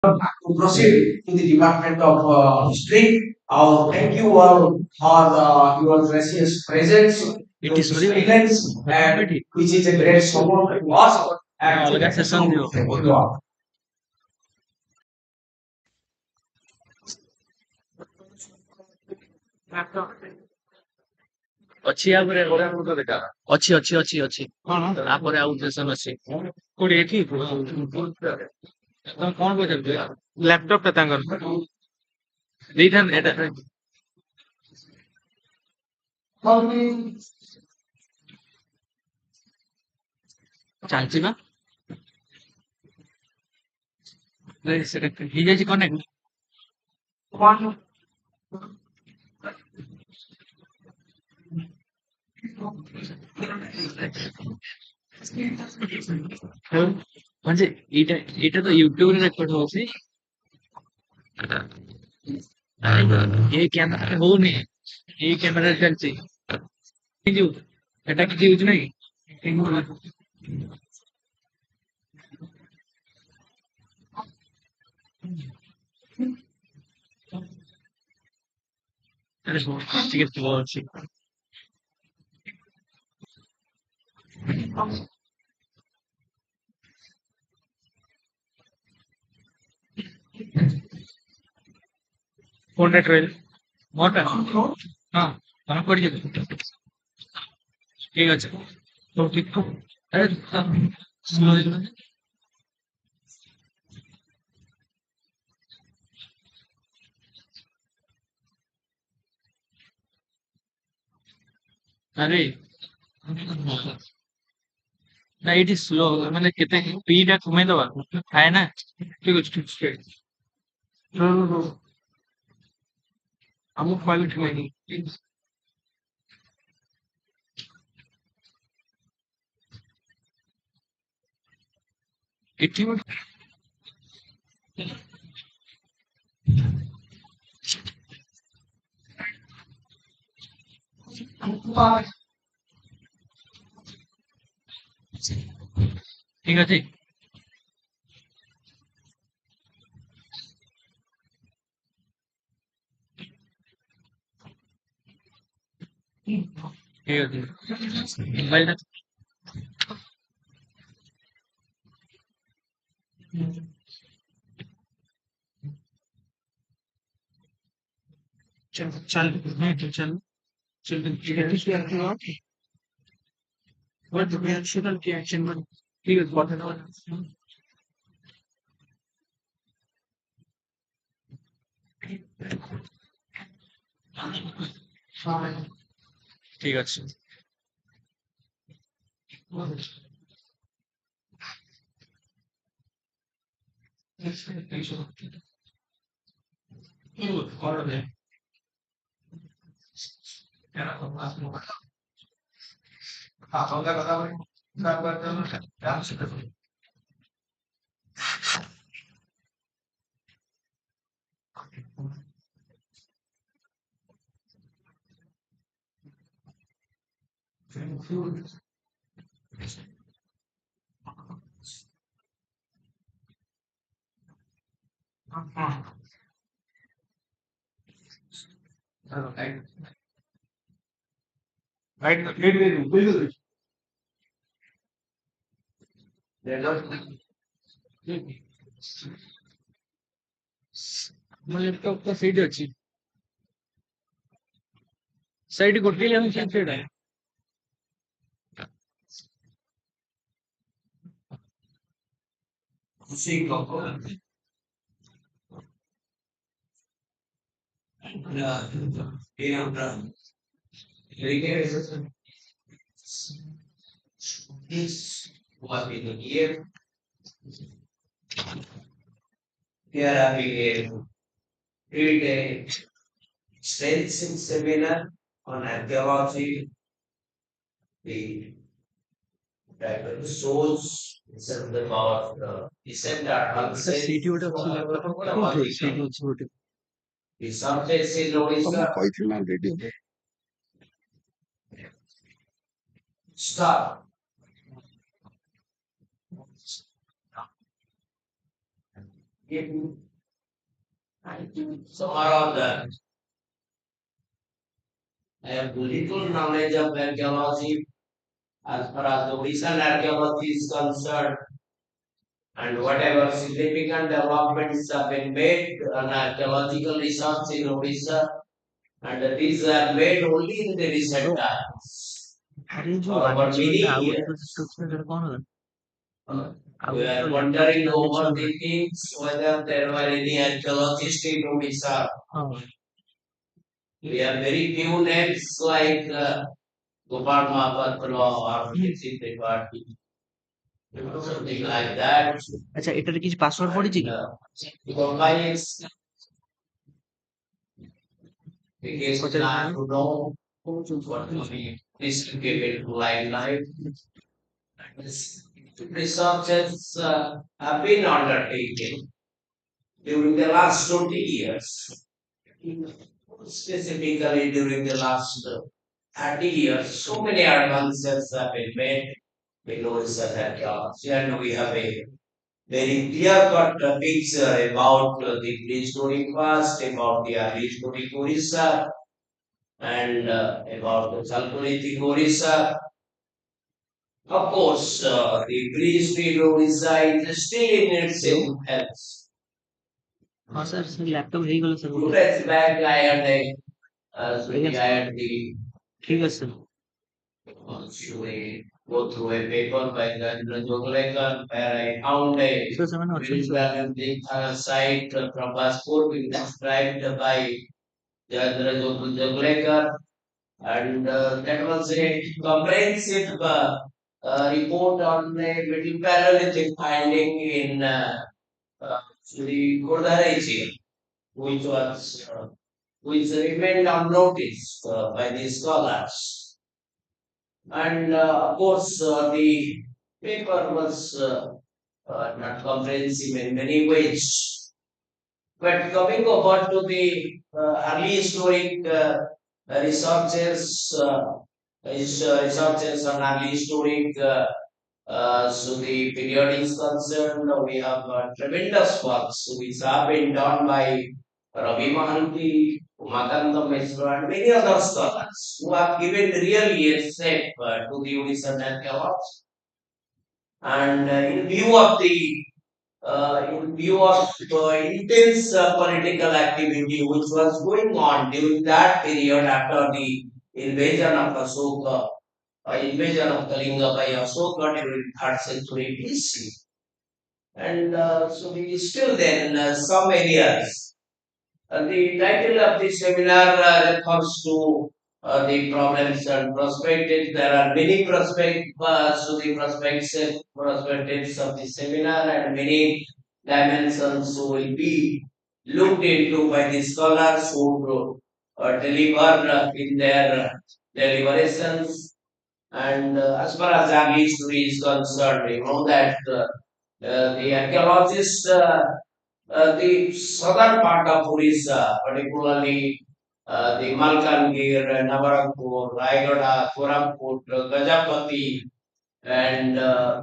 to proceed to the Department of History. Thank you all for your gracious presence, your silence, and which is a great support to us. And thank you all. ଅଛି ଆ ପରେ ଅଛି ଅଛି ଅଛି ଅଛି କଣ ତାପରେ ଆଉ session ଅଛି କୋଉଠି ଏଠି ତମେ କଣ କହୁଛନ୍ତି ଲାପଟପ୍ ଟା ତାଙ୍କର ଦେଇଥାନ୍ତି ଏଟା ଚାଲିଛି ବା ସେଟା ହେଇଯାଇଛି କନେକ୍ଟ ମାନେ ଏଇଟା ଏଇଟା ତ ୟୁଟ୍ୟୁବରେ ରେକର୍ଡ ହଉଛି ଏଇ କ୍ୟାମେରା ହଉନି ଏଇ କ୍ୟାମେରା ଚାଲିଛି ଯୋଉ ଏଟା କିଛି ୟୁଜ ନାହିଁ ଆରେ ଟିକେ ସ୍ଲୋ ଅଛି ଫୋନ୍ ଟା ଟ୍ରେଲ୍ ମୋଟା ହଁ ତମେ ପଡିଯିବ ଠିକ ଅଛି ସବୁ ଠିକ ଆରେ ସ୍ଲୋ ହେଇଗଲା ଆରେ ନା ଏଇଠି ସ୍ଲୋ ମାନେ କେତେ ପି ଟା କମେଇଦବା ଥାଏ ନା ଠିକ ଅଛି ଠିକ ଅଛି ଆମକୁ କ୍ୱାଲିଟି ନାହିଁ ଏଠି ଠିକ ଅଛି ଠିକ ଅଛି ମୋବାଇଲ चल चल चल चल चल what the reaction की action में ठीक है बहुत है ঠিক আছে राइट बिल्कुल ମୋ ଲ୍ୟାପଟପ୍ ତ ସେଇଠି ଅଛି ସେଇଠି ଗୋଟିଏ ଆମେ ସେଇଟା Here are we read a strength seminar on archaeology, the that the souls itself the power the descent ସେଇଠି ଗୋଟେ ଅଛି ଲ୍ୟାପଟପ୍ କୋଉଠି ସେଇଠି ଅଛି ଗୋଟେ the surface in ତମକୁ Odisha କହିଥିଲି ନା ready star. So around that, I have little knowledge of archaeology as far as the recent archaeology is concerned, and whatever significant developments have been made on archaeological research in Odisha, and these are made only in the recent times. अरे जो For आगे चल many रहा है वो देखो years, उसमें तेरा कौन है we आगे are तो लैपटॉप wondering चलाने over चल रहा the things whether there were any archaeologists in Odisha. है We have very few names like Gopal Mahapatra or Kitsi Tripathi, something like that. अच्छा एटार কিছু পাসওয়ার্ড পড়েছে কি Combines because কোথায় I to know what we distribute to life. Researches have been undertaken during the last 20 years, specifically during the last 30 years. So many advances have been made in research archaeology, and we have a very clear-cut picture about the prehistoric past, about the early historic Orissa, and about the Chalcolithic Orissa. Of course, the prehistory Orissa is still in its health. हाँ sir sir laptop है ही गलो sir 2 days back, I had the ठीक है sir actually go through a paper by Gandhra Joglekar where I found a sir समय ना very valuable site from Baspur being described by Gandhra Joglekar, and that was a comprehensive report on a middle Paleolithic finding in the Kurdara region, which was which remained unnoticed by the scholars. And of course, the paper was not comprehensive in many ways. But coming over to the early historic researches, researches on early historic, so the period is concerned, we have tremendous works which have been done by Ravi Mahanti, Umakanta Mishra, and many other scholars who have given really a shape to the Odisha archaeology. And in view of intense political activity which was going on during that period after the invasion of Ashoka, invasion of Kalinga by Ashoka during 3rd century BC. And so we still then some areas. The title of the seminar refers to the problems and perspectives. There are many perspectives of the seminar, and many dimensions will be looked into by the scholars who deliver in their deliberations. And as far as early history is concerned, you know that the archaeologists the southern part of Orissa, particularly the Malkangir, Nabarangpur, Raigada, Koramput, Gajapati, and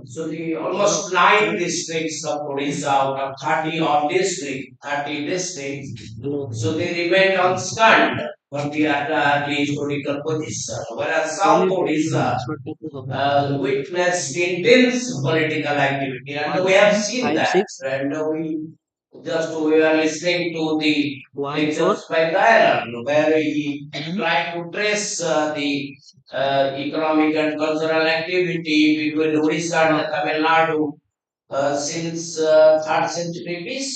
so the almost 9 districts of Orissa out of 30 districts. So they remained unscanned from the early historical position, whereas South Orissa witnessed intense political activity, and we have seen that. And we are listening to the lectures by Dyalan, where he tried to trace the economic and cultural activity between Orissa and Tamil Nadu since 3rd century BC.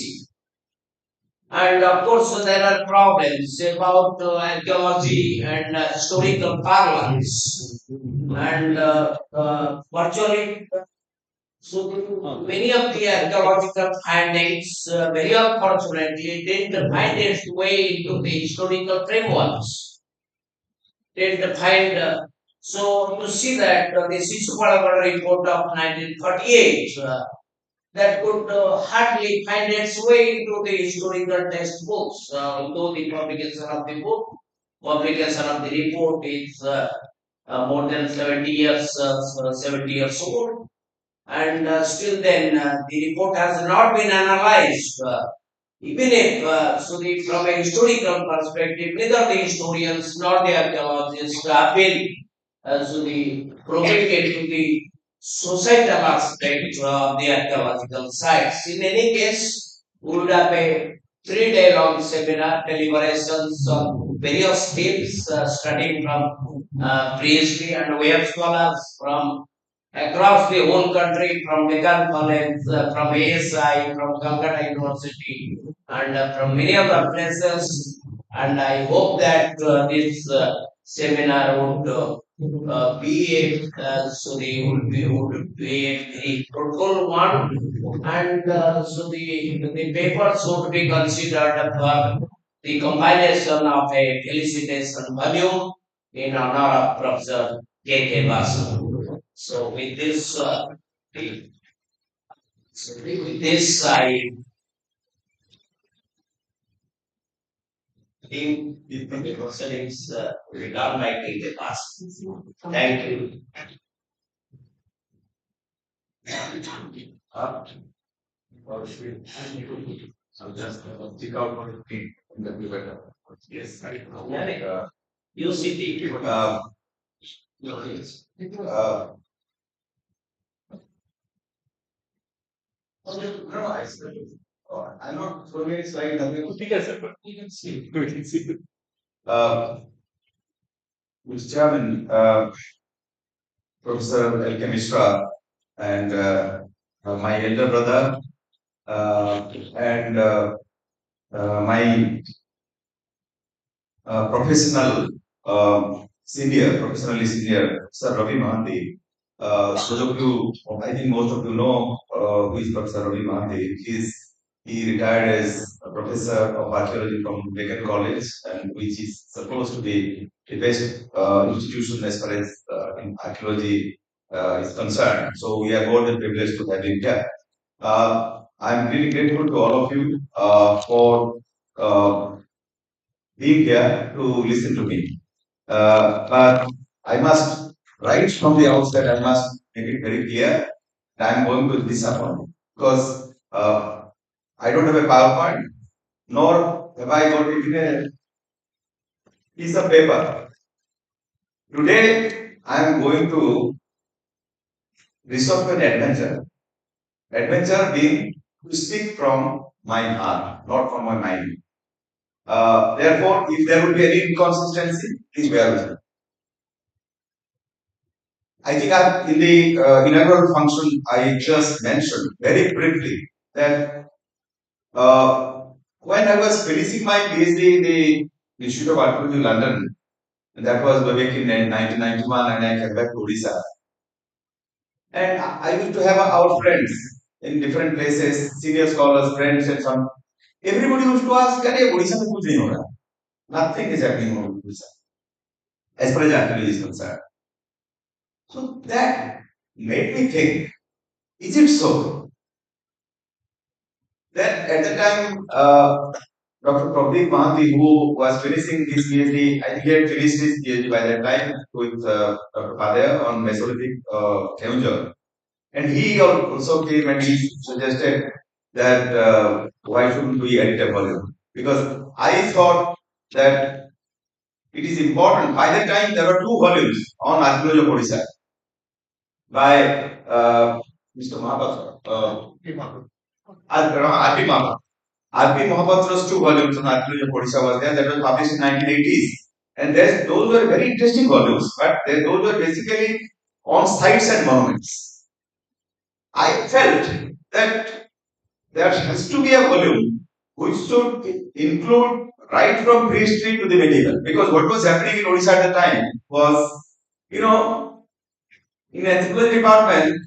And of course, there are problems about archaeology and historical parlance. And virtually, so many of the archaeological findings, very unfortunately, didn't find its way into the historical frameworks. Didn't find. So to see that the Sisupalagada report of 1948 that could hardly find its way into the historical textbooks, although the publication of the report is more than 70 years old. and still then the report has not been analyzed. Even if, from a historical perspective, neither the historians nor the archaeologists have been propagated to the societal aspect of the archaeological sites. In any case, we would have a 3 day long seminar deliberations on various themes, studying from prehistory, and we have scholars from across the whole country, from Deccan College, from ASI, from Calcutta University, and from many other places. And I hope that this seminar would be a very fruitful one, and the papers would be considered for the compilation of a felicitation volume in honor of Professor K. Basu. So with this I think the question is regarding my K. Basu. Thank you. Or should I'll just check out what it means. That will be better. Yes, I know. You see the no, I said, I'm not throwing any slide. Yes, sir, but you can see. We can see. Mr. Chairman, Professor L. K. Mishra, and my elder brother, and my professionally senior, Sir Ravi Mahanti. Those of you, I think most of you know who is Professor Ravi Mahanti. He retired as a professor of archaeology from Deccan College, and which is supposed to be the best institution as far as in archaeology is concerned. So we are more than privileged to have him here. I'm really grateful to all of you for being here to listen to me. But I must, right from the outset, I must make it very clear that I'm going to disappoint because I don't have a PowerPoint, nor have I got even a piece of paper. Today, I am going to resort to an adventure. Adventure being to speak from my heart, not from my mind. Therefore, if there would be any inconsistency, please bear with me. I think in the inaugural function, I just mentioned very briefly that when I was finishing my PhD in the Institute of Archaeology, London, and that was back in 1991, and I came back to Odisha. And I used to have our friends in different places, senior scholars, friends, and some. Everybody used to ask, "Kare Odisha mein kuch nahi ho raha. Nothing is happening in Odisha, as far as archaeology is concerned." So that made me think, is it so? Then at the time, Dr. Pradeep Mahanti, who was finishing his PhD, I think he had finished his PhD by that time with Dr. Padaya on Mesolithic Keonjhar. And he also came and he suggested that why shouldn't we edit a volume? Because I thought that it is important. By that time, there were 2 volumes on archaeology of Odisha by Mr. Mahapatra. R.P. Mahapatra. R.P. Mohapatra's 2 volumes on archaeology of Odisha was there, that was published in 1980s. And those were very interesting volumes, but those were basically on sites and monuments. I felt that there has to be a volume which should include right from prehistory to the medieval. Because what was happening in Odisha at the time was, in anthropology department,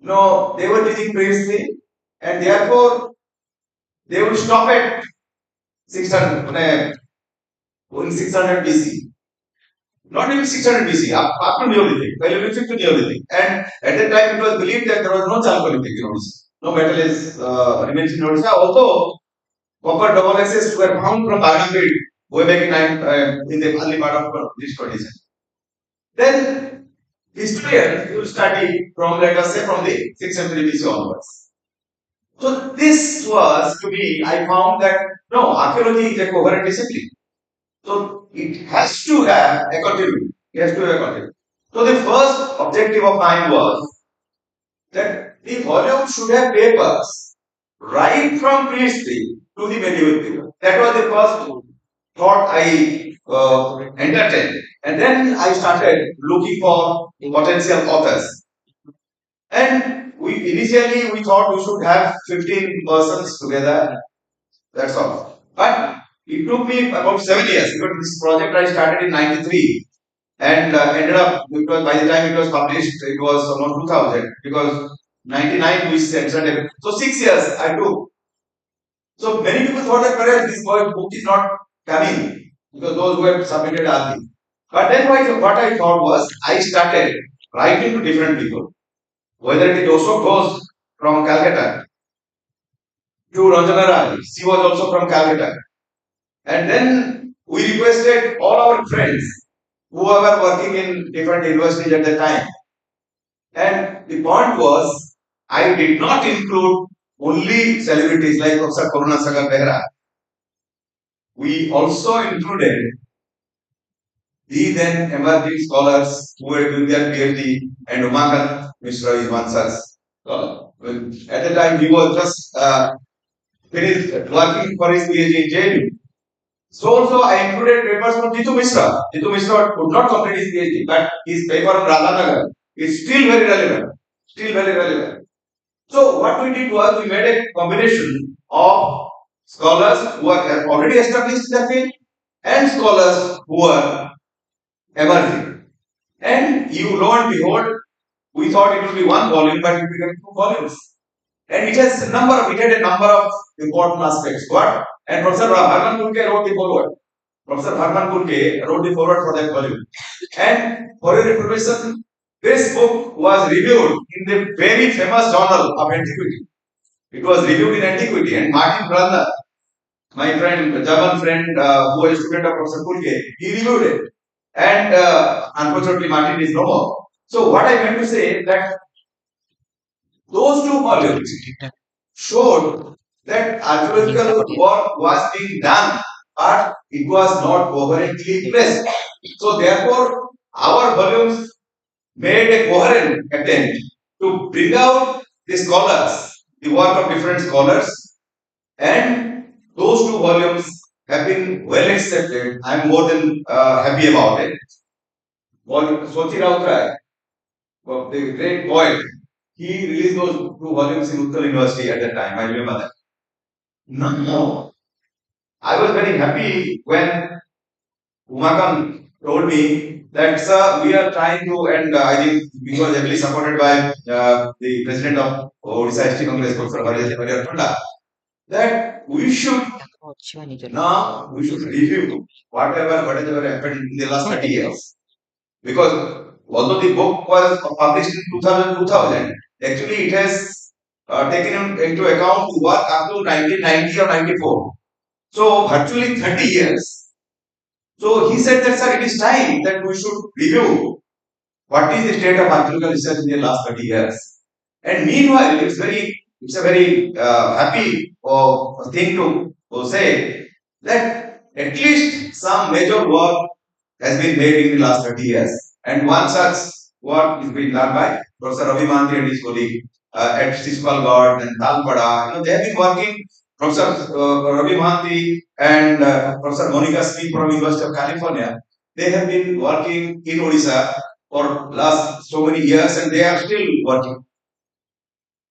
they were teaching prehistory, and therefore they would stop at 600, in 600 BC. Not even 600 BC, up to Neolithic, Paleolithic to Neolithic. And at that time, it was believed that there was no Chalcolithic in Odisha. No metal is remains in Odisha, although copper double X's were found from Baganapid way back in the early part of this tradition. Then historian will study from, let us say, from the 6th century BC onwards. So this was, to me, I found that no, archaeology is a coherent discipline. So it has to have a continuity. It has to have a continuity. So the first objective of mine was that the volume should have papers right from prehistory to the medieval period. That was the first thought I entertained. And then I started looking for potential authors. And we initially we thought we should have 15 persons together. That's all. But it took me about 7 years because this project I started in '93 and ended up because by the time it was published it was around 2000 because '99 we censored it. So 6 years I took. So many people thought that perhaps this book is not coming because those who have submitted are the. But then what I thought was I started writing to different people, whether it is Osho Ghosh from Calcutta to Ranjana Raj. She was also from Calcutta. And then we requested all our friends who were working in different universities at the time. And the point was, I did not include only celebrities like Professor Karuna Sagar Behra. We also included the then emerging scholars who were doing their PhD, and Umakant Mishra is one such scholar. At the time, he was just finished working for his PhD in JNU. So also I included papers from Jitu Mishra. Jitu Mishra could not complete his PhD, but his paper on Radhanagar is still very relevant. Still very relevant. So what we did was we made a combination of scholars who are already established in the field and scholars who are emerging. And lo and behold, we thought it would be one volume, but it became two volumes. And it had a number of important aspects. What? And Professor Harman Kulke wrote the foreword. Professor Harman Kulke wrote the foreword for that volume. And for your information, this book was reviewed in the very famous journal of antiquity. It was reviewed in antiquity, and Martin Brunner, my friend, German friend, who was a student of Professor Kulke, he reviewed it. And unfortunately, Martin is no more. So what I meant to say that those two volumes showed that archaeological work was being done, but it was not coherently placed. So therefore, our volumes made a coherent attempt to bring out the scholars, the work of different scholars, and those two volumes have been well accepted. I am more than happy about it. Sochi Rautrai, the great poet, he released those two volumes in Uttar University at that time. I remember that. No. I was very happy when Umakam told me that, sir, we are trying to, and I think we were heavily supported by the president of ODISHA ST Congress, Professor Hariyar Thanda, that we should now we should review whatever happened in the last 30 years. Because although the book was published in 2000, actually it has taken into account the work up to 1990 or 94. So virtually 30 years. So he said that, sir, it is time that we should review what is the state of archaeological research in the last 30 years. And meanwhile, it's a very happy thing to say that at least some major work has been made in the last 30 years. And one such work is being done by Professor Ravi Manti and his colleague at Siswalgad and Talpada. They have been working. Professor Ravi Manti and Professor Monica Smith from University of California. They have been working in Odisha for last so many years, and they are still working.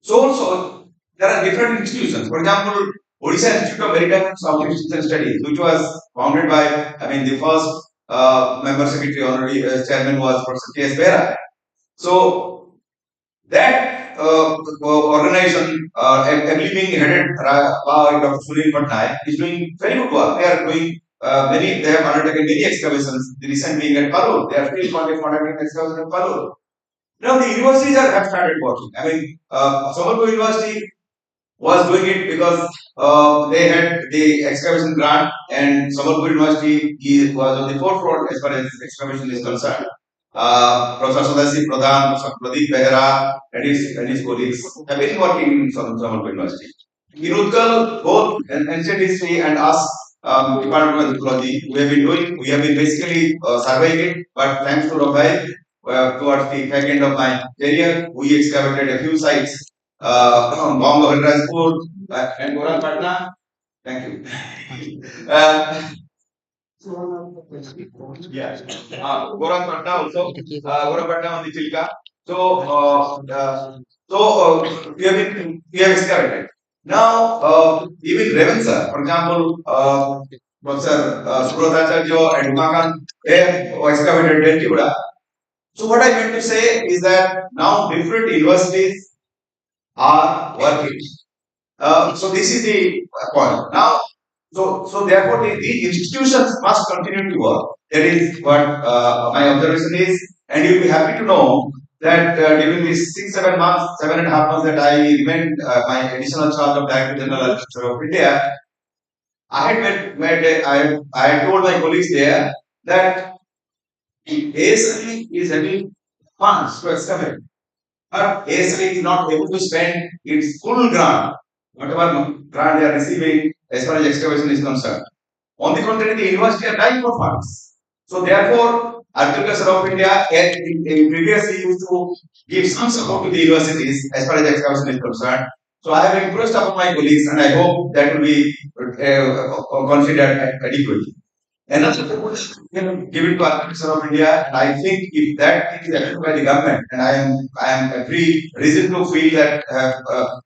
So also there are different institutions. For example, Odisha Institute of Maritime and Southeast Asian Studies, which was founded by, the first member secretary honorary chairman was Professor K.S. Behra. So that organization, heavily being headed by Dr. Sunil Patnaik, is doing very good work. They are doing they have undertaken many excavations. The recent being at Parur, they are still conducting excavations at Parur. Now the universities have started working. Sambalpur University was doing it because they had the excavation grant, and Sambalpur University was on the forefront as far as excavation is concerned. Professor Sadasi Pradhan, Professor Pradeep Behra, and his colleagues have been working in Sambalpur University. In Utkal, both ancient history and us, Department of Anthropology, we have been basically surveying it, but thanks to Rabbi, towards the back end of my career, we excavated a few sites, Bomba Rajpur and Goran Patna. Thank you. Yeah. Goran Patna also. Goran Patna on the Chilka. So, we have excavated. Now, even Revensa, for example, Professor Subrata and Umakan, they have excavated Deltibuda. So, what I meant to say is that now different universities are working. So, this is the point. Now, so therefore, these institutions must continue to work. That is what my observation is, and you'll be happy to know that during these 6, 7 months, 7.5 months that I remained my additional charge of Director General of India, I had I had told my colleagues there that ASI is having funds to excavate, but ASI is not able to spend its full grant, whatever grant they are receiving as far as excavation is concerned. On the contrary, the university are dying for funds. So therefore, Agriculture of India previously used to give some support to the universities as far as excavation is concerned. So I have impressed upon my colleagues, and I hope that will be considered adequately. Another given to Agriculture of India, and I think if that is accepted by the government, and I am every reason to feel that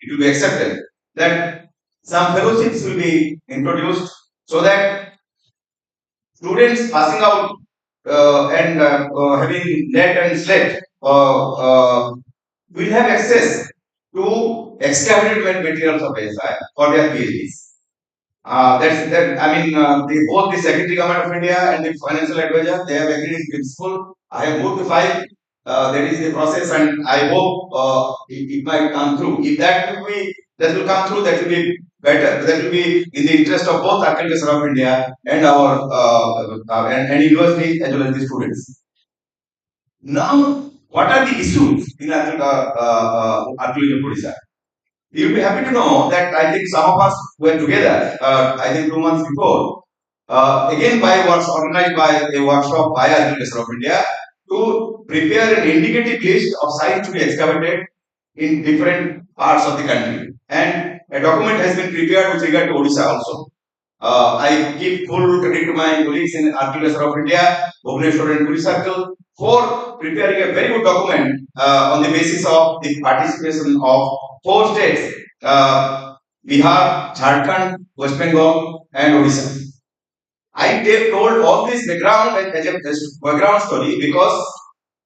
it will be accepted, that some fellowships will be introduced so that students passing out having net and slate will have access to excavated materials of ASI for their PhDs. That's that. I mean, both the Secretary Government of India and the Financial Advisor, they have agreed in principle. I have moved to file. That is the process, and I hope it might come through. If that will come through, that will be better. That will be in the interest of both Agriculture of India and our and university as well as the students. Now, what are the issues in Agriculture Odisha? You'll be happy to know that I think some of us were together, I think 2 months before, again organized by a workshop by Agriculture of India to prepare an indicative list of sites to be excavated in different parts of the country. And a document has been prepared with regard to Odisha also. I give full credit to my colleagues in Agriculture of India, Bhubaneswar and Puri Circle for preparing a very good document on the basis of the participation of 4 states, Bihar, Jharkhand, West Bengal and Odisha. I told all this background as a background story because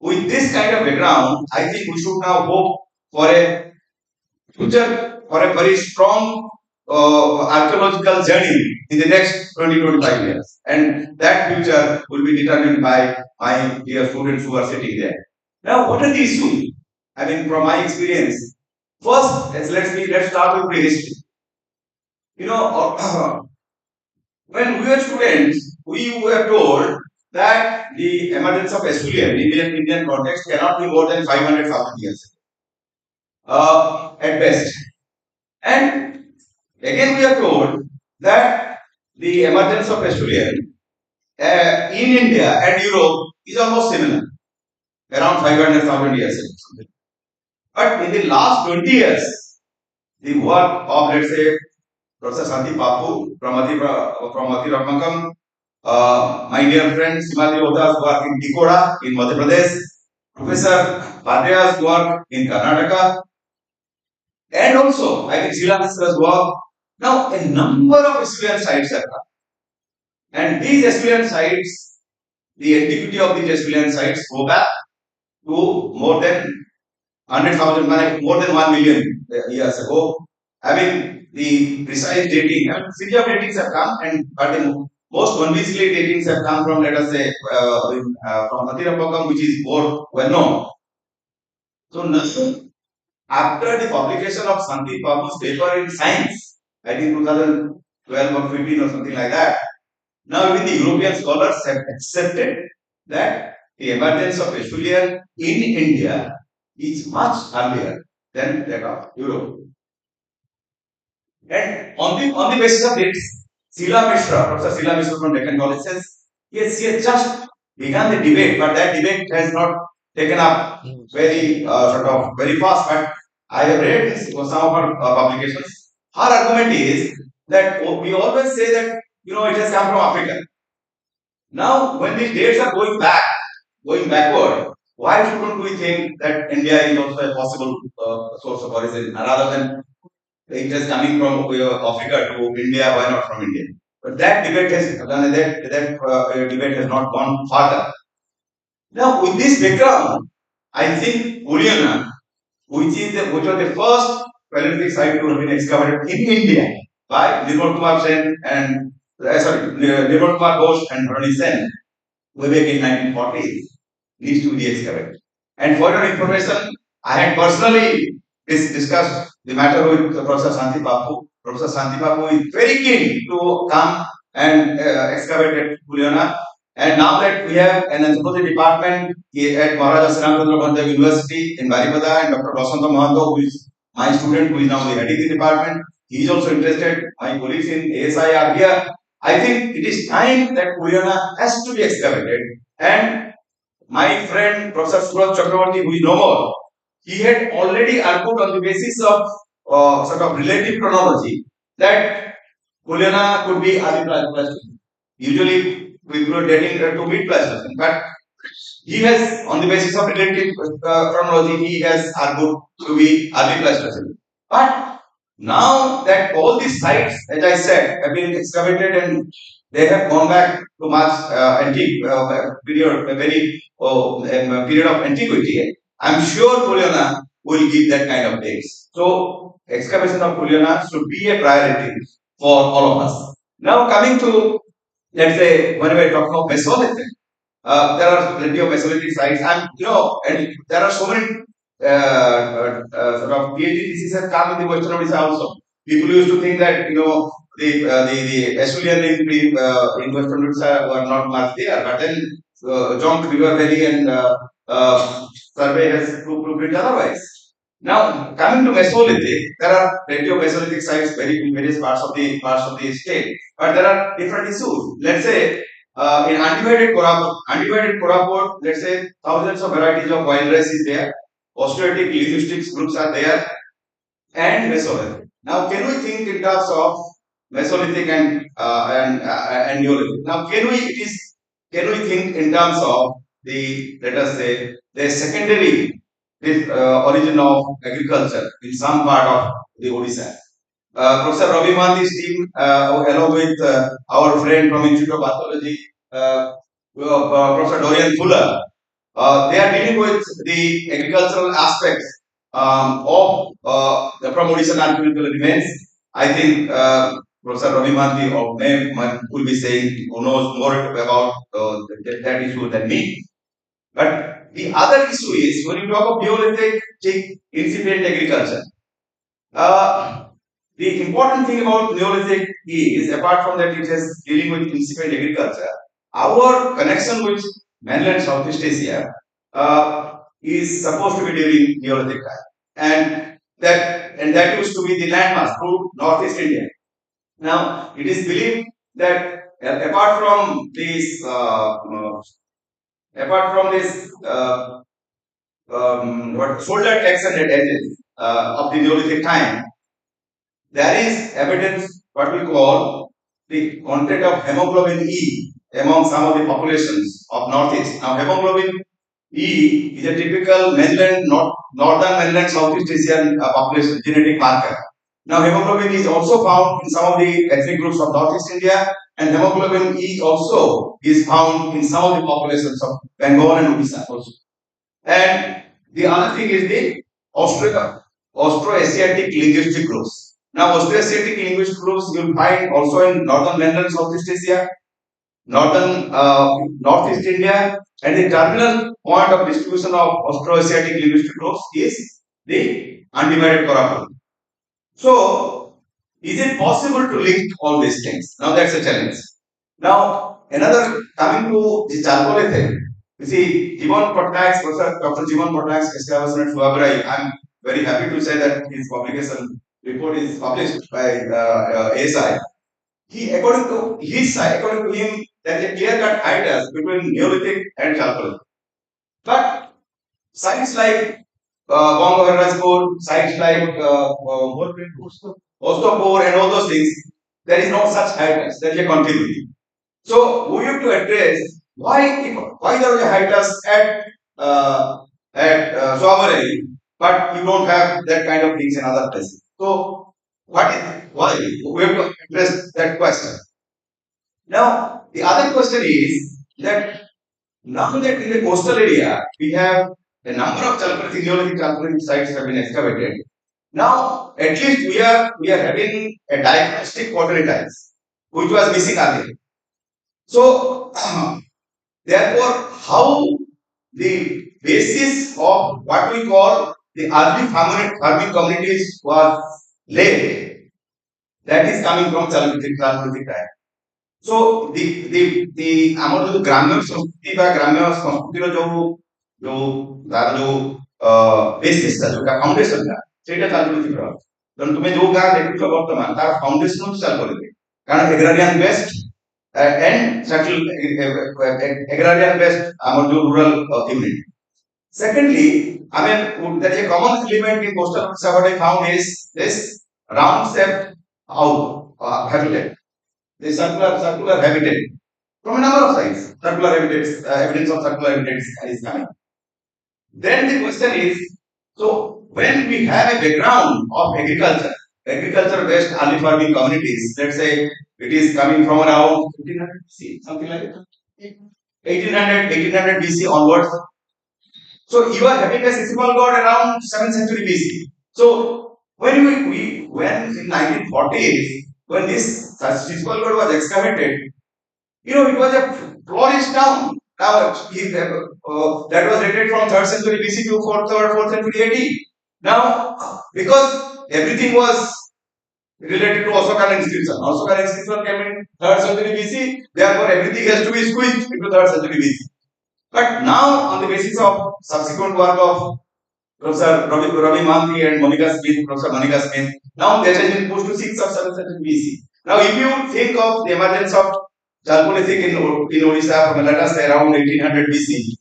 with this kind of background, I think we should now hope for a future, for a very strong archaeological journey in the next 20-25 years. And that future will be determined by my dear students who are sitting there. Now, what are the issues? I mean, from my experience, first, let's start with prehistory. You know, when we were students, we were told that the emergence of Australian in Indian context cannot be more than 500,000 years at best. And again, we are told that the emergence of Australian in India and Europe is almost similar, around 500,000 years. But in the last 20 years, the work of, let's say, Professor Santi Papu from Mati my dear friend Simati Oda's work in Tikoda in Madhya Pradesh, Professor Bhadraya's work in Karnataka, and also I think Silas's work. Now, a number of Assyrian sites have come. And these Assyrian sites, the antiquity of these Assyrian sites go back to more than 100,000, more than 1 million years ago. Having the precise dating, and series of datings have come, but the most convincingly datings have come from, let us say, from Matirapakam, which is more well known. So, after the publication of Sandeep Babu's paper in Science, I think 2012 or 15 or something like that, now even the European scholars have accepted that the emergence of Acheulean in India is much earlier than that of Europe. And on the basis of this, Professor Sila Mishra from Deccan College says, yes, he has just begun the debate, but that debate has not taken up very very fast. But I have read in some of her publications. Her argument is that we always say that it has come from Africa. Now, when these dates are going backward, why shouldn't we think that India is also a possible source of origin, rather than it is coming from Africa to India? Why not from India? But that debate has not gone further. Now, with this background, I think Uliana, which was the first Paleolithic site to have been excavated in India by Nirmal Kumar Sen and Nirmal Kumar Ghosh and Bharani Sen way back in 1940s, needs to be excavated. And for your information, I had personally discussed the matter with Professor Santi Babu. Professor Santi Babu is very keen to come and excavate at Puliana. And now that we have an anthropology department at Maharaja Srinathandra Bandha University in Baripada, and Dr. Vasanta Mahanto, who is my student, who is now the head of the department, he is also interested. My colleagues in ASI are here. I think it is time that Puliana has to be excavated. And my friend Professor Suraj Chakravarti, who is no more, he had already argued on the basis of relative chronology that Puliana could be early Pleistocene. Usually we are dating to mid Pleistocene, but he has, on the basis of relative chronology, he has argued to be early Pleistocene. But now that all these sites, as I said, have been excavated and they have gone back to much antique period, a very period of antiquity, I'm sure Puliana will give that kind of dates. So, excavation of Puliana should be a priority for all of us. Now, coming to, let's say, when we're talking of Mesolithic, there are plenty of Mesolithic sites, and there are so many PhD theses have come in the Western Odisha also. People used to think that the Acheulean in Western Odisha were not much there, but then John River Valley and survey has proved it otherwise. Now, coming to Mesolithic, there are plenty of Mesolithic sites in various parts of the state, but there are different issues. Let's say in undivided Koraput, let's say thousands of varieties of wild rice is there, Osteotic linguistics groups are there, and Mesolithic. Now, can we think in terms of Mesolithic and Neolithic? Now, can we think in terms of let us say the secondary origin of agriculture in some part of the Odisha? Professor Ravi Mandi's team, along with our friend from Institute of Pathology, Professor Dorian Fuller, they are dealing with the agricultural aspects from Odisha archaeological remains. I think Professor Ravi Mandi will be saying, who knows more about that issue than me. But the other issue is, when you talk of Neolithic, take incipient agriculture. The important thing about Neolithic is, apart from that it is dealing with incipient agriculture, our connection with mainland Southeast Asia is supposed to be during Neolithic time, and that used to be the landmass through Northeast India. Now, it is believed that apart from this shoulder tax and edges of the Neolithic time, there is evidence what we call the content of hemoglobin E among some of the populations of Northeast. Now, hemoglobin E is a typical northern mainland Southeast Asian population genetic marker. Now, hemoglobin is also found in some of the ethnic groups of Northeast India, and hemoglobin E also is found in some of the populations of Bengal and Odisha also. And the other thing is the Austroasiatic linguistic groups. Now, Austroasiatic linguistic groups you will find also in northern mainland Southeast Asia, Northeast India, and the terminal point of distribution of Austroasiatic linguistic groups is the undivided Koraput. So, is it possible to link all these things? Now, that's a challenge. Now, coming to the Chalcolithic, You see, Jivan Patnaik's, Professor Dr. Jivan Patnaik's excavation at Suabarai, I'm very happy to say that his publication report is published by ASI. According to him, there is a clear-cut hiatus between Neolithic and Chalcolithic. But sites like Bongo Harrajpur, sites like Ostopur and all those things, there is no such hiatus. There is a continuity. So we have to address why there is a hiatus at Sovereign, but you don't have that kind of things in other places. So why? We have to address that question. Now the other question is that now that in the coastal area we have a number of Neolithic Chalcolithic sites have been excavated. Now at least we are having a diagnostic pottery tiles, which was missing earlier. So therefore, how the basis of what we call the early farming communities was laid, that is coming from Chalcolithic time. So the ଆମର ଯୋଉ ଗ୍ରାମ୍ୟ ସଂସ୍କୃତି ବା ଗ୍ରାମ୍ୟ ସଂସ୍କୃତିର ଯୋଉ ତାର ଯୋଉ ବେସିସ୍ ଟା ଯୋଉଟା ଫାଉଣ୍ଡେସନ ଟା ସେଇଟା ଚାଲୁଛି ଅଛି ତେଣୁ ତୁମେ ଯୋଉ ଗାଁ ଦେଖୁଛ ବର୍ତ୍ତମାନ ତାର ଫାଉଣ୍ଡେସନ ହଉଛି ଚାଲୁଛି କାରଣ ଏଗ୍ରାରିଆନ based and settle agrarian based our rural community. Secondly, I mean there is a common element in coastal Odisha what I found is this round shaped habitat, the circular habitat from a number of sites. Circular habitats, evidence of circular habitats is coming. Then the question is, so when we have a background of agriculture based early farming communities, let's say it is coming from around 1500 BC, something like that. 1800 BC onwards. So you are having a Sisipal god around 7th century BC. So when in 1940s, when this Sisipal god was excavated, it was a flourished town. Now that was dated from 3rd century BC to 4th century AD. Now, because everything was related to Osokan inscription. Osokan inscription came in 3rd century BC, therefore everything has to be squeezed into 3rd century BC. But now, on the basis of subsequent work of Professor Ravi Manthi and Professor Monica Smith, now that has been pushed to 6th or 7th century BC. Now, if you think of the emergence of Chalcolithic in Odisha from let us say around 1800 BC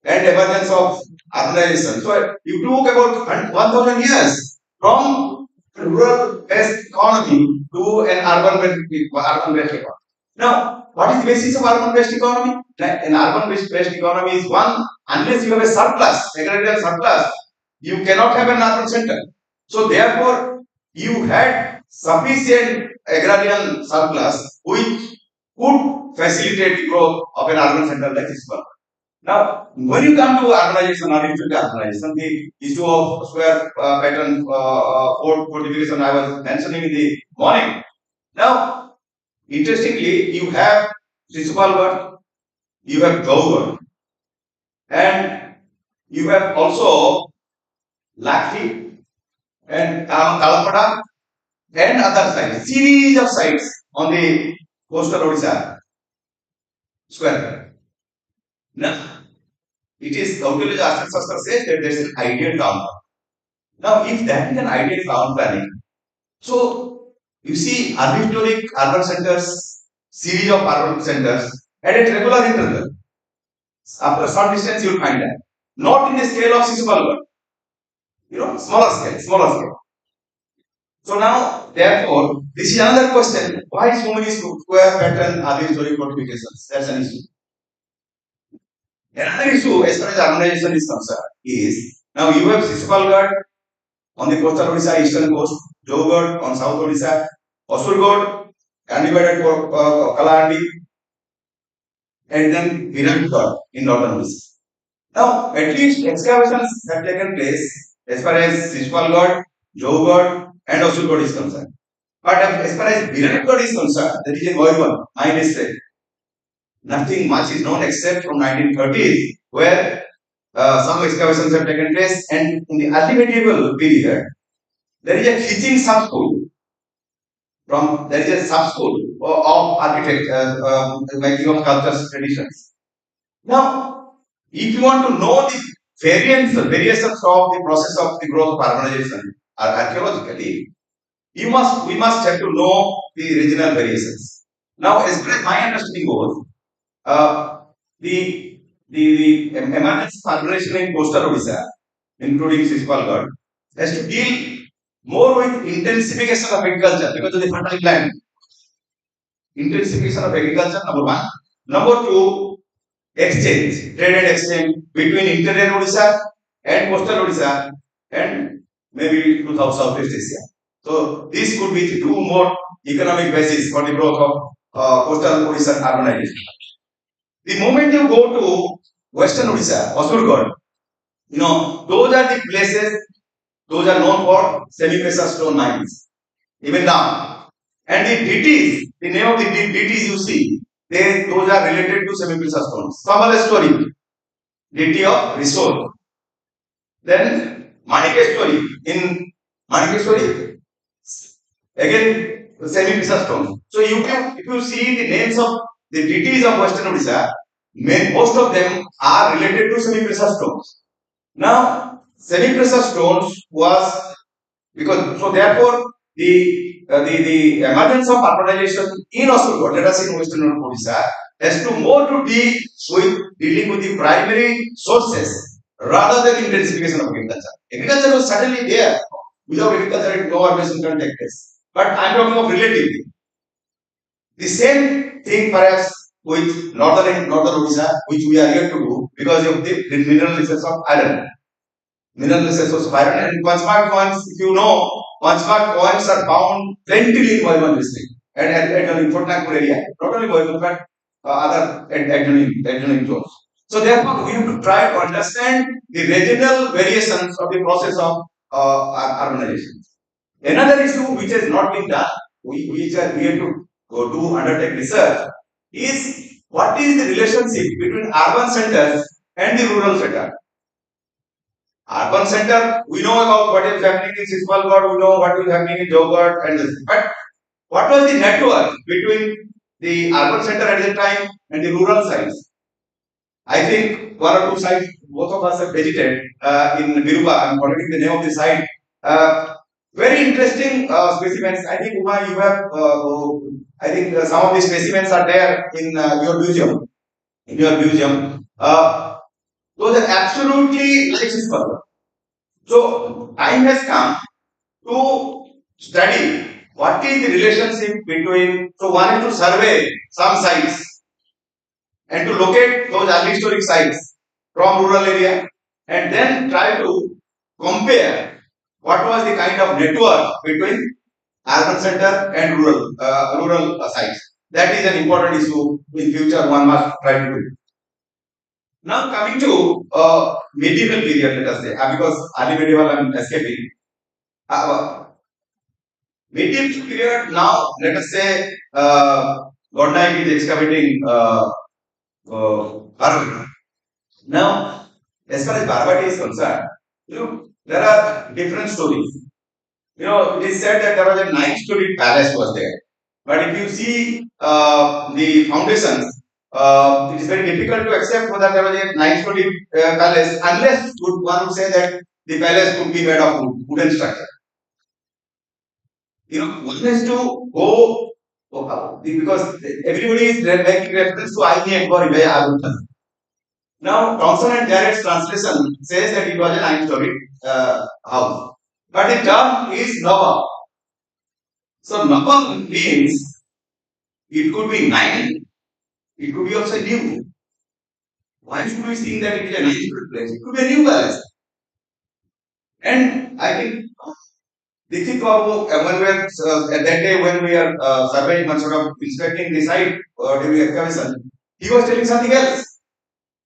and emergence of urbanization. So you took about 1000 years from rural based economy to an urban based economy. Now, what is the basis of urban based economy? An urban based economy is one, unless you have a surplus, agrarian surplus, you cannot have an urban center. So therefore, you had sufficient agrarian surplus which could facilitate the growth of an urban center like this one. Now, when you come to urbanization, the issue of square pattern fortification I was mentioning in the morning. Now, interestingly, you have Sisupalgarh, you have Gaugarh, and you have also Lakhi and Talapada and other sites, series of sites on the coastal Odisha square. Now, it is Kautilya Shastra says that there is an ideal town. Now, if that is an ideal town planning, so you see early historic urban centers, series of urban centers at a regular interval. After a short distance, you will find that. Not in the scale of Sisupalgarh. Smaller scale. So now, therefore, this is another question. Why so many square pattern early historic fortifications? That's an issue. Another issue as far as urbanization is concerned is, now you have Sisupalgarh on the coastal Odisha eastern coast, Jowgarh on south Odisha, Asurgarh divided for Kalahandi, and then Viratgarh in northern Odisha. Now, at least excavations have taken place as far as Sisupalgarh, Jowgarh, and Asurgarh is concerned. But as far as Viratgarh is concerned, that is a one, my mistake. Nothing much is known except from 1930s, where some excavations have taken place, and in the early medieval period, there is a teaching sub-school. There is a sub-school of architecture, making of sculptures traditions. Now, If you want to know the variations of the process of the growth of urbanization archaeologically, we must have to know the regional variations. Now, as far as my understanding goes, uh, the emergence of urbanization in coastal Odisha, including Sisipalgarh, has to deal more with intensification of agriculture because of the fertile land. Intensification of agriculture, number one. Number two, exchange, trade and exchange between interior Odisha and coastal Odisha and maybe to Southeast Asia. So this could be the two more economic basis for the growth of coastal Odisha urbanization. The moment you go to Western Odisha, Asurgarh, those are the places, those are known for semi-precious stone mines, even now. And the DTs, the name of the DTs you see, those are related to semi-precious stones. Some story, DT of resource. Then Manikeshwari, in Manikeshwari, again semi-precious stones. So if you see the names of the DTs of Western Odisha, most of them are related to semi-precious stones. Now, semi-precious stones was because so therefore the emergence of urbanization in Asurgarh, let us say in Western Odisha, has to more to deal with dealing with the primary sources rather than intensification of agriculture. Agriculture was certainly there. Without agriculture, no urbanization can take place. But I am talking of relatively. The same thing perhaps with northern Odisha, which we are here to do because of the mineral resources of iron. Mineral resources of iron and Panchmark coins, if you know, Panchmark coins are found plentifully in Moyban district and at the Nagpur area. Not only Moyban, but other adjoining zones. So therefore, we have to try to understand the regional variations of the process of urbanization. Another issue which has not been done, we have to undertake research, is what is the relationship between urban centers and the rural center. Urban center, we know about what is happening in Sismalgarh, we know what is happening in Jogad and this. But what was the network between the urban center at the time and the rural sites? I think one or two sites, both of us have visited in Viruba. I am forgetting the name of the site. Very interesting specimens. I think Uma, you have. I think some of the specimens are there in your museum. In your museum, those are absolutely like Sismalgarh. So time has come to study what is the relationship between. So one is to survey some sites and to locate those early historic sites from rural area and then try to compare what was the kind of network between urban center and rural sites. That is an important issue in future one must try to do. Now coming to medieval period, let us say, because early medieval I am escaping. Medieval period now, let us say, Gondai is excavating Barbati. Now, as far as Barbati is concerned, there are different stories. It is said that there was a 9-story palace was there. But if you see the foundations, it is very difficult to accept whether there was a 9-story palace unless one would say that the palace could be made of wooden structure. One has to go because everybody is making reference to Aini Akbar Ibaya Aruthan. Now, Thompson and Jarrett's translation says that it was a 9-story house. But the term is Nava. So, Nava means it could be 9, it could be also new. Why should we think that it is a 9-story place? It could be a new palace. And I think Dixit Babu, when we are, at that day when we are surveying and sort of inspecting the site during excavation, he was telling something else.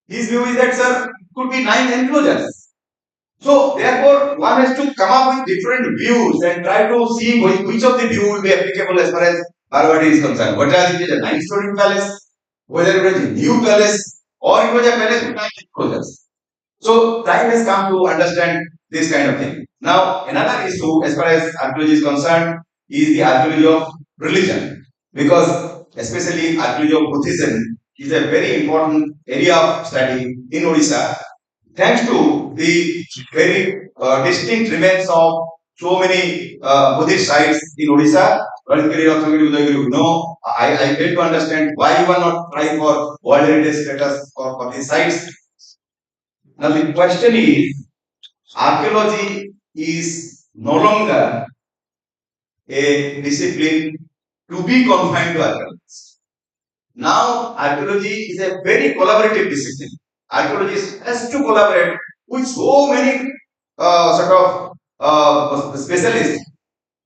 His view is that, sir, it could be 9 enclosures. So, therefore, one has to come up with different views and try to see which of the view will be applicable as far as Barbati is concerned. Whether it is a 9-story palace, whether it was a new palace, or it was a palace with 9 enclosures. So, time has come to understand this kind of thing. Now, another issue as far as archaeology is concerned is the archaeology of religion. Because, especially archaeology of Buddhism, is a very important area of study in Odisha. Thanks to the very distinct remains of so many Buddhist sites in Odisha, particularly Ratnagiri, Udayagiri. No, I fail to understand why you are not trying for World Heritage status for these sites. Now the question is, archaeology is no longer a discipline to be confined to archaeologists. Now, archaeology is a very collaborative discipline. Archaeologist has to collaborate with so many specialists.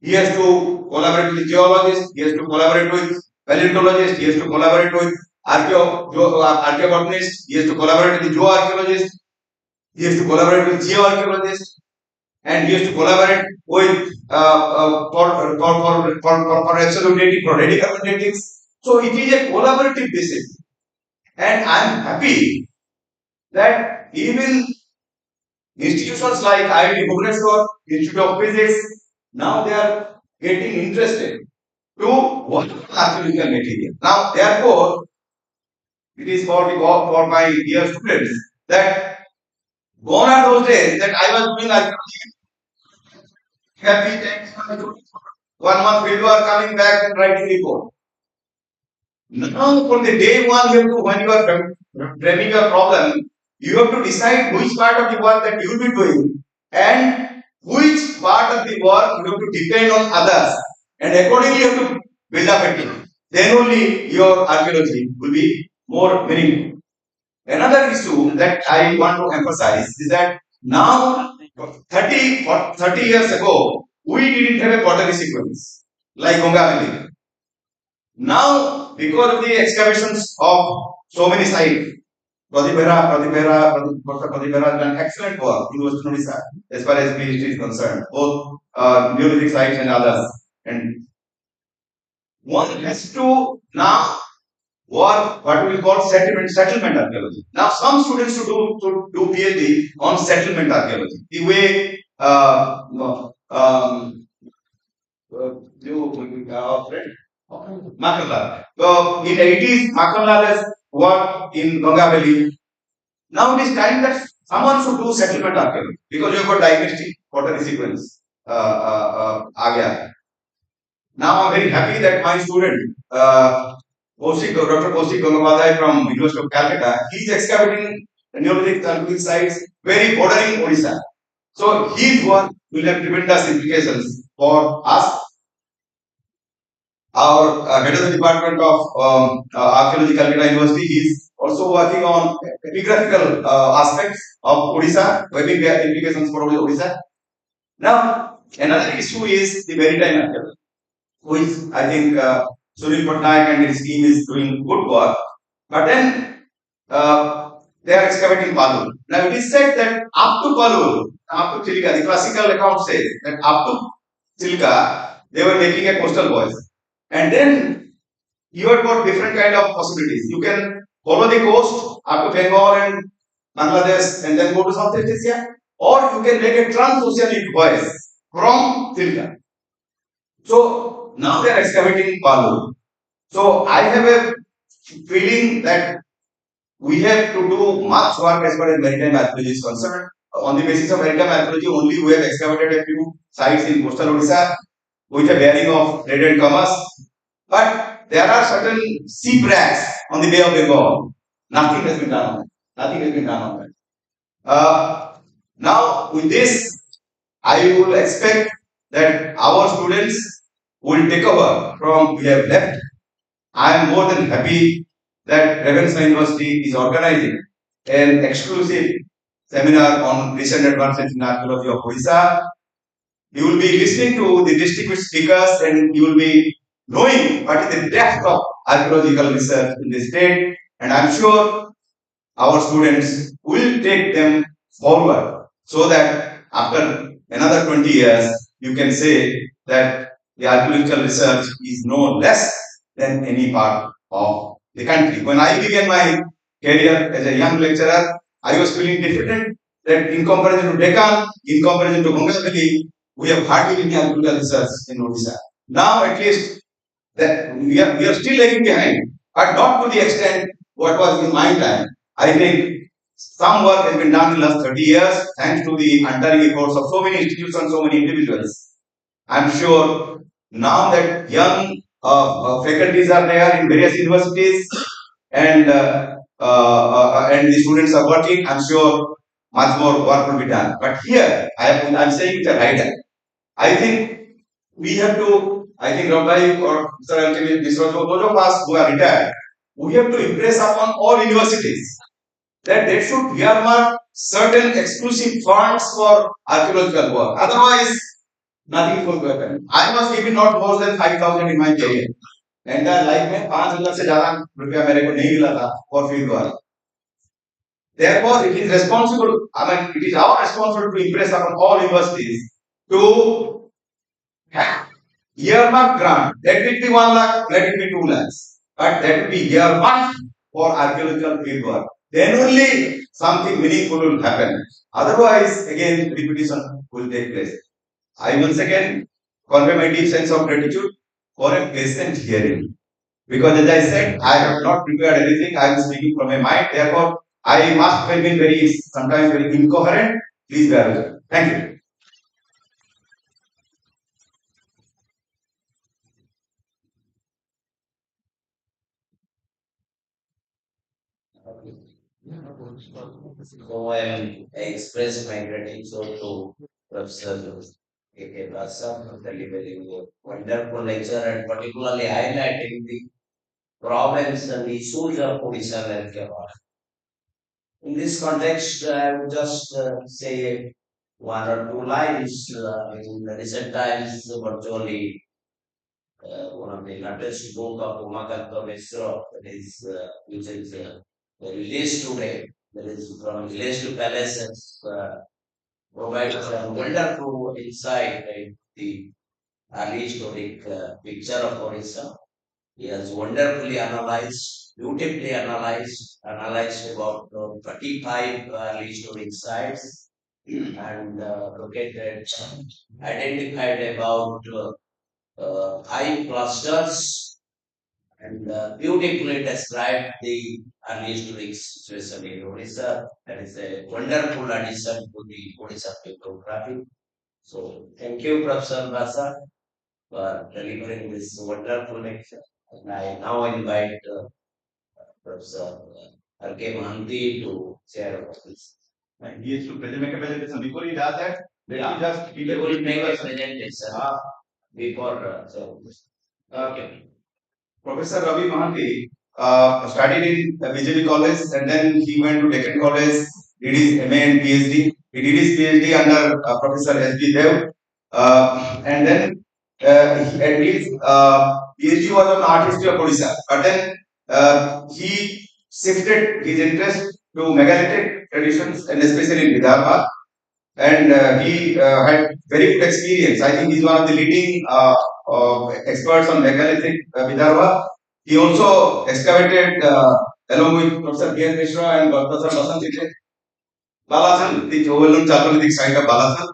He has to collaborate with geologists, he has to collaborate with paleontologists, he has to collaborate with archaeobotanists, he has to collaborate with zooarchaeologists, he has to collaborate with geoarchaeologists, and he has to collaborate with for absolute dating, for radiocarbon datings. So it is a collaborative discipline, and I am happy that even institutions like IIT Bhubaneswar, Institute of Physics, now they are getting interested to work on archaeological material. Now, therefore, it is for my dear students that gone are those days that I was doing archaeology. Happy thanks for 1 month field work, coming back and writing report. Now, from the day one, you have to, when you are framing your problem, you have to decide which part of the work that you will be doing and which part of the work you have to depend on others, and accordingly you have to build up a team. Then only your archaeology will be more meaningful. Another issue that I want to emphasize is that now 30 years ago, we didn't have a pottery sequence like Gonga Valley. Now, because of the excavations of so many sites, Pradeep Behra has done excellent work in Western Odisha as far as PhD is concerned, both Neolithic sites and others. And one has to now work what we call settlement archaeology. Now, some students to do PhD on settlement archaeology. The way Makanlal. So in 80s, Makanlal has worked in Ganga Valley. Now it is time that someone should do settlement archaeology because you have got dynasty pottery sequence. Now I'm very happy that my student, Dr. Kaushik Gangapadhyay from University of Calcutta, he is excavating Neolithic sites very bordering Odisha. So his work will have tremendous implications for us. Our head of the Department of Archaeology, Calcutta University, is also working on epigraphical aspects of Odisha, having their implications for Odisha. Now, another issue is the maritime archaeology, which I think Sunil Patnaik and his team is doing good work. But then they are excavating Palur. Now, it is said that up to Palur, up to Chilka, the classical account says that up to Chilka, they were making a coastal voyage. And then you have got different kind of possibilities. You can follow the coast up to Bengal and Bangladesh and then go to Southeast Asia, or you can make a transoceanic voyage from Chilka. So now they are excavating Palu. So I have a feeling that we have to do much work as far as maritime archaeology is concerned. On the basis of maritime archaeology, only we have excavated a few sites in coastal Odisha with a bearing of trade and commerce. But there are certain shipwrecks on the Bay of Bengal. Nothing has been done on that. Nothing has been done on that. Now, with this, I will expect that our students will take over from we have left. I am more than happy that Ravenshaw University is organizing an exclusive seminar on recent advances in archaeology of Odisha. You will be listening to the distinguished speakers and you will be knowing what is the depth of archaeological research in the state, and I am sure our students will take them forward so that after another 20 years you can say that the archaeological research is no less than any part of the country. When I began my career as a young lecturer, I was feeling diffident that in comparison to Deccan, in comparison to Gonga Valley, we have hardly any archaeological research in Odisha. Now at least that we are still lagging behind, but not to the extent what was in my time. I think some work has been done in the last 30 years thanks to the untiring efforts of so many institutions, so many individuals. I'm sure now that young faculties are there in various universities and the students are working, I'm sure much more work will be done. But here, I'm saying with a rider. I think we have to, I think Rabbi or Sir Alchemy, those of us who are retired, we have to impress upon all universities that they should earmark certain exclusive funds for archaeological work. Otherwise, nothing is going to happen. I was given not more than 5,000 in my career. Entire life में 5,000 से ज़्यादा रुपया मेरे को नहीं मिला था for field work. Therefore, it is responsible. I mean, it is our responsibility to impress upon all universities to earmark grant. Let it be 1 lakh, let it be 2 lakhs, but that will be earmarked for archaeological field work. Then only something meaningful will happen. Otherwise, again, repetition will take place. I once again convey my deep sense of gratitude for a patient hearing. Because as I said, I have not prepared anything. I am speaking from my mind. Therefore, I must have been sometimes very incoherent. Please bear with me. Thank you. So I express my gratitude to Professor A.K. Basa for delivering a wonderful lecture and particularly highlighting the problems and issues of Odisha healthcare. In this context, I would just say 1 or 2 lines. In the recent times, virtually one of the latest book of Umakanta Misra, that is, which is released today. That is from Village to Palace, provides a wonderful insight into the early historic picture of Orissa. He has wonderfully analyzed, beautifully analyzed about 35 early historic sites and located, identified about 5 clusters and beautifully described the early historic situation in Odisha. That is a wonderful addition to the Odisha pictography. So, thank you, Professor Basa, for delivering this wonderful lecture. And I now invite Professor R.K. Mahanti to share about this. And he is to make a presentation. Before he does that, let me just He will make a presentation before. Okay. Professor Ravi Mahanti studied in BJP College and then he went to Deccan College, did his MA and PhD. He did his PhD under Professor S.B. Dev. And then his PhD was on art history of Odisha. But then he shifted his interest to megalithic traditions and especially in Vidarbha and he had very good experience. I think he's one of the leading experts on megalithic Vidarbha. He also excavated along with Professor B.N. Mishra and Professor Basant Balasan, the overlooked Chalcolithic site of Balasan.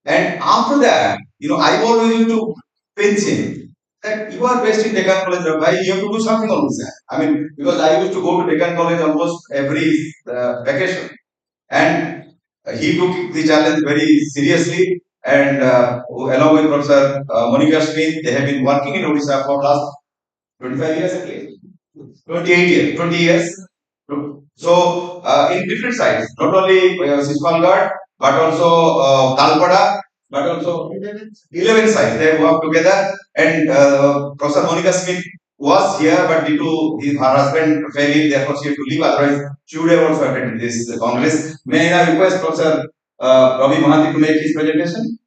And after that, I always used to pinch him that you are based in Deccan College, Rabbi, you have to do something on this. I mean, because I used to go to Deccan College almost every vacation. And he took the challenge very seriously. And along with Professor Monica Smith, they have been working in Odisha for last 25 years at least. 28 years, 20 years. So, in different sites, not only Sismalgarh, but also Talpada, but also 11 sites. They work together. And Professor Monica Smith was here, but due to her husband failing, therefore she had to leave. Otherwise, she would have also attended this congress. May I request Professor Ravi Mahanti to make his presentation?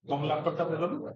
ତମ ଲାପଟପଟା ଦେଲ ନା?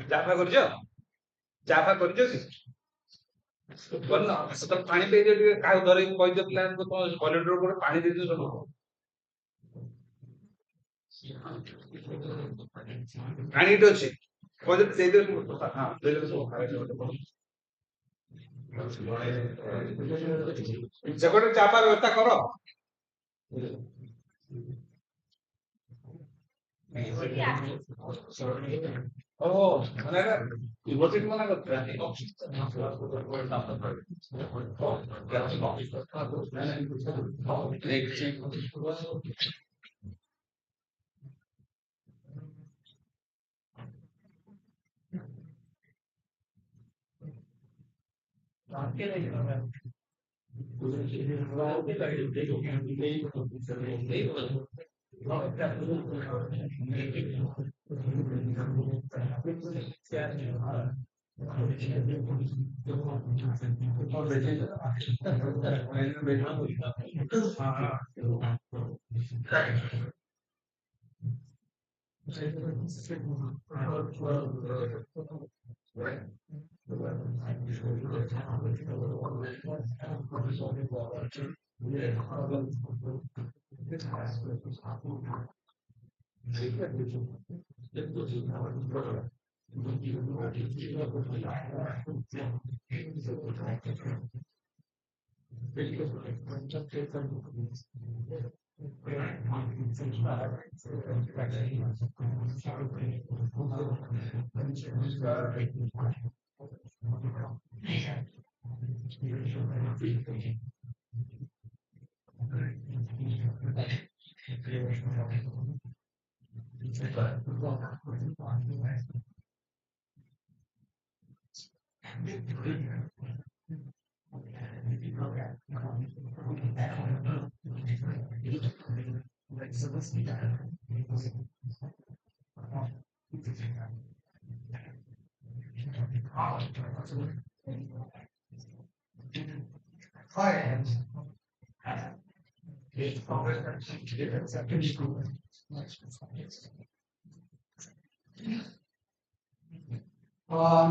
ଚାଫା କରିଛ? ଚାଫା କରିଛ କି? କରିନ? ସେତେବେଳେ ପାଣି ଦେଇଦିଅ ଟିକେ, କାହାକୁ ଧରିକି କହିଦିଅ ପିଲାଙ୍କୁ, ତମ କରିଡୋର ଉପରେ ପାଣି ଦେଇଦିଅ ସବୁ। ପାଣି ଏଠି ଅଛି, କହିଦିଅ ଦେଇଦିଅ। ହଁ, ଦେଇଦେଲେ ସବୁ। ସେପଟେ ଚାପା ବ୍ୟବସ୍ଥା କର। ଓହୋ, ମାନେ ୟୁନିଭର୍ସିଟି ମନା କରିଥିଲା।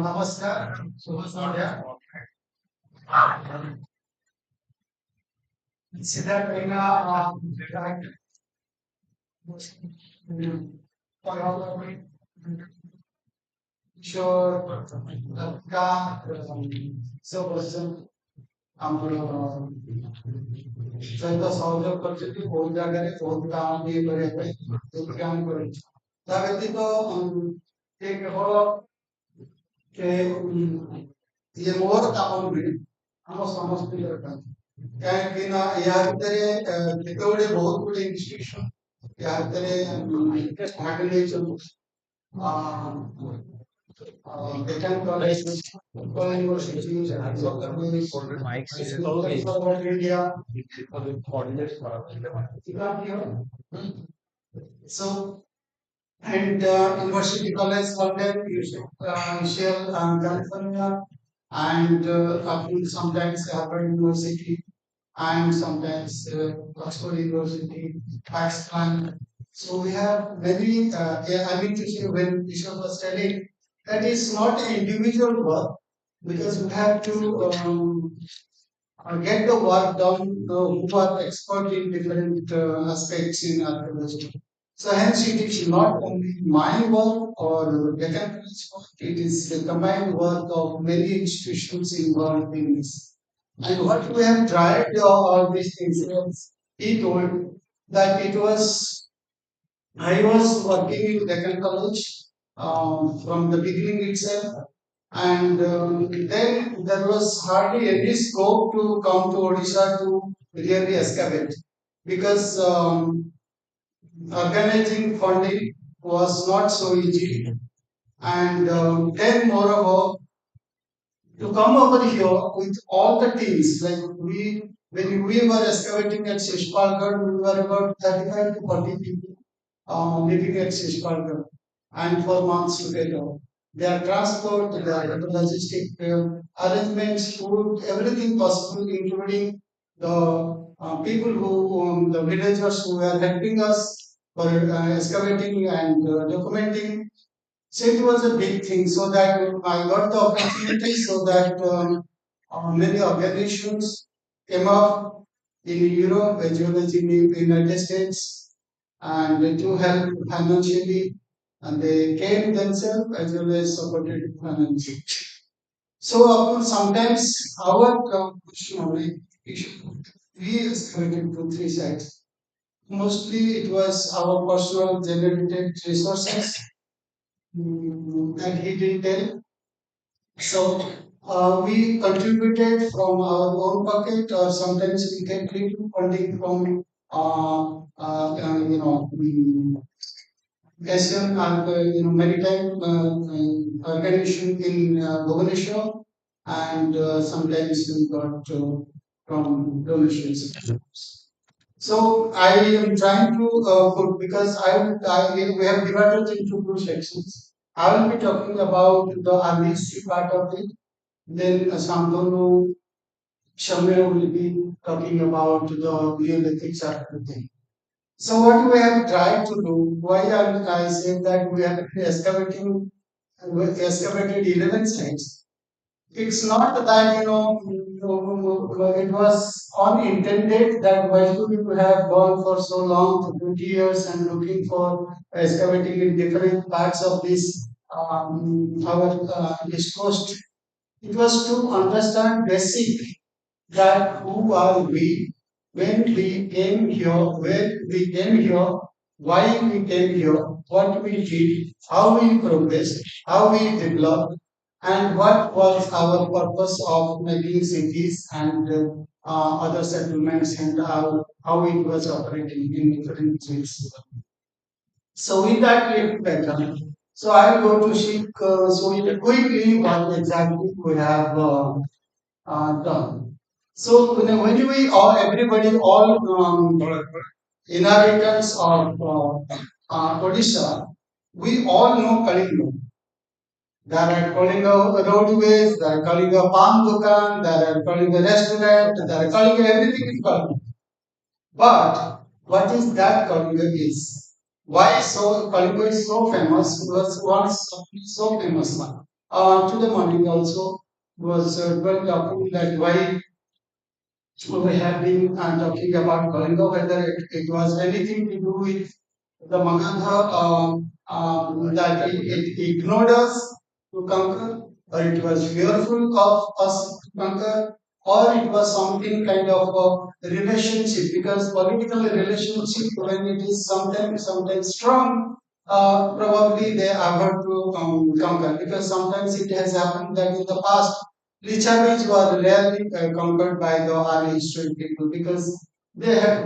नमस्कार, शुभ संध्या. सिद्धार्थना किशोर का सब ଆମର ସହିତ ସହଯୋଗ କରିଛନ୍ତି ବହୁତ ଜାଗାରେ ବହୁତ କାମ ବି କରିବା ପାଇଁ ବହୁତ କାମ କରିଛୁ ତା ବ୍ୟତୀତ ଏ କେବଳ ଇଏ ମୋର କାମ ନୁହେଁ ଆମ ସମସ୍ତଙ୍କର କାମ କାହିଁକି ନା ୟା ଭିତରେ କେତେ ଗୁଡ଼ିଏ ବହୁତ ଗୁଡ଼ିଏ ଇନଷ୍ଟିଟ୍ୟୁସନ ୟା ଭିତରେ ଭାଗ ନେଇଛନ୍ତି Deccan College, Open University, India. So, and University College London, UCL, California, and sometimes Harvard University, and sometimes Oxford University, Pakistan. So we have many, I mean to say when Bishop was studying, that is not an individual work because we have to get the work done who are expert in different aspects in archaeology. So hence it is not only my work or Deccan College work, it is the combined work of many institutions involved in this. And what we have tried all these things is, he told that it was, I was working in Deccan College from the beginning itself, and then there was hardly any scope to come to Odisha to really excavate because organizing funding was not so easy, and then moreover to come over here with all the teams, like when we were excavating at Shishpalgarh, we were about 35 to 40 people living at Shishpalgarh and for months together. Their transport, their logistic arrangements, food, everything possible, including the people the villagers who were helping us for excavating and documenting. So it was a big thing. So that I got the opportunity so that many organizations came up in Europe as well as in the United States and to help financially, and they came themselves as well as supported financially. So sometimes our we excavated to three sites. Mostly it was our personal generated resources that he did tell. So we contributed from our own pocket, or sometimes we get little funding from Asian maritime organization in Bhubaneswar, and sometimes we got from donations. So I am trying to put because we have divided into two sections. I will be talking about the artistic part of it. Then Santanu Shamir will be talking about the Neolithic side of the thing. So what we have tried to do, why I said that we have excavated 11 sites. It's not that it was unintended that why should we have gone for so long for 20 years and looking for excavating in different parts of this our east coast. It was to understand basic that who are we, when we came here, where we came here, why we came here, what we did, how we progressed, how we developed, and what was our purpose of making cities and other settlements and how it was operating in different states. So with that little background, so I will go to Sheikh. So quickly, what exactly we have done. So when we all, everybody, all inhabitants of Odisha, we all know Kalinga. There are Kalinga roadways, there are Kalinga palm dukan, there are Kalinga restaurant, there are Kalinga everything is Kalinga. But what is that Kalinga is? Why so Kalinga is so famous? Was once so famous. Today morning also was well documented that why we have been talking about Kalinga, whether it was anything to do with the Magadha that it ignored us to conquer, or it was fearful of us to conquer, or it was something kind of a relationship, because political relationship, when it is sometimes strong, probably they are going to conquer, because sometimes it has happened that in the past Lichavis were rarely conquered by the early historic people, because they have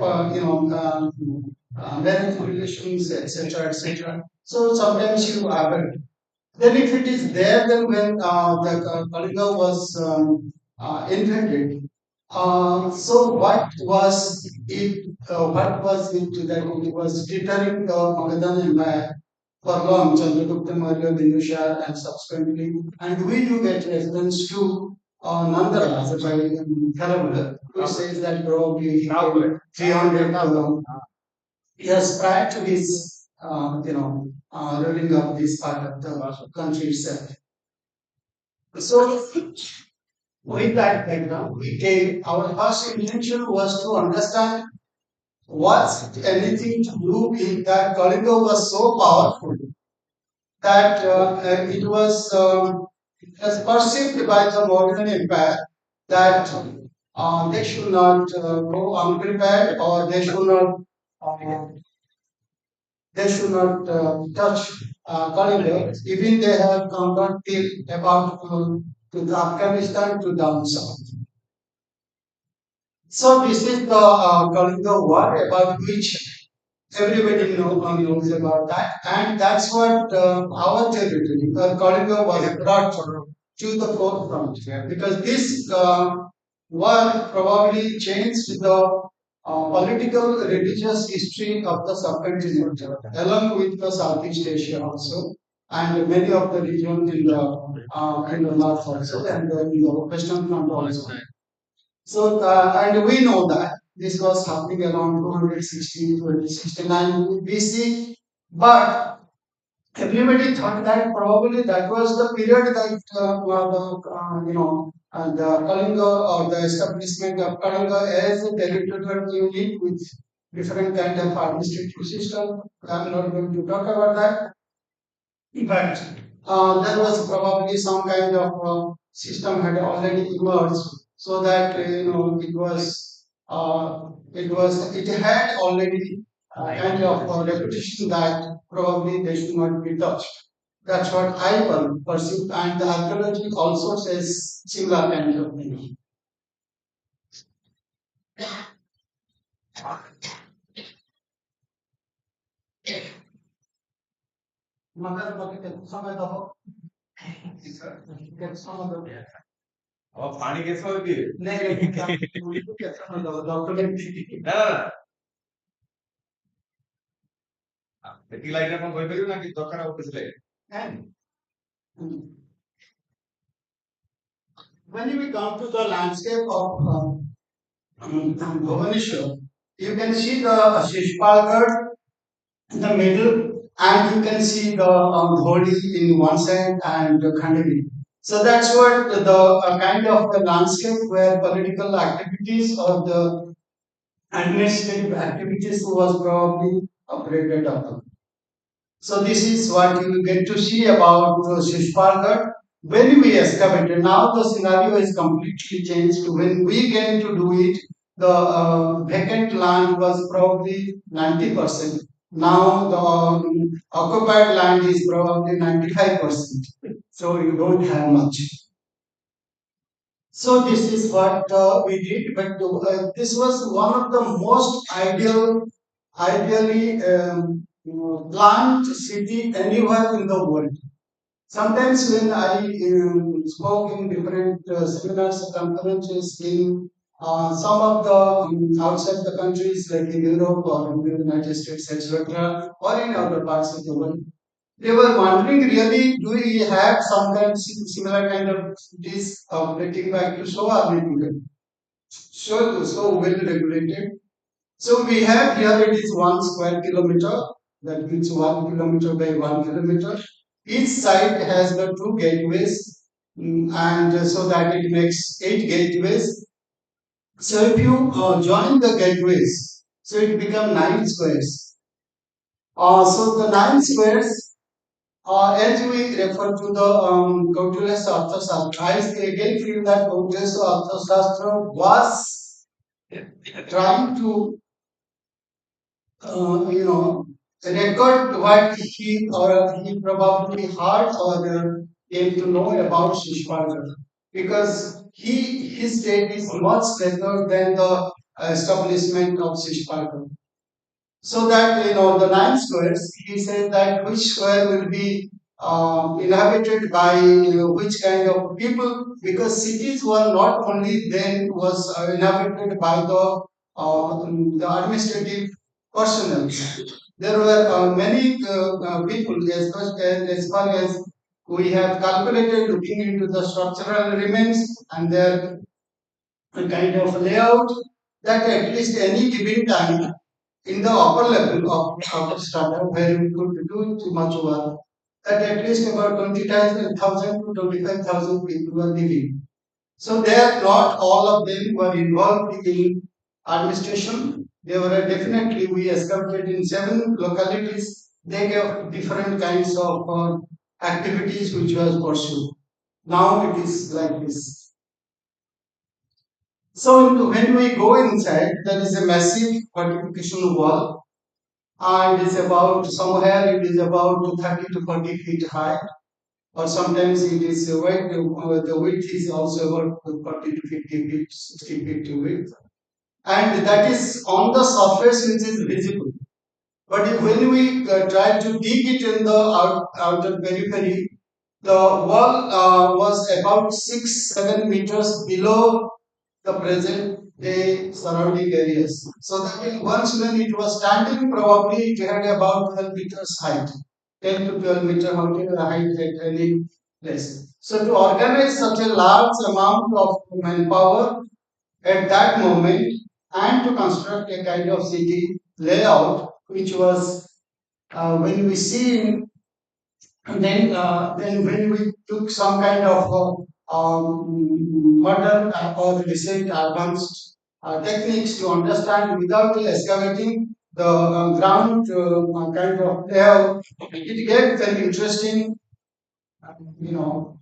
marriage relations, etc., etc. So sometimes you avoid. Then if it is there, then when the Kalinga was invaded, so what was it? What was it that it was deterring the Magadhan Empire for long, Chandragupta Maurya, Bindusar, and subsequently, and we do get reference to Nanda Raja by Kharavada, who says that probably he came 300 years prior to his, ruling of this part of the country itself. So, with that background, we came, our first intention was to understand what's anything to do with that Kalinga was so powerful that it was perceived by the modern empire that they should not go unprepared, or uh, they should not touch Kalinga, even they have conquered till about to the Afghanistan to down south. So this is the Kalinga war about which everybody knows about that, and that's what our territory, Kalinga, was brought to the forefront, because this war probably changed the political religious history of the subcontinent, along with the Southeast Asia also, and many of the regions in the north also, and in the western front also. So, and we know that this was happening around 260 to 69 BC, but everybody thought that probably that was the period that the Kalinga, or the establishment of Kalinga as a territorial unit with different kind of administrative system. I'm not going to talk about that, but there was probably some kind of system had already emerged, so that it had already kind of reputation that probably they should not be touched. That's what I perceive, and the archaeology also says similar kind of thing. मगर मगर समय दहो समय दहो अब पानी कैसे होती है नहीं समय दहो डॉक्टर ना ଏତିକି ଲାଇନ୍ ଆପଣ କହିପାରିବେ ନା କି ଦରକାର ଆଉ କିଛି line and when we come to the landscape of Bhubaneswar, you can see the Shishpalgarh in the middle, and you can see the Dholi in one side and the Khandvi. So that's what the kind of the landscape where political activities or the administrative activities was probably operated upon. So this is what you will get to see about Shishpalgarh. When we excavated, now the scenario is completely changed. When we came to do it, the vacant land was probably 90%. Now the occupied land is probably 95%. so you don't have much. So this is what we did, but this was one of the most ideally planned city anywhere in the world. Sometimes when I spoke in different seminars and conferences in some of the outside the countries like in Europe or in the United States, etc., or in other parts of the world, they were wondering really, do we have sometimes similar kind of this operating back to so are we doing? So well regulated. So we have here it is 1 square kilometer, that means 1 kilometer by 1 kilometer. Each side has the two gateways, and so that it makes 8 gateways. So if you join the gateways, so it becomes 9 squares. So the 9 squares, as we refer to the Kautilya's Arthashastra, I again feel that Kautilya's Arthashastra was trying to record what he or he probably heard or came to know about Shishparkar, because his state is much better than the establishment of Shishparkar. So that the 9 squares, he said that which square will be inhabited by which kind of people, because cities were not only then was inhabited by the administrative personnel. There were many people, as far as we have calculated, looking into the structural remains and their kind of layout, that at least any given time in the upper level of the startup where we could do too much work, that at least about 20,000 to 25,000 people were living. So there, not all of them were involved in administration. They were definitely, we excavated in 7 localities. They gave different kinds of activities which was pursued. Now it is like this. So when we go inside, there is a massive fortification wall, and it's about somewhere it is about 30 to 40 feet high, or sometimes it is wide, the width is also about 40 to 50 feet, 60 feet width, and that is on the surface which is visible. But when we try to dig it in the outer periphery, the wall was about 6 7 meters below the present day surrounding areas. So that means once when it was standing, probably it had about 12 meters height, 10 to 12 meter height at any place. So to organize such a large amount of manpower at that moment and to construct a kind of city layout, which was when we see in and then when we took some kind of modern or recent advanced techniques to understand without excavating the ground kind of layout, it gave very interesting, you know,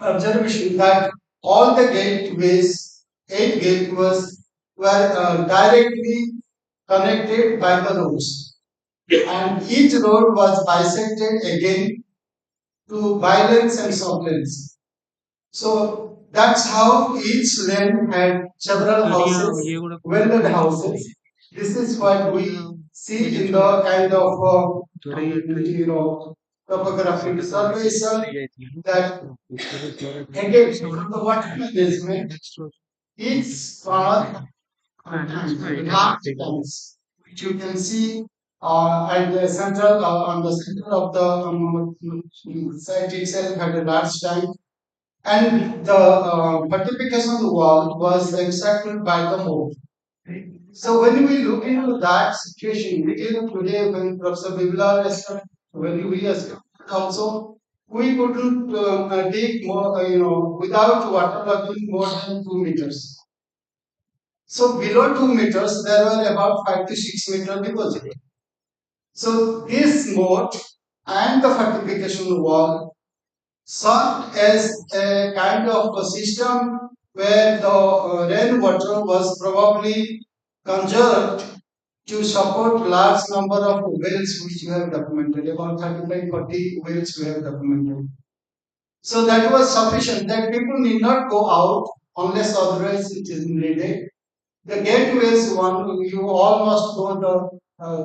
observation that all the gateways, 8 gateways, were directly connected by the roads, and each road was bisected again to violence and supplements. So that's how each lane had several houses, well-lit houses. This is what we see in the kind of topographic surveys that again from the water management, each corner large tanks, which you can see at the central on the center of the site itself had a large tank, and the fortification wall was encircled by the moat. So when we look into that situation, even today when Professor Bibla when we also, we couldn't dig more, without waterlogging more than 2 meters. So below 2 meters, there were about 5 to 6 meter deposit. So this moat and the fortification wall served as a kind of a system where the rainwater was probably conserved to support large number of wells which we have documented, about 35 40 wells we have documented. So that was sufficient that people need not go out unless otherwise it is needed. The gateways one you all must know the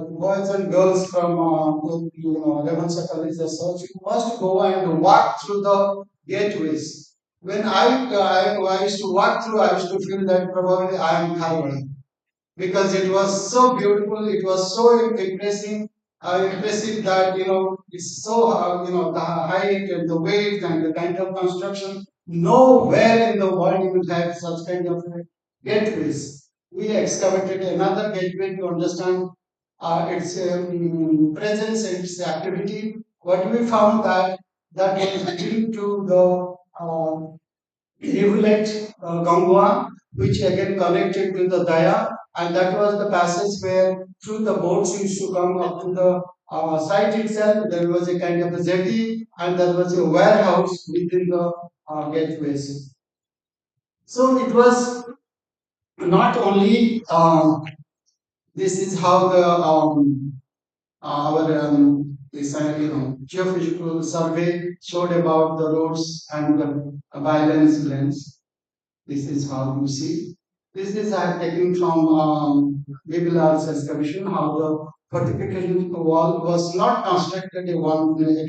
boys and girls from Revansa College as such. You must go and walk through the gateways. When I used to walk through, I used to feel that probably I am Tharwad because it was so beautiful. It was so impressive that it's so the height and the weight and the kind of construction. Nowhere in the world you would have such kind of gateways. We excavated another gateway to understand its presence and its activity. What we found that was linked to the rivulet Gangua, which again connected to the Daya, and that was the passage where through the boats used to come up to the site itself. There was a kind of a jetty, and there was a warehouse within the gateways. So it was not only this is how the our this geophysical survey showed about the roads and the violence lens. This is how you see. This is I have taken from Bibilal's excavation, how the fortification wall was not constructed at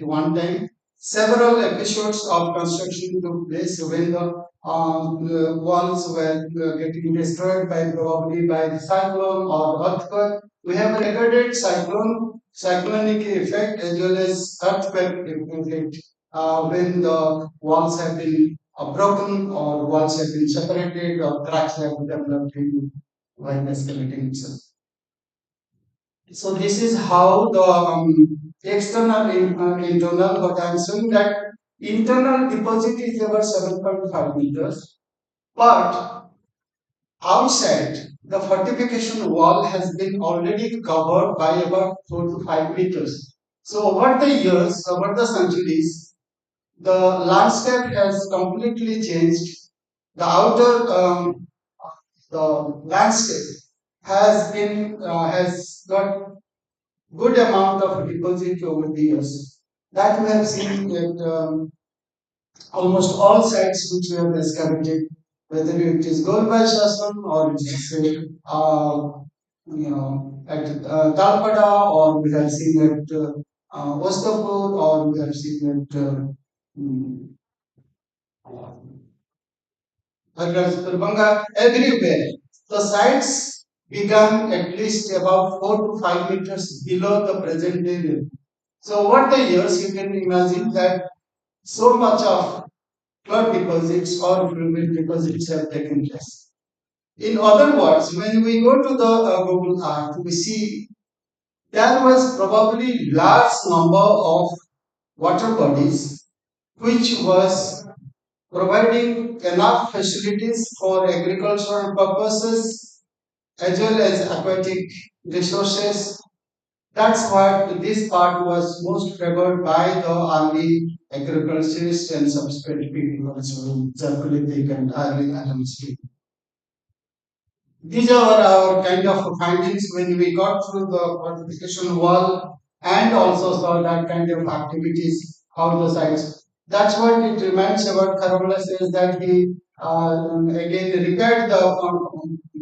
one time. Several episodes of construction took place when the walls were getting destroyed by probably by the cyclone or earthquake. We have recorded cyclonic effect as well as earthquake effect when the walls have been broken or walls have been separated or cracks have developed in like escalating itself. So this is how the external internal what I am saying that internal deposit is about 7.5 meters, but outside the fortification wall has been already covered by about 4 to 5 meters. So over the years, over the centuries, the landscape has completely changed. The outer the landscape has got good amount of deposit over the years. That we have seen at almost all sites which we have excavated, whether it is Golbai Shasam or it is at Talpada or we have seen at Ostapur or we have seen at Darbhanga, everywhere. The sites began at least about 4 to 5 meters below the present day level. So over the years, you can imagine that so much of flood deposits or fluid deposits have taken place. In other words, when we go to the Google Earth, we see there was probably large number of water bodies which was providing enough facilities for agricultural purposes as well as aquatic resources. That's what this part was most favored by the early agriculturists and subsequent people also, Zarkulitic and early Adams. These are our kind of findings when we got through the fortification wall and also saw that kind of activities out the sites. That's what it reminds about Karavala says that he again repaired the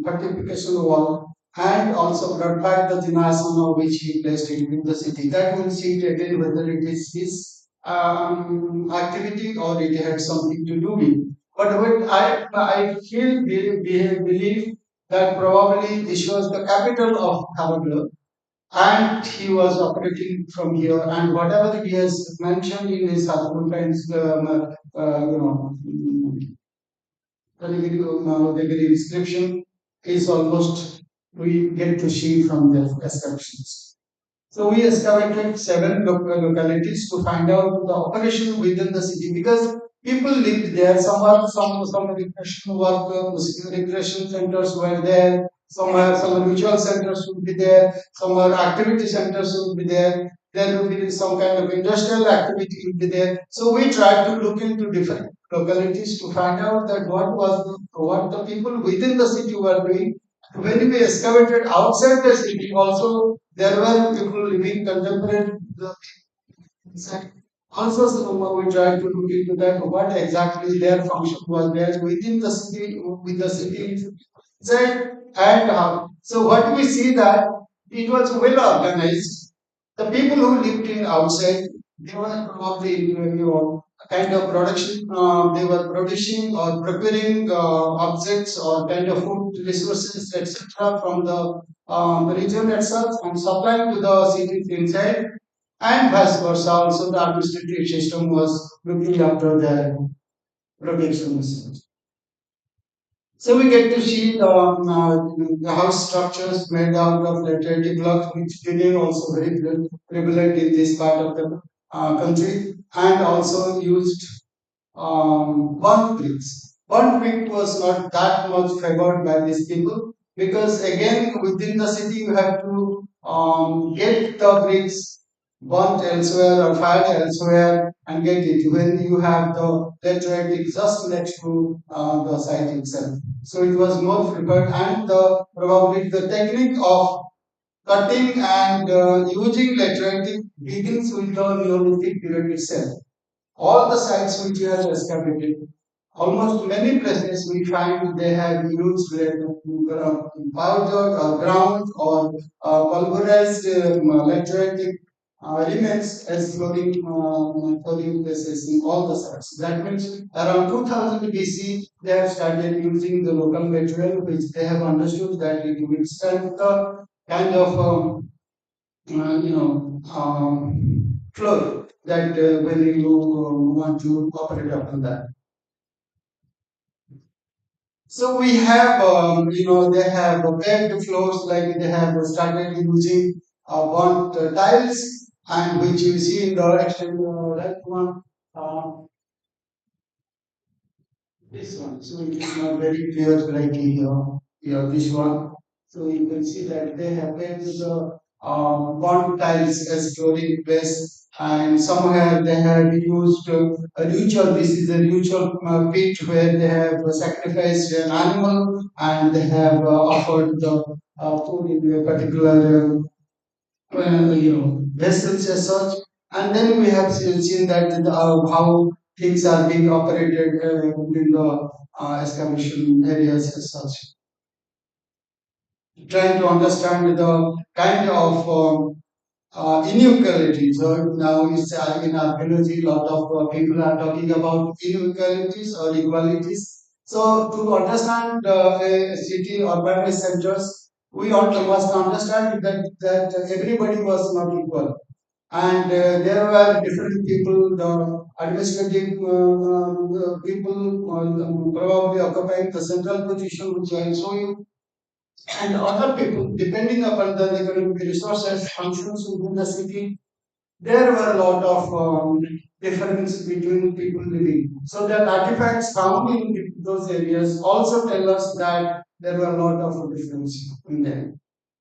fortification wall and also brought back the Jinasana which he placed it in the city. That will see it again whether it is his activity or it had something to do with. But what I feel believe that probably this was the capital of Haragla and he was operating from here and whatever he has mentioned in his Husband's category description is almost we get to see from the descriptions. So we excavated seven localities to find out the operation within the city because people lived there. Some recreation work, recreation centers were there. Some ritual centers would be there. Some activity centers would be there. There would be some kind of industrial activity would be there. So we tried to look into different localities to find out that what the people within the city were doing. When we excavated outside the city, also there were people living contemporary inside. Also, we tried to look into that what exactly their function was there within the city, with the city inside and out. So what we see that it was well organized. The people who lived in outside, they were probably kind of production. They were producing or preparing objects or kind of food resources, etc., from the region itself and supplying to the cities inside, and vice versa. Also, the administrative system was looking after their production. So we get to see the house structures made out of laterite blocks, which today also very prevalent in this part of the country, and also used burnt bricks. Burnt brick was not that much favored by these people because again within the city you have to get the bricks burnt elsewhere or fired elsewhere and get it when you have the laterite just next to the site itself. So it was more preferred, and the probably the technique of cutting and using laterite begins with the Neolithic period itself. All the sites which we have excavated, almost many places we find they have used powdered or ground or pulverized lateritic remains as flooring places in all the sites. That means around 2000 BC they have started using the local material which they have understood that it withstand the kind of flow that when you want to operate upon that. So we have, they have paved floors like they have started using burnt tiles, and which you see in the extended right one. Uh, This one, so it is not very clear like here this one. So you can see that they have made the bond tiles as flooring place, and somewhere they have used a ritual. This is a ritual pit where they have sacrificed an animal and they have offered the food in a particular vessels as such. And then we have seen that how things are being operated in the excavation areas as such. Trying to understand the kind of inequalities. So now it's in archaeology, a lot of people are talking about inequalities or equalities. So to understand a city urbanized centers, we also must understand that everybody was not equal, and there were different people, the administrative people probably occupying the central position, which I show you, and other people, depending upon the economic resources, functions within the city, there were a lot of difference between people living. So the artifacts found in those areas also tell us that there were a lot of difference in them,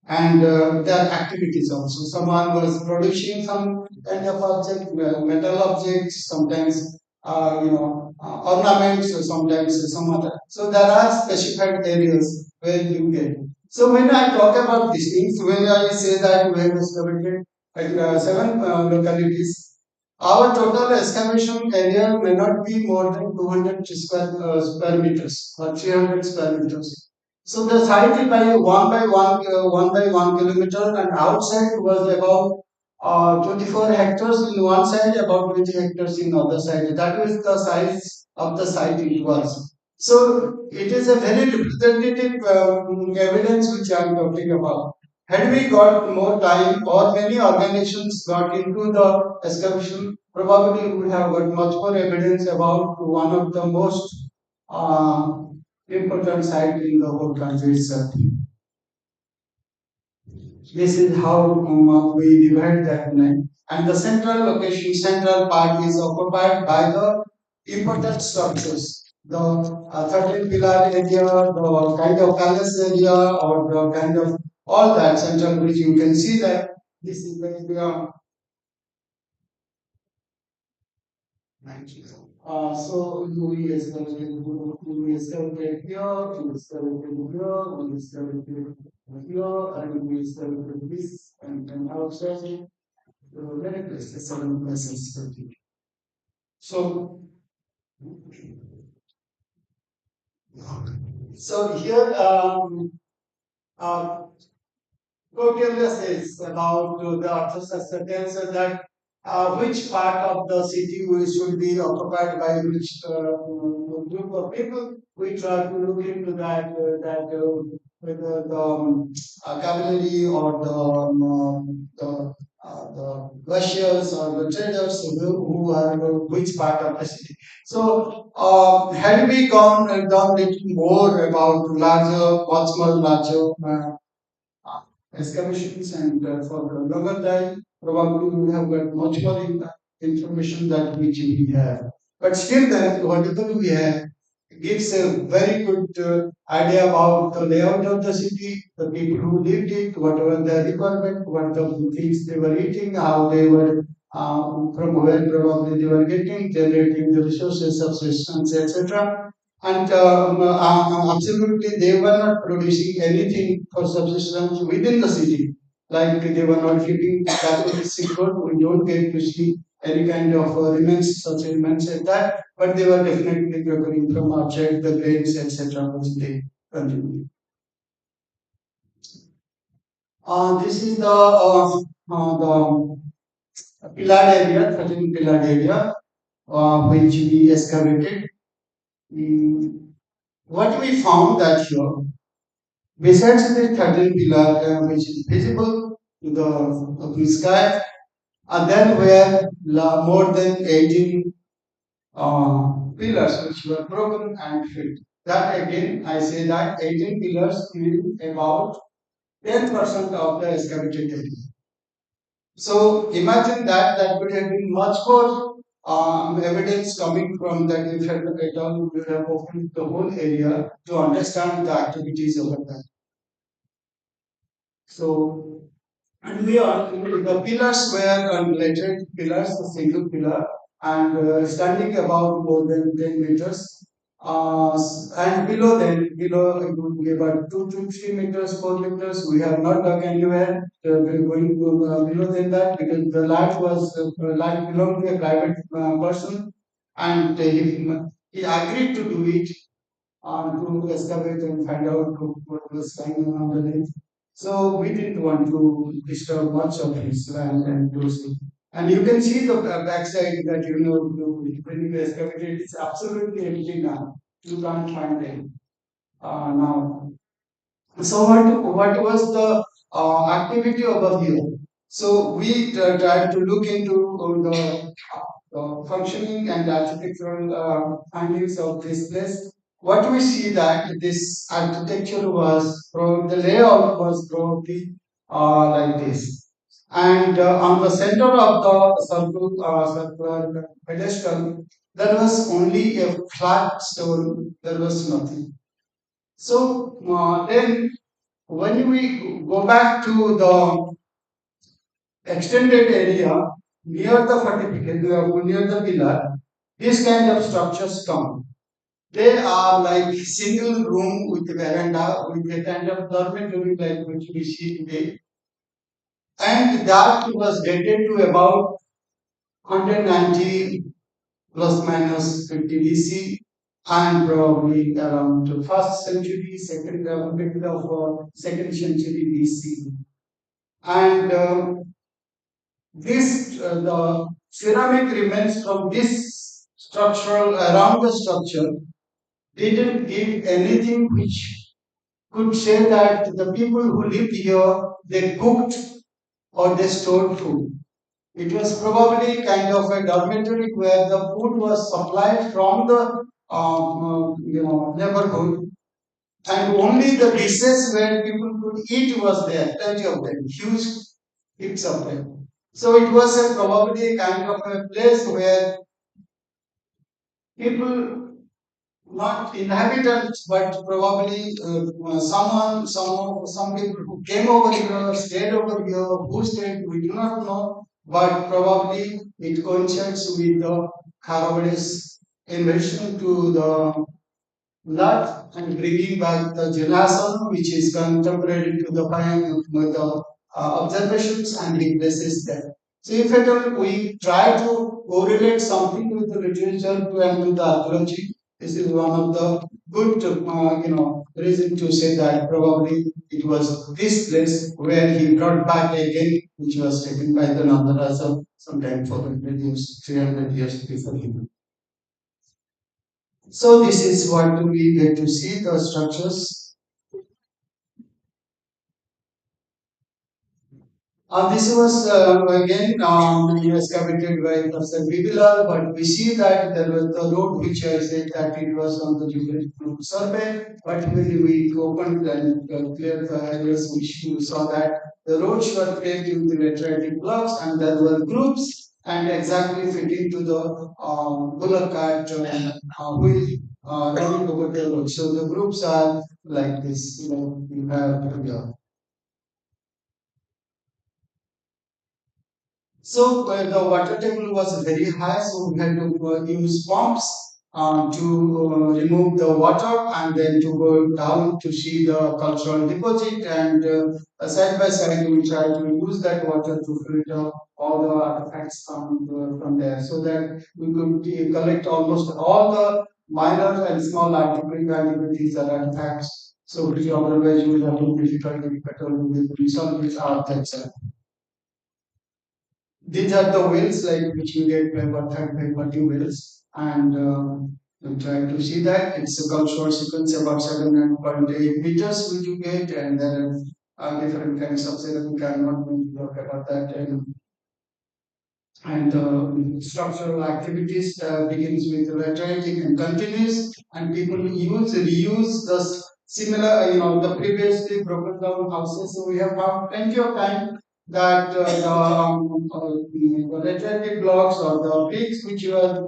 and their activities also. Someone was producing some kind of object, metal objects, sometimes ornaments, or sometimes some other. So there are specified areas where you get. So when I talk about these things, when I say that we have excavated like seven localities, our total excavation area may not be more than 200 square meters or 300 square meters. So the site is by 1 kilometer, and outside was about 24 hectares in one side, about 20 hectares in other side. That was the size of the site it was. So it is a very representative evidence which I am talking about. Had we got more time, or many organizations got into the excavation, probably we would have got much more evidence about one of the most uh, important site in the whole country itself. This is how we divide that land. And the central location, central part is occupied by the important structures. The 13 pillar area, the kind of palace area, or the kind of all that central, which you can see that this is the so we escalated here, we escalated here, and we escalated this, and outside, many places, seven places. So, so here, uh, Proteus says about the Arthashastra tells us that which part of the city we should be occupied by which group of people. We try to look into whether the cavalry or the Russians or the traders who are which part of the city. So, had we gone and done little more about larger, much more larger excavations and for the longer time, probably we have got much more information that which we have. But still, then whatever we have gives a very good idea about the layout of the city, the people who lived it, what were their requirement, what the things they were eating, how they were from where probably they were getting, generating the resources, subsistence, etc. And absolutely, they were not producing anything for subsistence within the city. Like they were not keeping cattle secret. We don't get to see any kind of remains, such remains as that, but they were definitely procuring from outside the grains, etc., which they consume. This is the pillared area, 13 pillared area, which we excavated. Mm, what we found that here, besides the 13 pillar which is visible to the sky, and then were more than 18 pillars which were broken and filled. That again, I say that 18 pillars is about 10% of the excavated area. So imagine that that would have been much more evidence coming from that if at all we have opened the whole area to understand the activities over there. So, and we are the pillars were unrelated pillars, a single pillar, and standing about more than 10 meters. And below them, below it would be about 2 to 3 meters, 4 meters. We have not dug anywhere. We're going to below than that because the land belonged to a private person, and he agreed to do it to excavate and find out what was lying underneath. So we didn't want to disturb much of his land and those things. And you can see the backside that when you excavate it, it's absolutely empty now. You can't find it now. So what was the activity over here? So we tried to look into functioning and architectural findings of this place. What we see that this architecture was the layout was probably like this, and on the center of the circular pedestal, there was only a flat stone. There was nothing. So then when we go back to the extended area near the fortification, near the pillar, this kind of structures come. They are like single room with veranda, with a kind of dormitory like which we see today. And that was dated to about 190 plus minus 50 BC and probably around the first century, second bit of second century BC. And this the ceramic remains from this structural around the structure didn't give anything which could say that the people who lived here they cooked or they stored food. It was probably kind of a dormitory where the food was supplied from the neighborhood, and only the dishes where people could eat was there, plenty of them, huge heaps of them. So it was probably kind of a place where people, not inhabitants, but probably some people who came over here, stayed over here, who stayed, we do not know, but probably it coincides with the Kharavades invasion to the lot and bringing back the Janasana, which is contemporary to the observations, and he places there. So if at all we try to correlate something with the literature and with the archaeology. This is one of the good, reason to say that probably it was this place where he brought back again, which was taken by the Nandarasa sometime 400 years, 300 years before him. So this is what we get to see the structures. This was again excavated by Professor Bibila, but we see that there was the road which I said that it was on the geologic survey, but when we opened and cleared the areas, we saw that the roads were paved with the lateritic blocks and there were groups and exactly fitting to the bullock cart wheel running over the road. So the groups are like this, you have here. So the water table was very high, so we had to use pumps to remove the water and then to go down to see the cultural deposit and side by side we try to use that water to filter all the artifacts from there so that we could collect almost all the minor and small antiquities and artifacts. So which otherwise you will have to be difficult to with resolve these artifacts. These are the whales like which you get by what you whales and we try to see that it's a cultural sequence about 7.8 meters which you get and then different kinds of ceramic. I'm not going to talk about that and structural activities begins with rhetoric and continues and people reuse the similar the previously broken down houses so we have found plenty of time that the rhetoric blocks or the bricks which were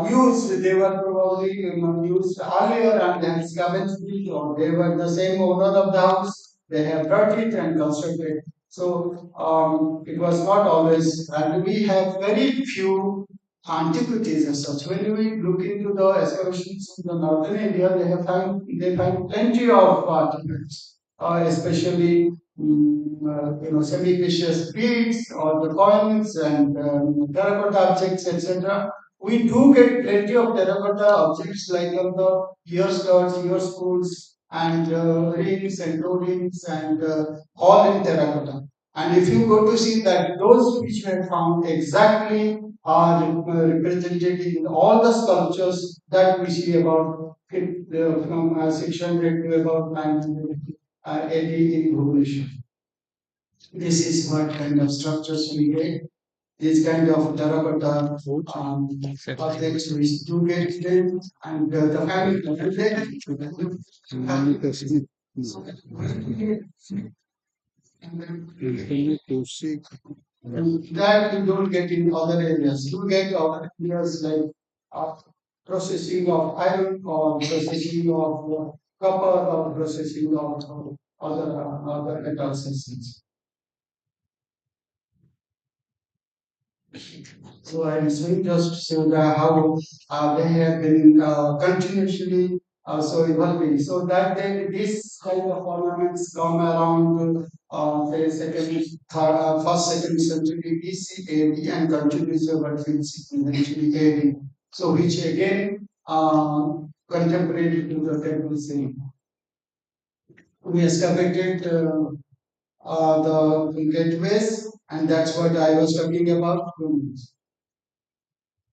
used they were probably used earlier and then scavenged it or they were the same owner of the house they have brought it and constructed so it was not always, and we have very few antiquities as such. When we look into the excavations in the northern India, they find plenty of artifacts, especially semi-precious beads or the coins and terracotta objects, etc. We do get plenty of terracotta objects like the ear skirts, ear spools, and rings and toe rings and all in terracotta. And if you go to see that those which were found exactly are represented in all the sculptures that we see about from 600 to about 900 AD in Bhubaneswar. This is what kind of structures we get. This kind of terracotta objects we do get them, and the family that you don't get in other areas. You get other areas like uh, processing of iron or processing of copper or processing of other metals and things. So I'm saying just so that how they have been continuously so evolving. So that then this kind of ornaments come around say first second century BC AD and continues over 5th century AD. So which again contemporary to the temple scene. We excavated the gateways and that's what I was talking about.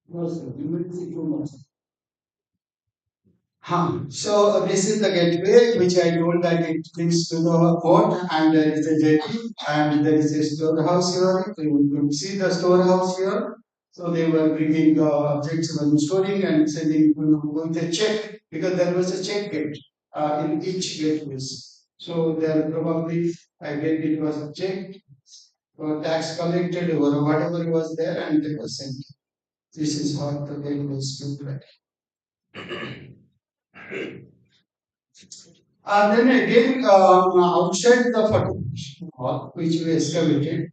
No, sir, you will see too much. So this is the gateway which I told that it leads to the port and there is a jetty and there is a storehouse here. You could see the storehouse here. So they were bringing the objects and storing and sending with a check because there was a check gate in each gateway. So there probably I get it was a check or tax collected or whatever was there and they were sent. This is what the gateways look like. And then again, outside the fortification hall, which we excavated,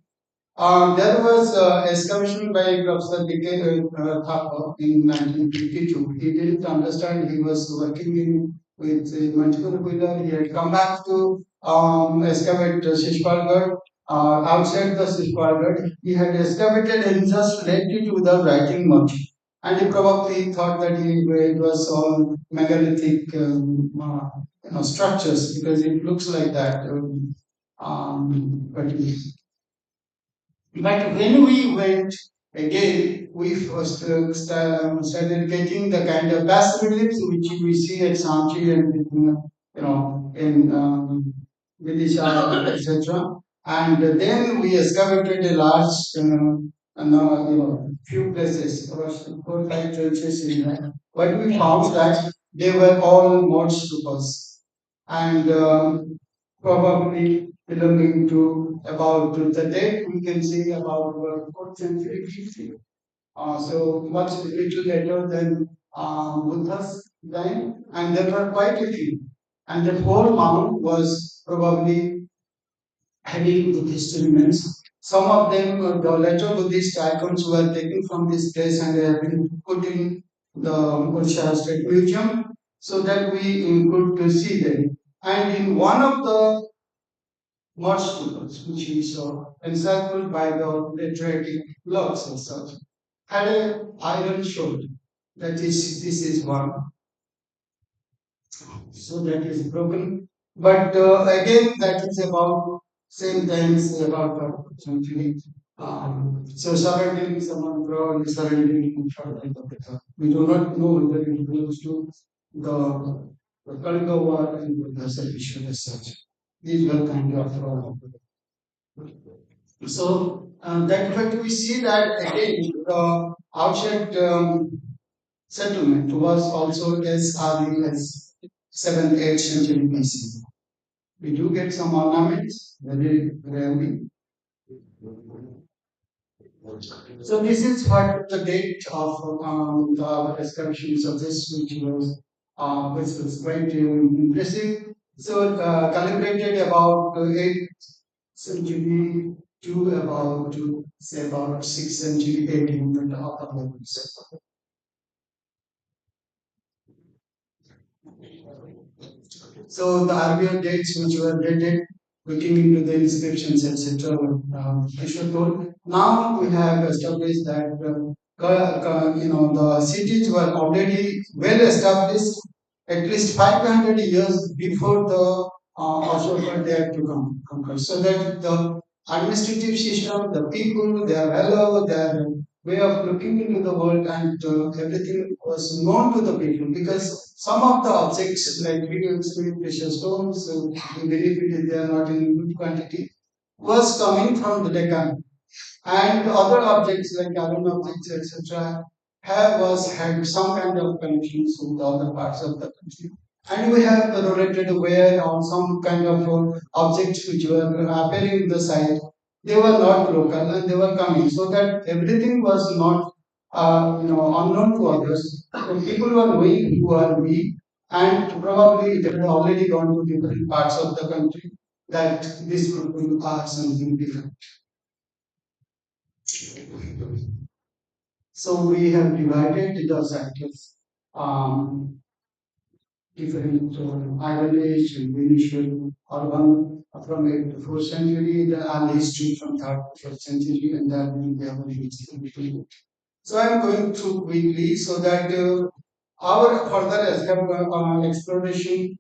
there was excavation by Professor D.K. Thapa in 1952. He didn't understand, he was working with multiple wheeler. He had come back to excavate Shishpalgarh outside the Swiss. He had excavated and just left it without writing much. And he probably thought that it was all megalithic structures because it looks like that. But when we went again, we first started getting the kind of bas reliefs which we see at Sanchi and in Vidisha, etc. And then we excavated a large, few places, about 4 5 churches in there. But we found that they were all mud stupas, and probably belonging to about the date we can say about 4th century BC. So much little later than Buddha's time, and there were quite a few. And the whole mound was probably having Buddhist elements. Some of them, the later Buddhist icons were taken from this place and have been put in the Odisha State Museum so that we could see them. And in one of the mud stupas, which we saw, encircled by the lateritic blocks and such, had a iron shoulder. That is, this is one. So that is broken. But again, that is about same things about century. So surrounding someone ground, surrounding in front of the we do not know whether it belongs to the Kalinga War and the salvation as such. These were kind of so that but we see that again the outside settlement was also as early as 7th, 8th century BC. We do get some ornaments very rarely. So this is what the date of the excavation suggests, which was quite impressive. So calibrated about 8th century to about say about 6th century 18th and upper levels. So the earlier dates which were dated, looking into the inscriptions, etc., Kishore told. Now we have established that the cities were already well established at least 500 years before the Ashoka dared to conquer. So that the administrative system, the people, their valor, their way of looking into the world, and everything was known to the people because some of the objects like videos, precious stones, we believe they are not in good quantity, was coming from the Deccan, and other objects like iron objects, etc., have was had some kind of connections with other parts of the country. And we have related where on some kind of objects which were appearing in the site, they were not local and they were coming, so that everything was not unknown to others. So people were knowing who are we, and probably they had already gone to different parts of the country that this people are something different. So we have divided the sectors, um, different Iron Age, initial urban from 8th to 4th century, the early history from 3rd to 4th century, and then we have a history between. So I'm going through quickly so that our further exploration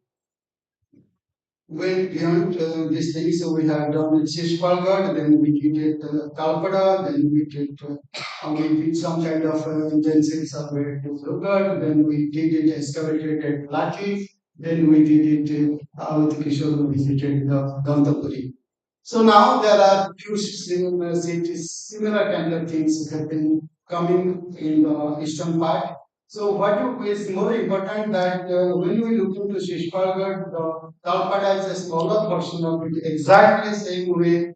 went beyond this thing. So we have done it Shishpalgarh, then we did it Kalpada, then we did some kind of intensive survey to Lugard, then we did it excavated at Lati, then we did it with Kishore, we visited the Gantapuri. So now there are few similar cities, similar kind of things have been coming in the eastern part. So what is more important that when we look into Shishpalgarh, the Talpada is a smaller portion of it, exactly same way,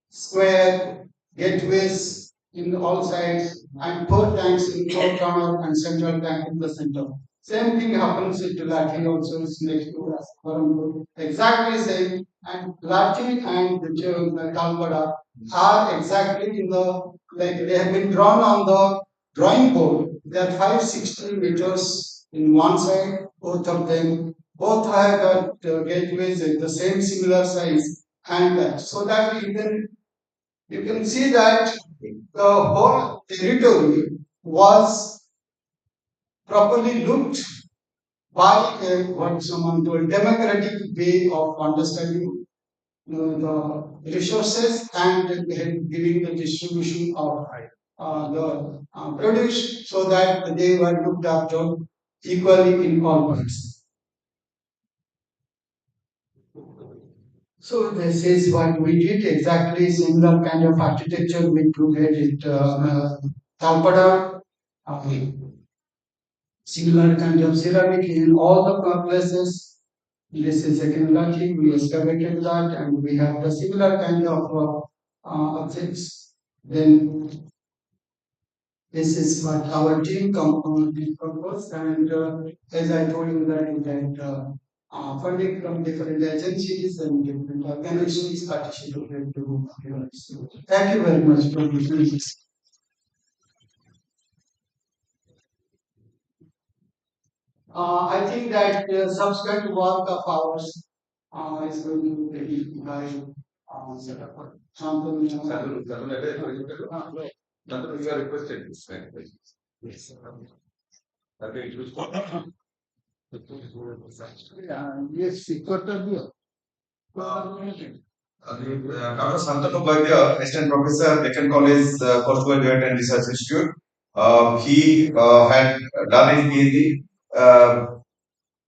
square, gateways in all sides, and four tanks in four corner and central tank in the center. Same thing happens with Lathi also, it's next to Parampur. Exactly same. And Lathi and the Talpada are exactly in the, like they have been drawn on the drawing board. They are 560 meters in one side, both of them. Both have got gateways at the same similar size, and so that even you can see that the whole territory was properly looked by what someone told democratic way of understanding the resources and giving the distribution of the produce so that they were looked after equally in all parts. So this is what we did exactly similar kind of architecture we created Talpada, similar kind of ceramic in all the places. This is second launching, we excavated that and we have the similar kind of objects. Then this is what our team proposed and as I told you that we had funding from different agencies and different organizations participated to thank you very much for listening. I think that the subsequent work of ours is going to be ready by Shantanu. Nandru, you are requested. Yes. Yes, Dr. Santanu Vaidya, Assistant Professor, Deccan College, Postgraduate and Research Institute. He had done his PhD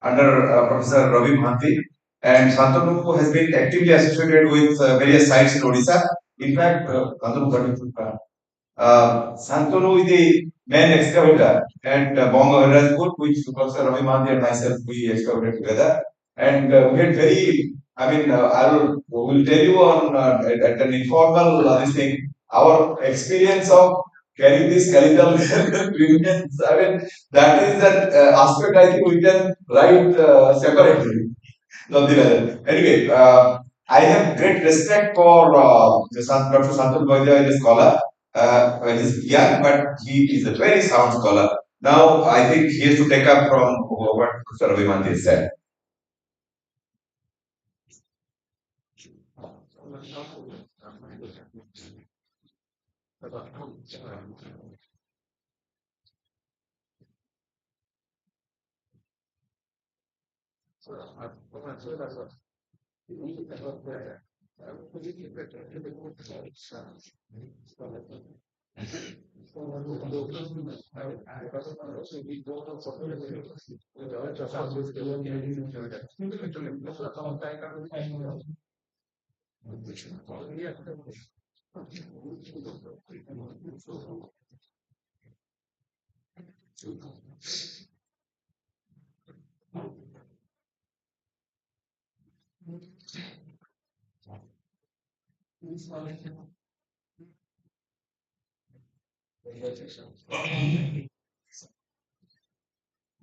under Professor Ravi Bhanti, and Santanu has been actively associated with various sites in Odisha. In fact, Santanu is the main excavator at Bongo Heritage, which Professor Ravi Bhanti and myself we excavated together. And we had very, I will tell you on at an informal this thing, our experience of carrying this skeletal remains. I mean, that is an aspect I think we can write separately. Nothing other. Anyway, I have great respect for Dr. Santul Vaidya is a scholar. He's young, but he is a very sound scholar. Now, I think he has to take up from what Professor Ravimanti said.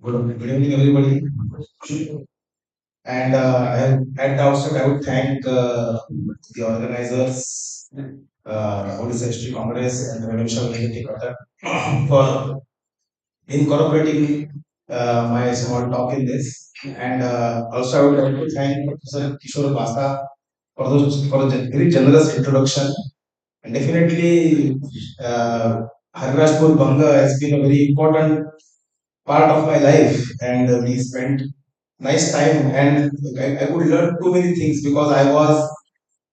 Good evening, everybody. And at the outset, I would thank the organizers, Odisha History Congress and Revolution Unity for incorporating my small talk in this. And also, I would like to thank Professor Kishore Basa for the very generous introduction. And definitely, Hargrajpur Banga has been a very important part of my life, and we spent nice time. And I could learn too many things because I was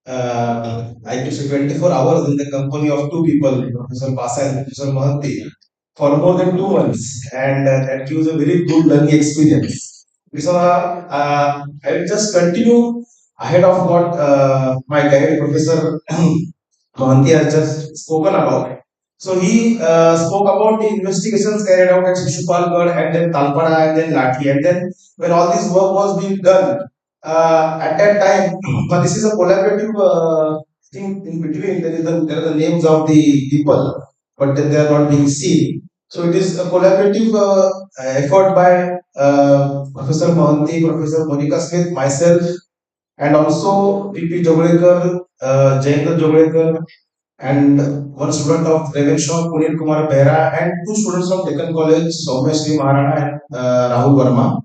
I could say 24 hours in the company of two people, Professor Basa and Professor Mahanti, for more than 2 months, and that gives a very good learning experience. So I will just continue ahead of what my guide Professor Mohanty has just spoken about. So he spoke about the investigations carried out at Shishupalgarh and then Talpada and then Lathi, and then when all this work was being done at that time, but this is a collaborative thing in between. There are the names of the people, but then they are not being seen. So it is a collaborative effort by Professor Mohanty, Professor Monica Smith, myself, and also P.P. Jogrekar, Jayendra Jogrekar, and one student of Ravenshaw, Punil Kumar Behra, and two students of Deccan College, Soumya Sri Maharana and Rahul Verma.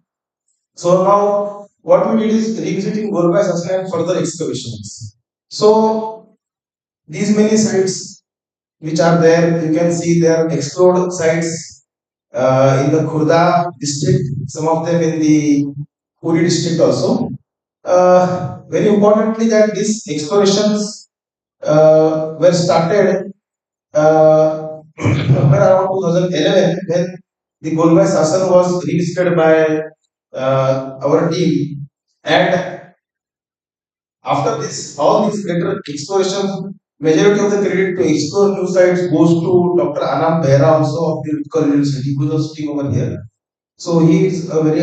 So now what we did is revisiting Gorgas and further excavations. So these many sites which are there, you can see there are explored sites in the Khurda district, some of them in the Puri district also. Very importantly, that these explorations were started somewhere around 2011 when the Golbai Sasan was revisited by our team. And after this, all these greater exploration, majority of the credit to explore new sites goes to Dr. Anand Behra, also of the Utkal University, who is also sitting over here. So he is a very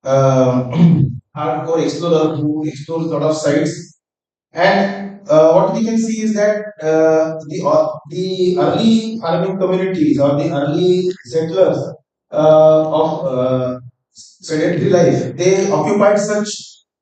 hardcore explorer who explores a lot of sites. And what we can see is that the early farming communities or the early settlers of sedentary life, they occupied such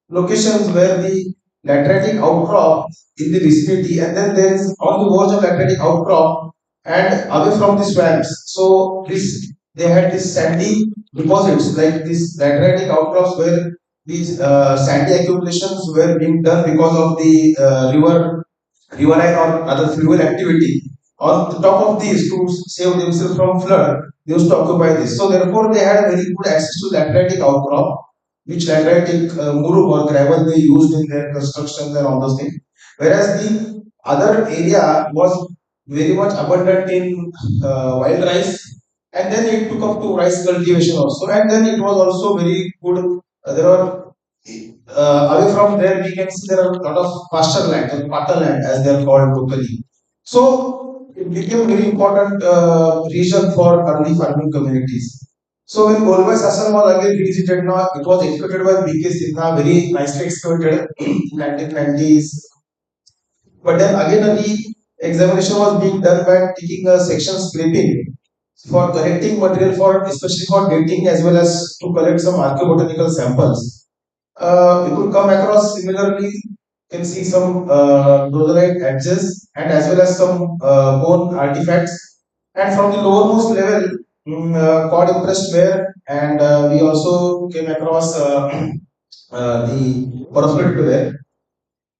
locations where the lateritic outcrop in the vicinity, and then there is on the verge of lateritic outcrop and away from the swamps. So this they had these sandy deposits like these lateritic outcrops where these sandy accumulations were being done because of the riverine or other fluvial activity. On the top of these, to save themselves from flood, they used to occupy this. So therefore, they had very good access to lateritic outcrop, which lateritic muru or gravel they used in their constructions and all those things. Whereas the other area was very much abundant in wild rice, and then it took up to rice cultivation also, and then it was also very good. There were away from there we can see there are a lot of pasture land or pata land as they are called locally. So it became very important region for early farming communities. So when Golbai Sasan was again revisited, now it was excavated by B.K. Sinha, very nicely excavated in 1990s. But then again a re-examination was being done by taking a section scraping for collecting material for especially for dating as well as to collect some archaeobotanical samples. We could come across similarly, can see some dolerite edges and as well as some bone artifacts. And from the lowermost level, cord impressed ware, and we also came across the porphyritic ware.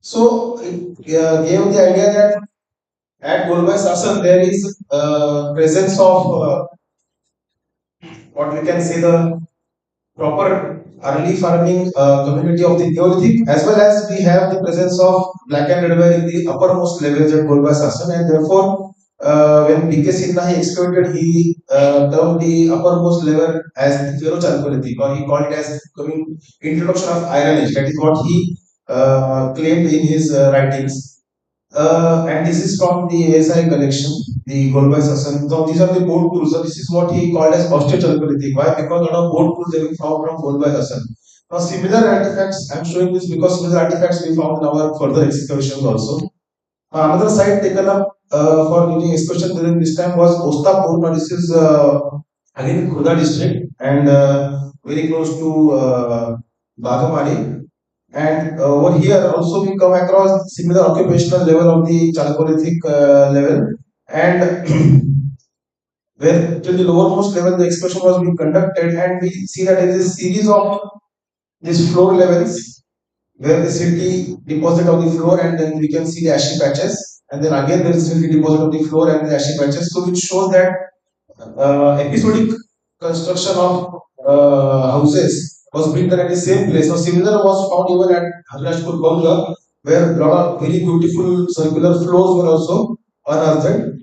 So it gave the idea that at Golbai Sasan there is presence of what we can say the proper early farming community of the Neolithic, as well as we have the presence of black and red ware in the uppermost levels at Golba Sasan, and therefore when B.K. Sinha he excavated, he termed the uppermost level as the Pharaoh Chalcolithic, or he called it as coming introduction of Iron Age. That is what he claimed in his writings. And this is from the ASI collection, the Golbai Sasan. So these are the boat tools. So this is what he called as osteochalcolithic. Why? Because a lot of boat tools they were found from Golbai Sasan. Now similar artifacts, I'm showing this because similar artifacts we found in our further excavations also. Another site taken up for during excavation during this time was Ostapur. Now this is again in Khurda district and very close to Bagamari. And over here also we come across similar occupational level of the Chalcolithic level, and where till the lowermost level the excavation was being conducted, and we see that there is a series of these floor levels where the silty deposit of the floor, and then we can see the ashy patches, and then again there is silty deposit of the floor and the ashy patches, so which shows that episodic construction of houses was being done at the same place. Now, similar was found even at Hadrashpur Bangla, where a lot of very beautiful circular floors were also unearthed.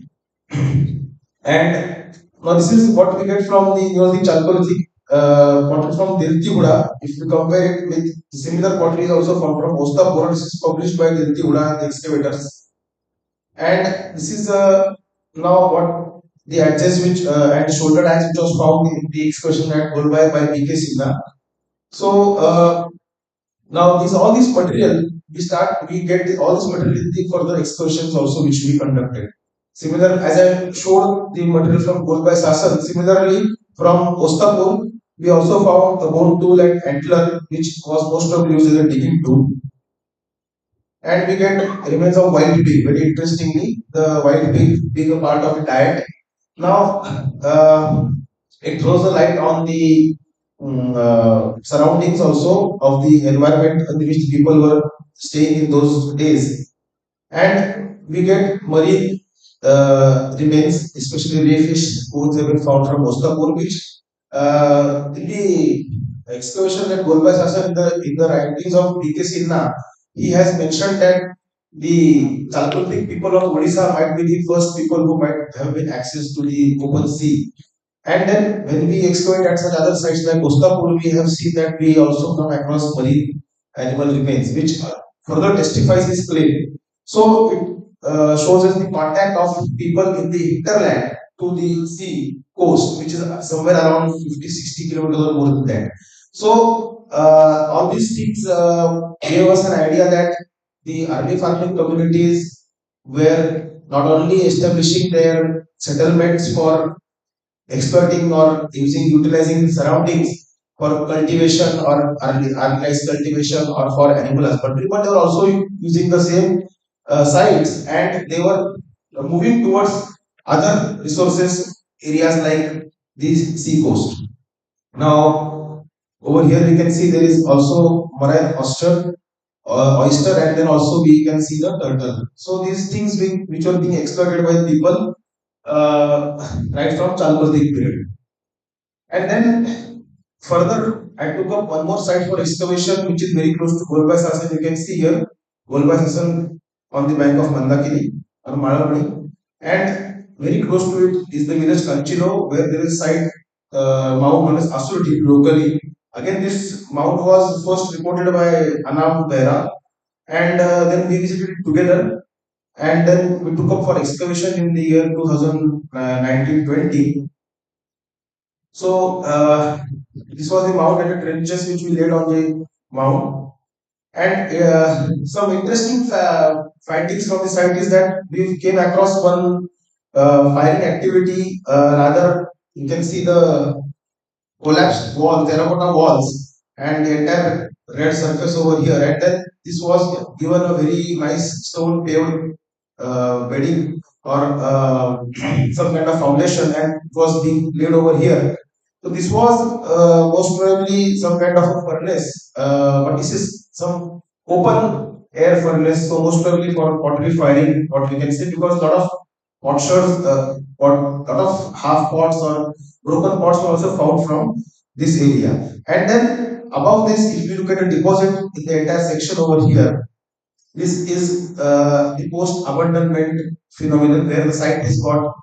And now, this is what we get from the Neolithic Chalcolithic pottery from Dirtihuda. If we compare it with similar pottery, is also found from Ostapur. This is published by Dirtihuda and the excavators. And this is now what the edges which and shoulder tags which was found in the excavation at Golbai by B.K. Sinha. So now these all this material we get all this material in the further excavations also which we conducted. Similar as I showed the material from Golbai Sasan. Similarly from Ostapur we also found a bone tool and antler which was most probably used as a digging tool. And we get remains of wild pig. Very interestingly, the wild pig being a part of the diet. Now, it throws a light on the surroundings also of the environment in which the people were staying in those days. And we get marine remains, especially ray fish bones have been found from Ostapur beach. In the excavation that Golbas Hasan in the writings of D.K. Sinha, he has mentioned that the Chalcolithic people of Odisha might be the first people who might have been access to the open sea. And then when we excavate at such other sites like Ostapur, we have seen that we also come across marine animal remains, which further testifies his claim. So it shows us the contact of people in the hinterland to the sea coast, which is somewhere around 50, 60 kilometers or more than that. So all these things gave us an idea that the early farming communities were not only establishing their settlements for exploiting or utilizing surroundings for cultivation or organized cultivation or for animal husbandry, but they were also using the same sites, and they were moving towards other resources areas like the sea coast. Now, over here we can see there is also marine oyster, and then also we can see the turtle. So these things which were being exploited by people right from Chalcolithic period. And then further, I took up one more site for excavation, which is very close to Golbai Sasan. You can see here, Golbai Sasan on the bank of Mandakini or Malavani. And very close to it is the village Kanchilo, where there is site mount known as Asur Deep locally. Again, this mount was first reported by Anam Behra, and then we visited it together. And then we took up for excavation in the year 2019-20. So this was the mount and the trenches which we laid on the mount. And some interesting findings from the site is that we came across one firing activity. Rather, you can see the collapsed wall, terracotta walls, and the entire red surface over here. And then this was given a very nice stone paved bedding or some kind of foundation, and it was being laid over here. So this was most probably some kind of a furnace, but this is some open air furnace. So most probably for pottery firing, what we can say, because a lot of potsherds, lot of half pots or broken pots were also found from this area. And then above this, if you look at a deposit in the entire section over here, this is the post abandonment phenomenon where the site is got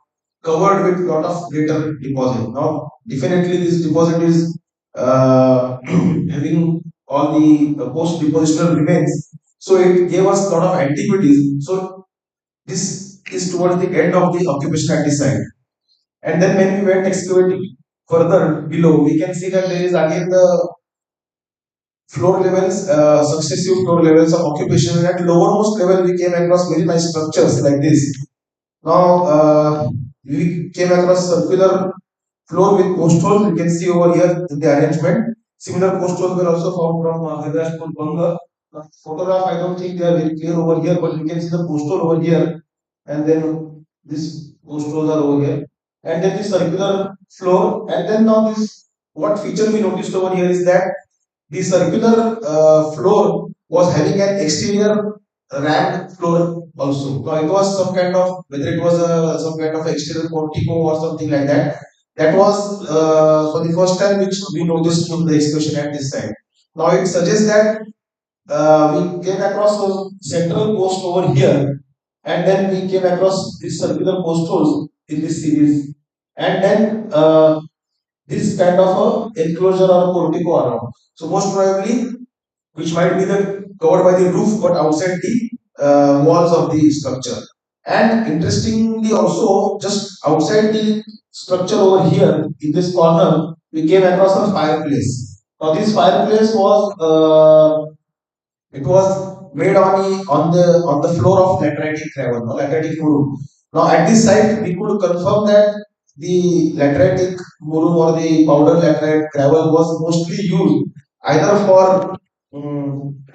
covered with lot of greater deposit. Now, definitely this deposit is having all the post depositional remains. So it gave us a lot of antiquities. So this is towards the end of the occupation at the site. And then when we went excavating further below, we can see that there is again the floor levels, successive floor levels of occupation. At lowermost level, we came across very nice structures like this. Now, we came across circular floor with post holes. You can see over here in the arrangement. Similar post holes were also found from Haridashpur, Banga. Photograph, I don't think they are very clear over here, but you can see the post hole over here, and then this post holes are over here, and then the circular floor, and then now this. What feature we noticed over here is that the circular floor was having an exterior rammed floor also. Now it was some kind of, whether it was some kind of exterior portico or something like that. That was for the first time which we noticed in the excavation at this site. Now it suggests that we came across a central post over here, and then we came across these circular post holes in this series, and then this kind of a enclosure or a portico around. So most probably, which might be the covered by the roof, but outside the walls of the structure. And interestingly, also just outside the structure over here in this corner, we came across a fireplace. Now this fireplace was it was made on the floor of lateritic gravel, no, lateritic murum. Now at this site, we could confirm that the lateritic murum or the powder laterite gravel was mostly used either for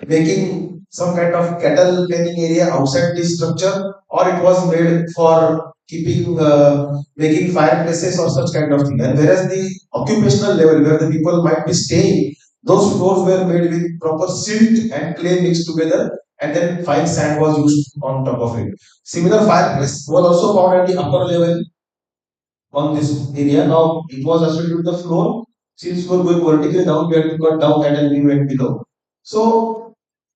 making some kind of cattle penning area outside the structure, or it was made for keeping making fireplaces or such kind of thing. And whereas the occupational level where the people might be staying, those floors were made with proper silt and clay mixed together, and then fine sand was used on top of it. Similar fireplace was also found at the upper level on this area. Now it was associated with the floor. Since we were going vertically down, we had to cut down that and we went below. So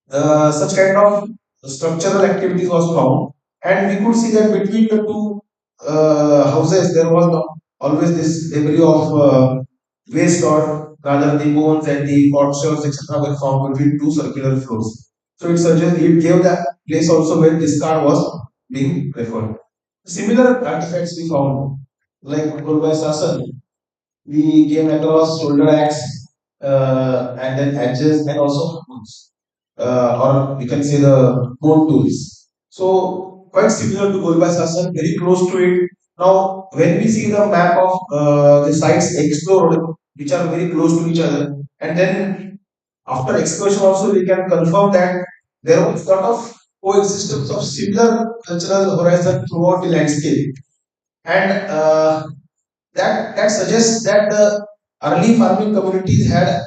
such kind of structural activities was found, and we could see that between the two houses there was always this debris of waste, or rather the bones and the potsherds etc. were found between two circular floors. So it gave that place also where discard was being preferred. Similar artifacts we found, like Golbai Sasan, we came across shoulder axe and then edges and also tools, or we can say the bone tools. So quite similar to Golbai Sasan, very close to it. Now, when we see the map of the sites explored, which are very close to each other, and then after excavation also we can confirm that there was a lot of coexistence of similar cultural horizon throughout the landscape, and that suggests that the early farming communities had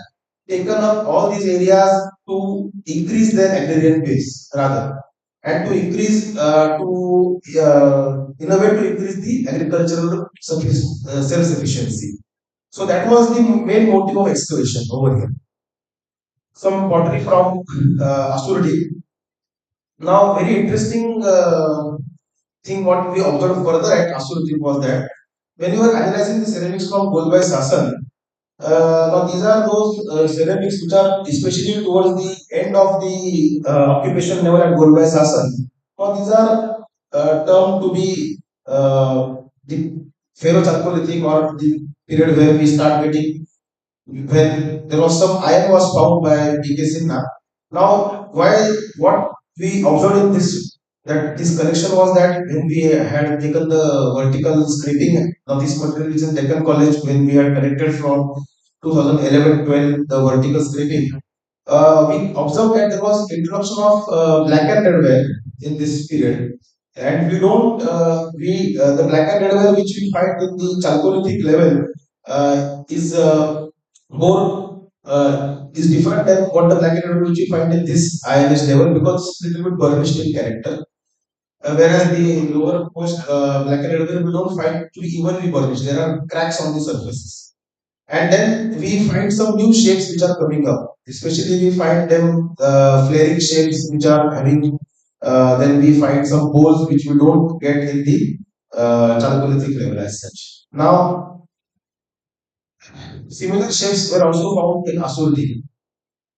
taken up all these areas to increase their agrarian base rather, and to increase in a way to increase the agricultural self sufficiency. So that was the main motive of excavation over here. Some pottery from Asurdi. Now, very interesting thing what we observed further at Asurdi was that when you were analyzing the ceramics from Golbai Sasan, now these are those ceramics which are especially towards the end of the occupation level at Golbai Sasan. Now these are termed to be the Ferro-Chalcolithic, or the period where we start getting, when there was some iron was found by B.K. Sinha. Now, while what we observed in this, that this connection was that when we had taken the vertical scraping, now this material is in Deccan College, when we had connected from 2011-12 the vertical scraping, we observed that there was introduction of black and red ware in this period, and we don't we the black and red ware which we find in the chalcolithic level is more is different than what the black and red which we find in this INS level, because it's a little bit burnished in character. Whereas the lower post black and red ware we don't find to be evenly burnished. There are cracks on the surfaces. And then we find some new shapes which are coming up. Especially we find them flaring shapes which are having. Then we find some bowls which we don't get in the chalcolithic level as such. Now, similar shapes were also found in Asurdi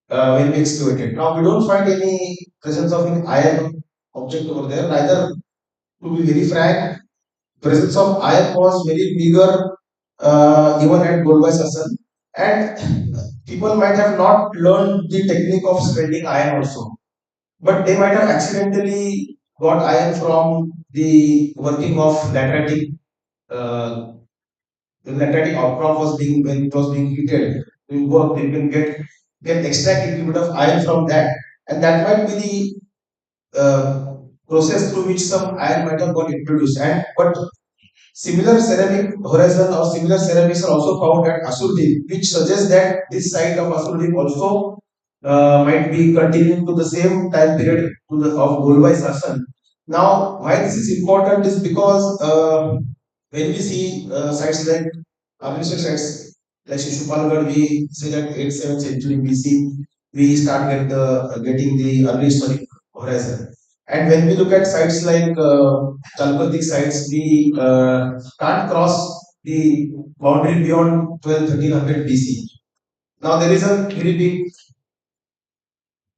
when we excavated. Now we don't find any presence of an iron object over there. Neither, to be very frank, presence of iron was very meager even at Golbai Sasan, and people might have not learned the technique of spreading iron also, but they might have accidentally got iron from the working of lateritic. Uh, the lateritic outcrop was being, when it was being heated, in work they can get extract a little bit of iron from that, and that might be the process through which some iron might have got introduced. And but similar ceramic horizon or similar ceramics are also found at Asurdeep, which suggests that this site of Asurdeep also might be continuing to the same time period to the, of Golbai Sasan. Now, why this is important is because when we see sites like artificial sites like Shishupalgarh, we say that 8th, 7th century BC, we start getting the early historic horizon. And when we look at sites like Chalcolithic sites, we can't cross the boundary beyond 1200-1300 BC. Now there is a very big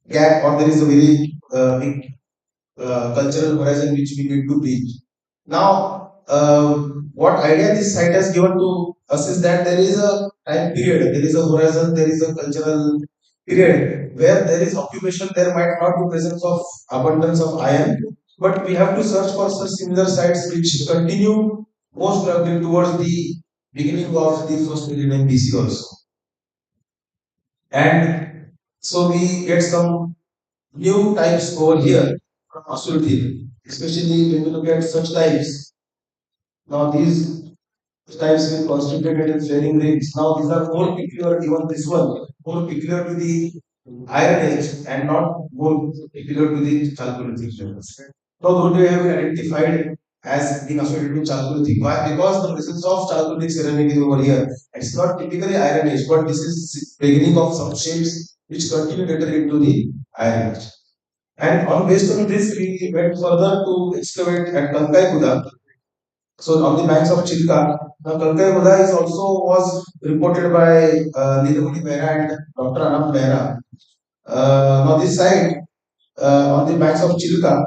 gap, or there is a very big cultural horizon which we need to reach. Now, what idea this site has given to us is that there is a time period, there is a horizon, there is a cultural period where there is occupation, there might not be presence of abundance of iron, but we have to search for such similar sites which continue most probably towards the beginning of the first millennium BC also. And so we get some new types over here from Asurti, especially when we look at such types. Now these types will concentrated in flaring rings. Now these are more peculiar, even this one, more peculiar to the Iron Age and not more typical to the Chalcolithic levels. Now, those they have been identified as being associated with Chalcolithic. Why? Because the presence of Chalcolithic ceramic is over here. It's not typically Iron Age, but this is beginning of some shapes which continue later into the Iron Age. And on based on this, we went further to excavate at Kankai Kuda. So on the banks of Chilka, now Kankai Kuda is also was reported by Nilumani Mehra and Dr. Anand Mehra. Now this site on the banks of Chilka,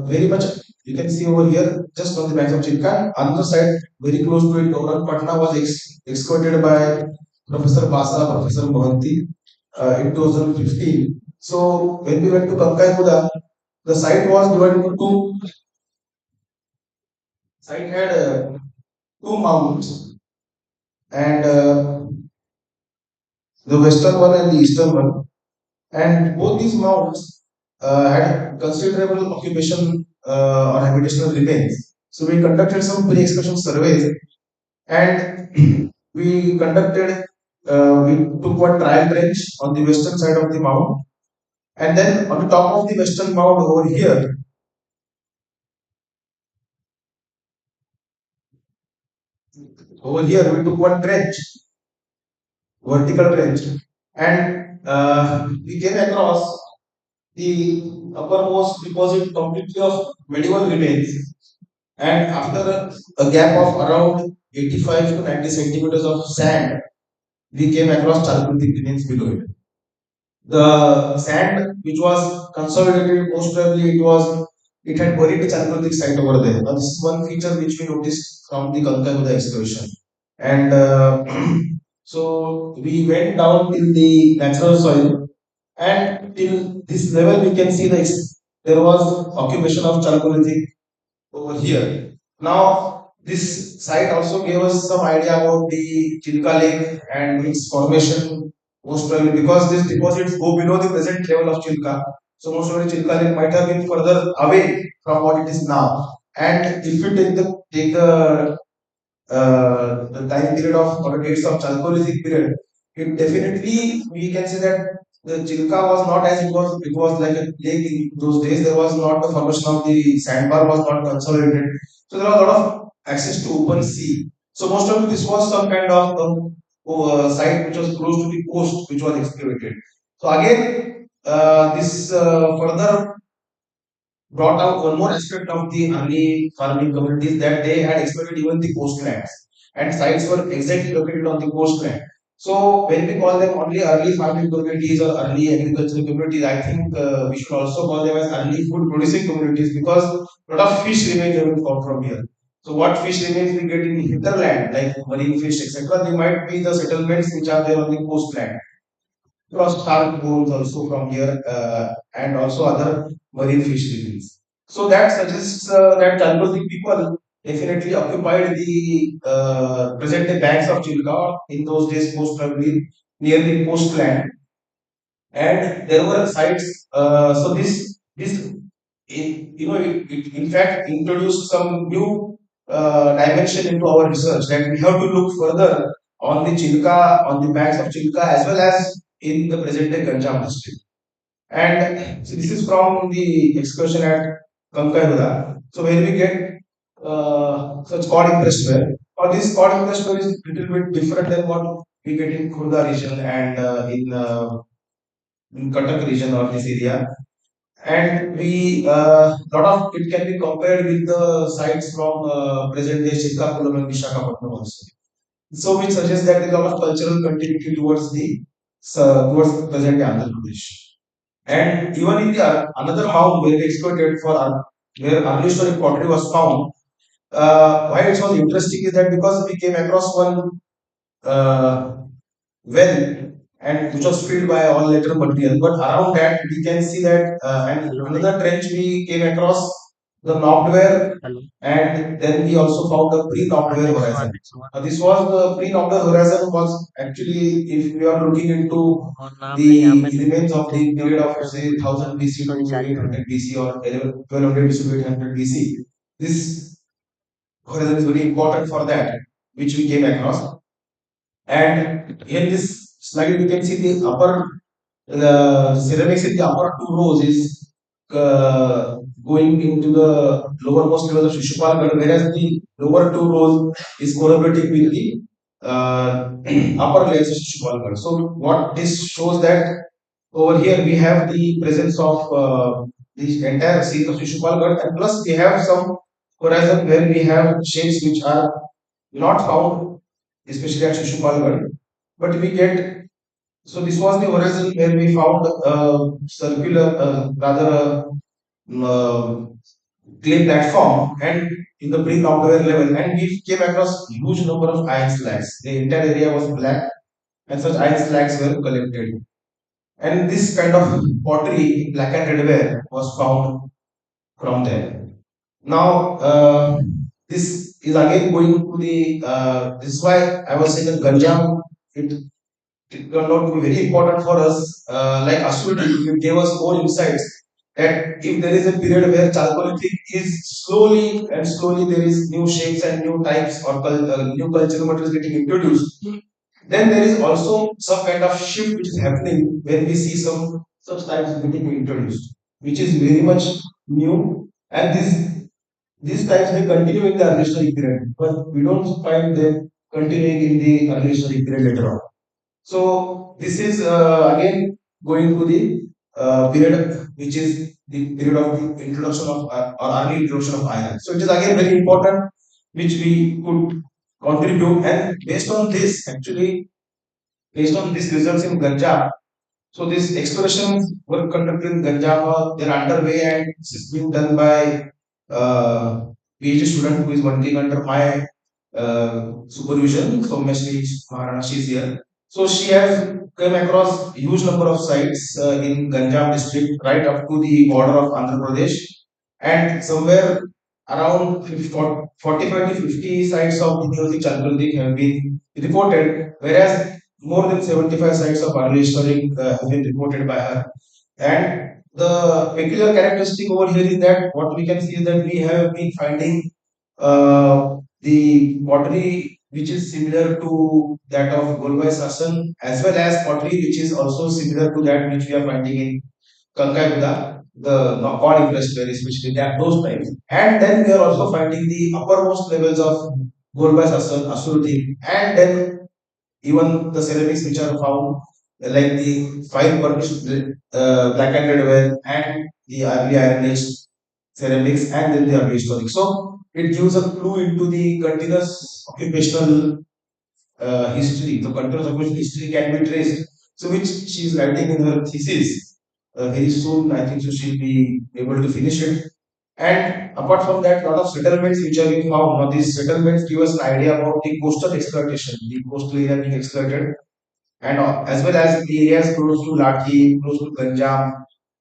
very much you can see over here, just on the banks of Chilka. Another site very close to it, Gauran Patna, was excavated by Professor Basa, Professor Mohanty in 2015. So when we went to Kankai Kuda, the site was divided into two. Site had two mounds, and the western one and the eastern one. And both these mounds had considerable occupation or habitational remains. So we conducted some pre-excavation surveys, and we took one trial trench on the western side of the mound, and then on the top of the western mound over here we took one trench, vertical trench, and we came across the uppermost deposit completely of medieval remains. And after a gap of around 85 to 90 centimeters of sand, we came across Chalcolithic remains below it. The sand, which was consolidated, most probably it had buried the Chalcolithic site over there. Now, this is one feature which we noticed from the Kankaguda excavation. And so we went down till the natural soil, and till this level we can see there was occupation of Chalcolithic over here. Now, this site also gave us some idea about the Chilka Lake and its formation, most probably because these deposits go below the present level of Chilka. So, most probably Chilka Lake might have been further away from what it is now. And if we take the time period of or dates of Chalcolithic period, it definitely we can say that the Chilka was not as it was like a lake in those days. There was not the formation of the sandbar was not consolidated. So there was a lot of access to open sea. So most of this was some kind of site which was close to the coast which was excavated. So again, this further brought out one more aspect of the early farming communities that they had exploited even the coastlands, and sites were exactly located on the coastland. So when we call them only early farming communities or early agricultural communities, I think we should also call them as early food producing communities because a lot of fish remains have been found from here. So what fish remains we get in the hinterland like marine fish etc. They might be the settlements which are there on the coastland. Cross shark bones also from here and also other marine fish remains. So that suggests that Chalcolithic people definitely occupied the present day banks of Chilka in those days, most probably near the coastland, and there were sites. So it in fact introduced some new dimension into our research that we have to look further on the Chilka, on the banks of Chilka, as well as in the present day Ganjam district. And so this is from the excursion at Kankaiguda. So where we get such cod impressed or this cod impressed is little bit different than what we get in Khurda region and in Cuttack region or this area. And we lot of it can be compared with the sites from present day Srikakulam and Vishakhapatnam also. So which suggests that there is a lot of cultural continuity towards the towards present day Andhra Pradesh. And even in the another mound where they exploited for where early historic pottery was found, why it was interesting is that because we came across one uh, well and which was filled by all later material, but around that we can see that and another trench we came across the knocked and then we also found a pre-knocked horizon. This was the pre-knocked horizon was actually if we are looking into the remains of the period of say 1000 BC to 800 BC or 1200 BC to 800 BC. This horizon is very important for that, which we came across. And in this slide, you can see the ceramics in the upper two rows is going into the lowermost level of Shishupalgarh, whereas the lower two rows is collaborating with the upper layers of Shishupalgarh. So what this shows that over here we have the presence of the entire series of Shishupalgarh, and plus we have some horizon where we have shapes which are not found, especially at Shishupalgarh, but we get. So this was the horizon where we found circular, rather uh, clay platform and in the pre-Knockdown level, and we came across huge number of iron slags. The entire area was black, and such iron slags were collected. And this kind of pottery, black and red ware, was found from there. Now, this is again going to the. This is why I was saying that Ganjam, it turned out to be very important for us. Like Asuti, it gave us more insights that if there is a period where Chalcolithic is slowly there is new shapes and new types or new cultural materials getting introduced, then there is also some kind of shift which is happening when we see some such types getting introduced, which is very much new. And these types may continue in the early historic period, but we don't find them continuing in the early historic period later on. So this is again going to the period which is the period of the introduction of or early introduction of iron. So it is again very important which we could contribute, and based on this actually, based on these results in Ganja, so these explorations were conducted in Ganjam, they're underway, and this is being done by uh, PhD student who is working under my supervision. So Meshri Maharana, she is here. So she has come across huge number of sites in Ganjam district right up to the border of Andhra Pradesh, and somewhere around 45 to 50 sites of Neolithic Chalcolithic have been reported, whereas more than 75 sites of early historic have been reported by her. And the peculiar characteristic over here is that what we can see is that we have been finding the pottery which is similar to that of Golbai Sasan, as well as pottery which is also similar to that which we are finding in Kankai Buddha, the Nakon impressed ware, especially that those types. And then we are also finding the uppermost levels of Golbai Sasan, Asuruddin, and then even the ceramics which are found, like the fine burnished black and red ware and the early Iron Age ceramics, and then the early historic. So it gives a clue into the continuous occupational history. The continuous occupational history can be traced. So which she is writing in her thesis. Very soon, I think so she'll be able to finish it. And apart from that, lot of settlements which are being found. Now these settlements give us an idea about the coastal exploitation, the coastal area being exploited, and as well as the areas close to Lathi, close to Ganjam,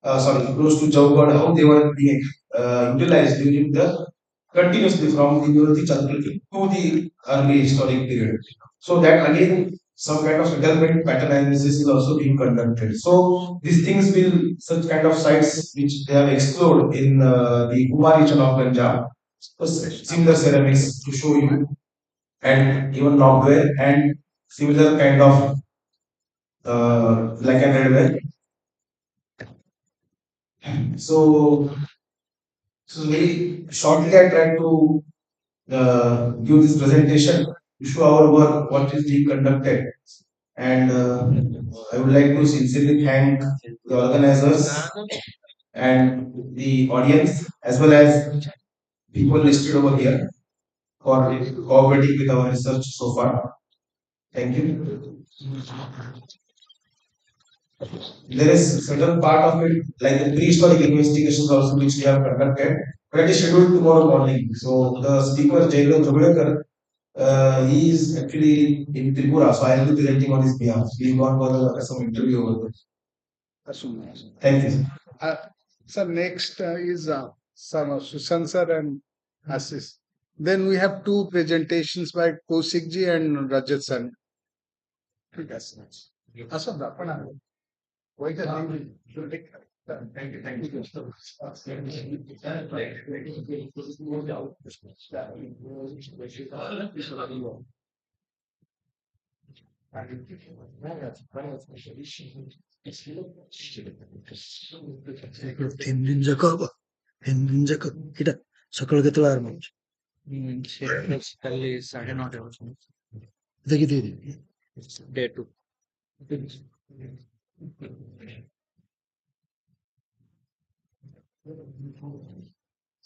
close to Jaugarh, how they were being utilized during the continuously from the Neolithic Chalcolithic to the early historic period. So that again, some kind of settlement pattern analysis is also being conducted. So these things will, such kind of sites which they have explored in the Kumar region of Ganjam, so similar ceramics to show you, and even Nogware and similar kind of like an adware. So, so very shortly, I tried to give this presentation to show our work, what is being conducted, and I would like to sincerely thank the organizers and the audience as well as people listed over here for cooperating with our research so far. Thank you. There is certain part of it, like the prehistoric investigations also, which we have conducted, but it is scheduled tomorrow morning. So the speaker, Jailo Jogulekar, he is actually in Tripura, so I will be presenting on his behalf. We got for some interview over there. Thank you. Uh, sir, next is Susan sir and Assis. Then we have two presentations by Kaushik and Rajat sir. Yes. Asad, apna. Wait a minute. Thank you. Thank you. ତିନି ଯାକ ହବ ତିନି ଯାକ ଏଇଟା ସକାଳ କେତେବେଳେ ଆରମ୍ଭ ହଉଛି? କାଲି 9:30 ହଉଛି ଦେଖି ଦେଖି day 2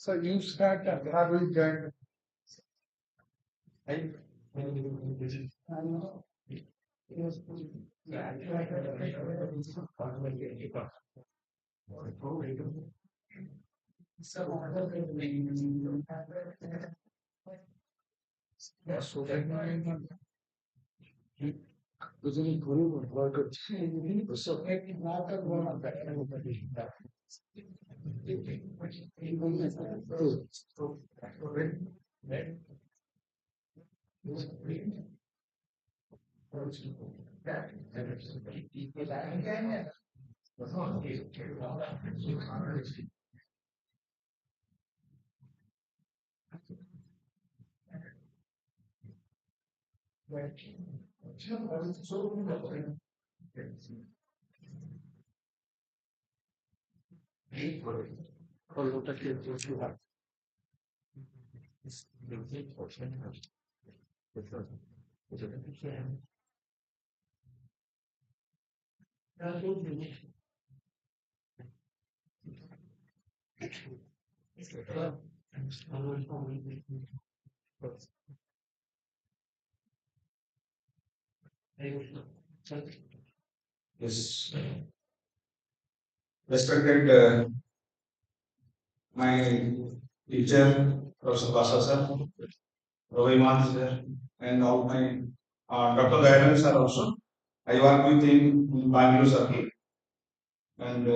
So you start how will join? Yes. Respected my teacher, Professor Basa sir, Raviman sir, and all my Dr. Dayalan sir also. I work with him in Bangalore circle and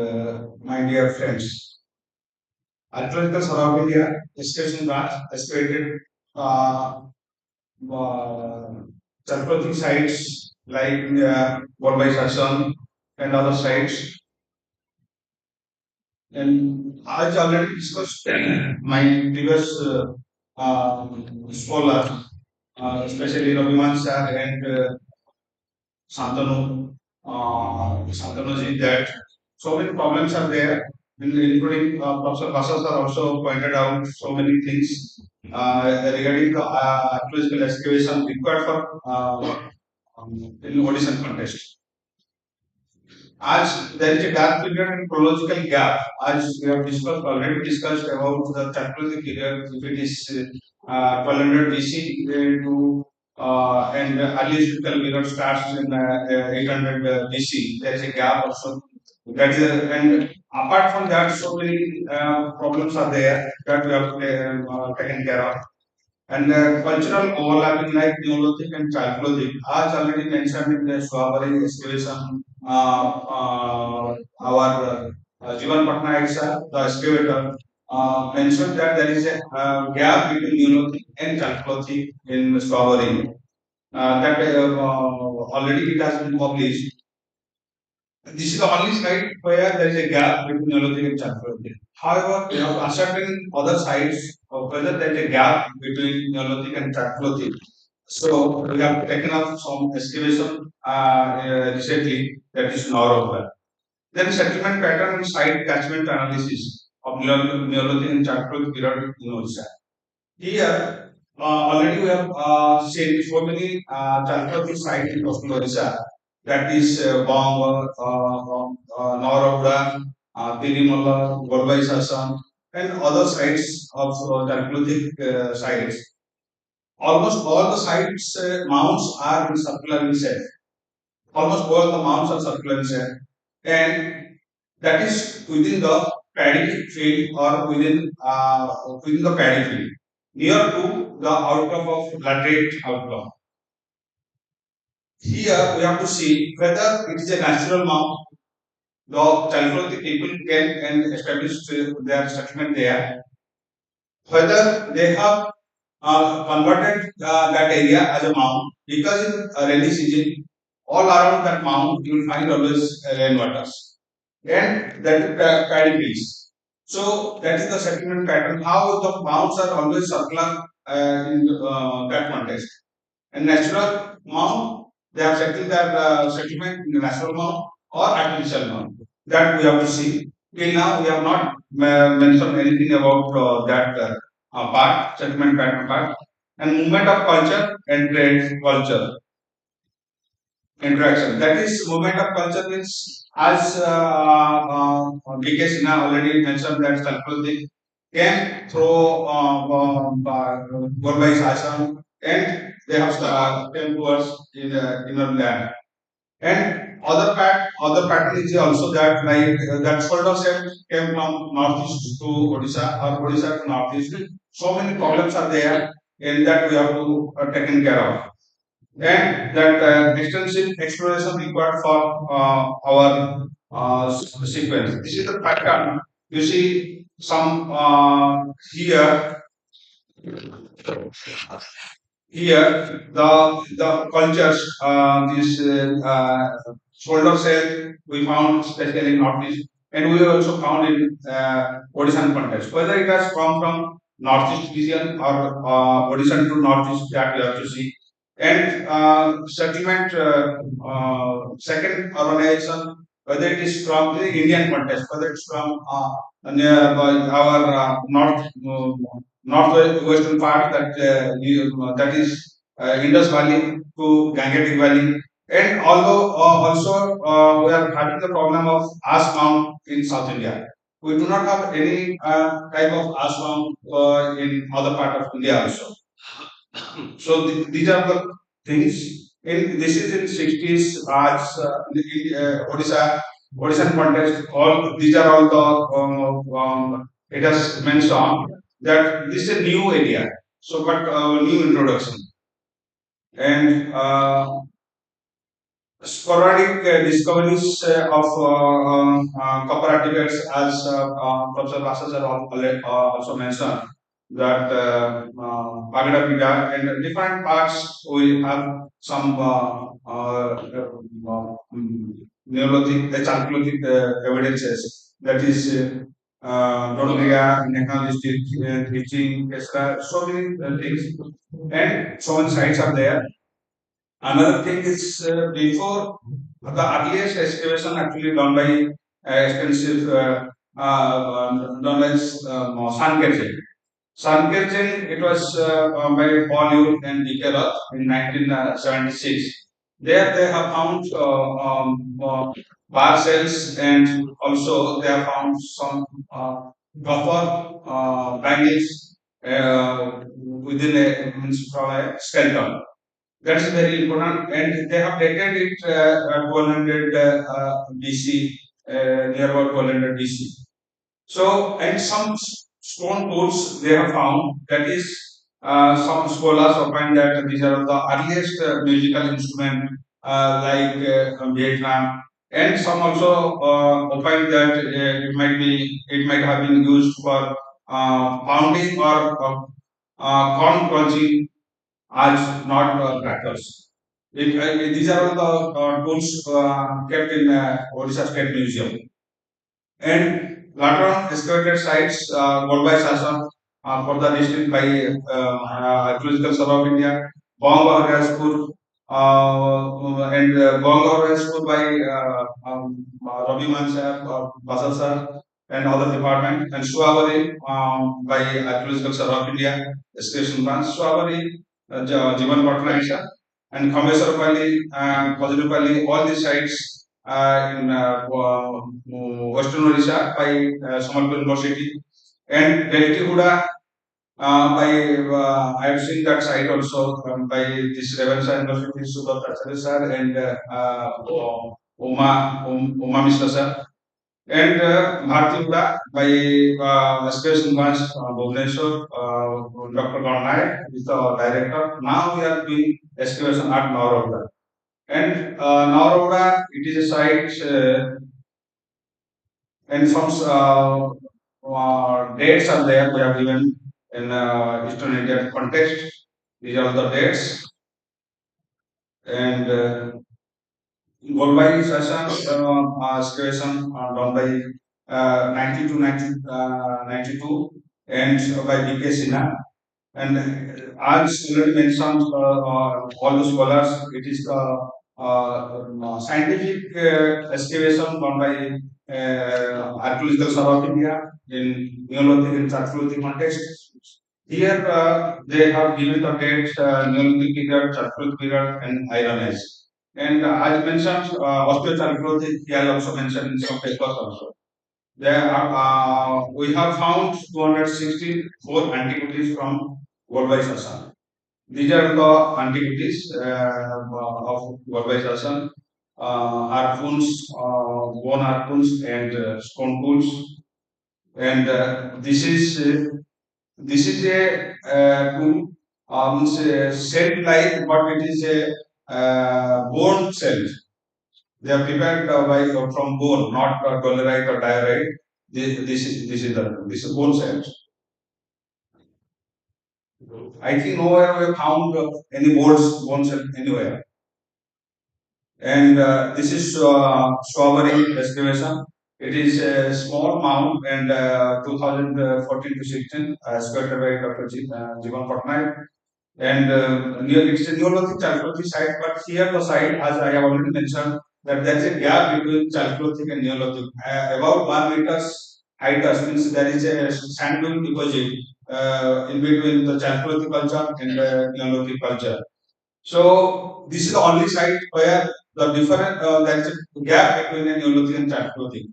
my dear friends. Archaeological Survey of India excavation branch excavated uh, archaeological sites like Bombay Sassan and other sites. And I already discussed my previous scholar, especially Raviman sir and Santanu, Santanu that so many problems are there, including Professor Basas are also pointed out so many things regarding the archaeological excavation required for in audition contest. As there is a gap period and chronological gap, as we have discussed already discussed about the chronological period, if it is 1200 BC to and early historical period starts in 800 BC. There is a gap also. That is and apart from that, so many problems are there that we have taken care of. And cultural overlapping like Neolithic and Chalcolithic, as already mentioned in the Swabari excavation, our Jivan Patnaik sir, the excavator, mentioned that there is a gap between Neolithic and Chalcolithic in Swabari. That already it has been published. This is the only slide where there is a gap between Neolithic and Chalcolithic. However, we have to ascertain other sites of whether there is a gap between Neolithic and Chalcolithic. So we have taken up some excavation recently, that is Norway. Then settlement pattern and site catchment analysis of Neolithic and Chalcolithic period in Odisha. Here, already we have seen so many Chalcolithic sites in coastal Odisha. That is Bang, Naurabda, Tirimala, Gorbai Sasam, and other sites of Chalcolithic sites. Almost all the sites mounds are in circular in shape. Almost all the mounds are circular in shape, and that is within the paddy field or within the paddy field, near to the outcrop of laterite outcrop. Here we have to see whether it is a natural mound. The Chalcolithic people came and established their settlement there. Whether they have converted that area as a mound, because in rainy season, all around that mound you will find always rainwaters, and that is paddy fields. So that is the settlement pattern. How the mounds are always circular in that context. And natural mound, they have settled their settlement in natural mode or artificial mode. That we have to see. Till now, we have not mentioned anything about that part, settlement pattern part, and movement of culture and trade culture interaction. That is, movement of culture means, as DK Sinha already mentioned, that Sanskrit came through Gorbai Sasam, and they have came towards in inner land. And other pattern is also that, like that shoulder shape came from northeast to Odisha or Odisha to northeast. So many problems are there, and that we have to taken care of. And that extensive exploration required for our sequence. This is the pattern. You see some here the cultures, this shoulder cell we found especially in northeast, and we also found in Odishan context. Whether it has come from northeast region or Odishan to northeast, that we have to see. And settlement, second urbanization, whether it is from the Indian context, whether it's from near our northwestern part, that that is Indus Valley to Gangetic Valley. And although also we are having the problem of ash mound in South India, we do not have any type of ash mound in other part of India also. So these are the things. In this is in 60s as Odisha context. All these are all the it has mentioned that this is a new area. So, but new introduction. And sporadic discoveries of copper artifacts, as Professor Vasas also mentioned, that Pagada Pida and different parts we have some neolithic, Chalcolithic evidences, that is Dodria, Nekal district, teaching, etc. So many things, and so many sites are there. Another thing is before the earliest excavation actually done by extensive done by Sankirchen. Sankirchen, it was by Paul Yule and D.K. Roth in 1976. There they have found bar cells, and also they have found some copper bangles within means from a skeleton. That's very important, and they have dated it at 100 BC, near about 100 BC. So, and some stone tools they have found. That is, some scholars opine that these are the earliest musical instrument, like Vietnam, and some also opine that it might have been used for pounding or corn crunching, as not crackers. These are all the tools kept in Odisha State Museum. And later on, excavated sites gone by Sasha for the district by Archaeological Survey of India, Banga Harajpur, and Banga Harajpur by Ravi Mansar, Basal sir, and other department, and Suavari by Archaeological Survey of India, excavation branch, Suavari, Jivan Patna, and Khamesar Pali, all these sites in Western Odisha by Samalpur University, and Delhi Huda by I have seen that site also by this Revensa University, Subhat Acharya sir, and Uma Mishra sir, and Bharati Huda by Excavation Branch Bhubaneswar, Dr. Garnay is the director. Now we are doing excavation at Naurauda. And Naurauda, it is a site, and some dates are there. We have given in Eastern Indian context. These are the dates. And Golbai session excavation done by 90 to 92, and by B.K. Sinha. And as already mentioned, all the scholars, it is the scientific excavation done by Archaeological Survey of India in Neolithic and Chalcolithic context. Here they have given the dates Neolithic period, Chalcolithic period, and Iron Age. And as mentioned, Osteochalcolithic here also mentioned in some papers also. There are, we have found 264 antiquities from worldwide Sassan. These are the antiquities of worldwide Sassan. Harpoons, bone harpoons, and stone tools. And this is a tool, means a shaped like, but it is a bone shell. They are prepared from bone, not dolerite or diorite. This is bone cells. I think nowhere we have found any bone cell anywhere. And this is Strawberry excavation. It is a small mound, and 2014 to 16, excavated by Dr. Jivan Patnaik. And it's a Neolithic Chalcolithic site, but here the site, as I have already mentioned, that there is a gap between Chalcolithic and Neolithic. About 1 meters height, means there is a sand dune deposit in between the Chalcolithic culture and the Neolithic culture. So this is the only site where the different there is a gap between a Neolithic and Chalcolithic.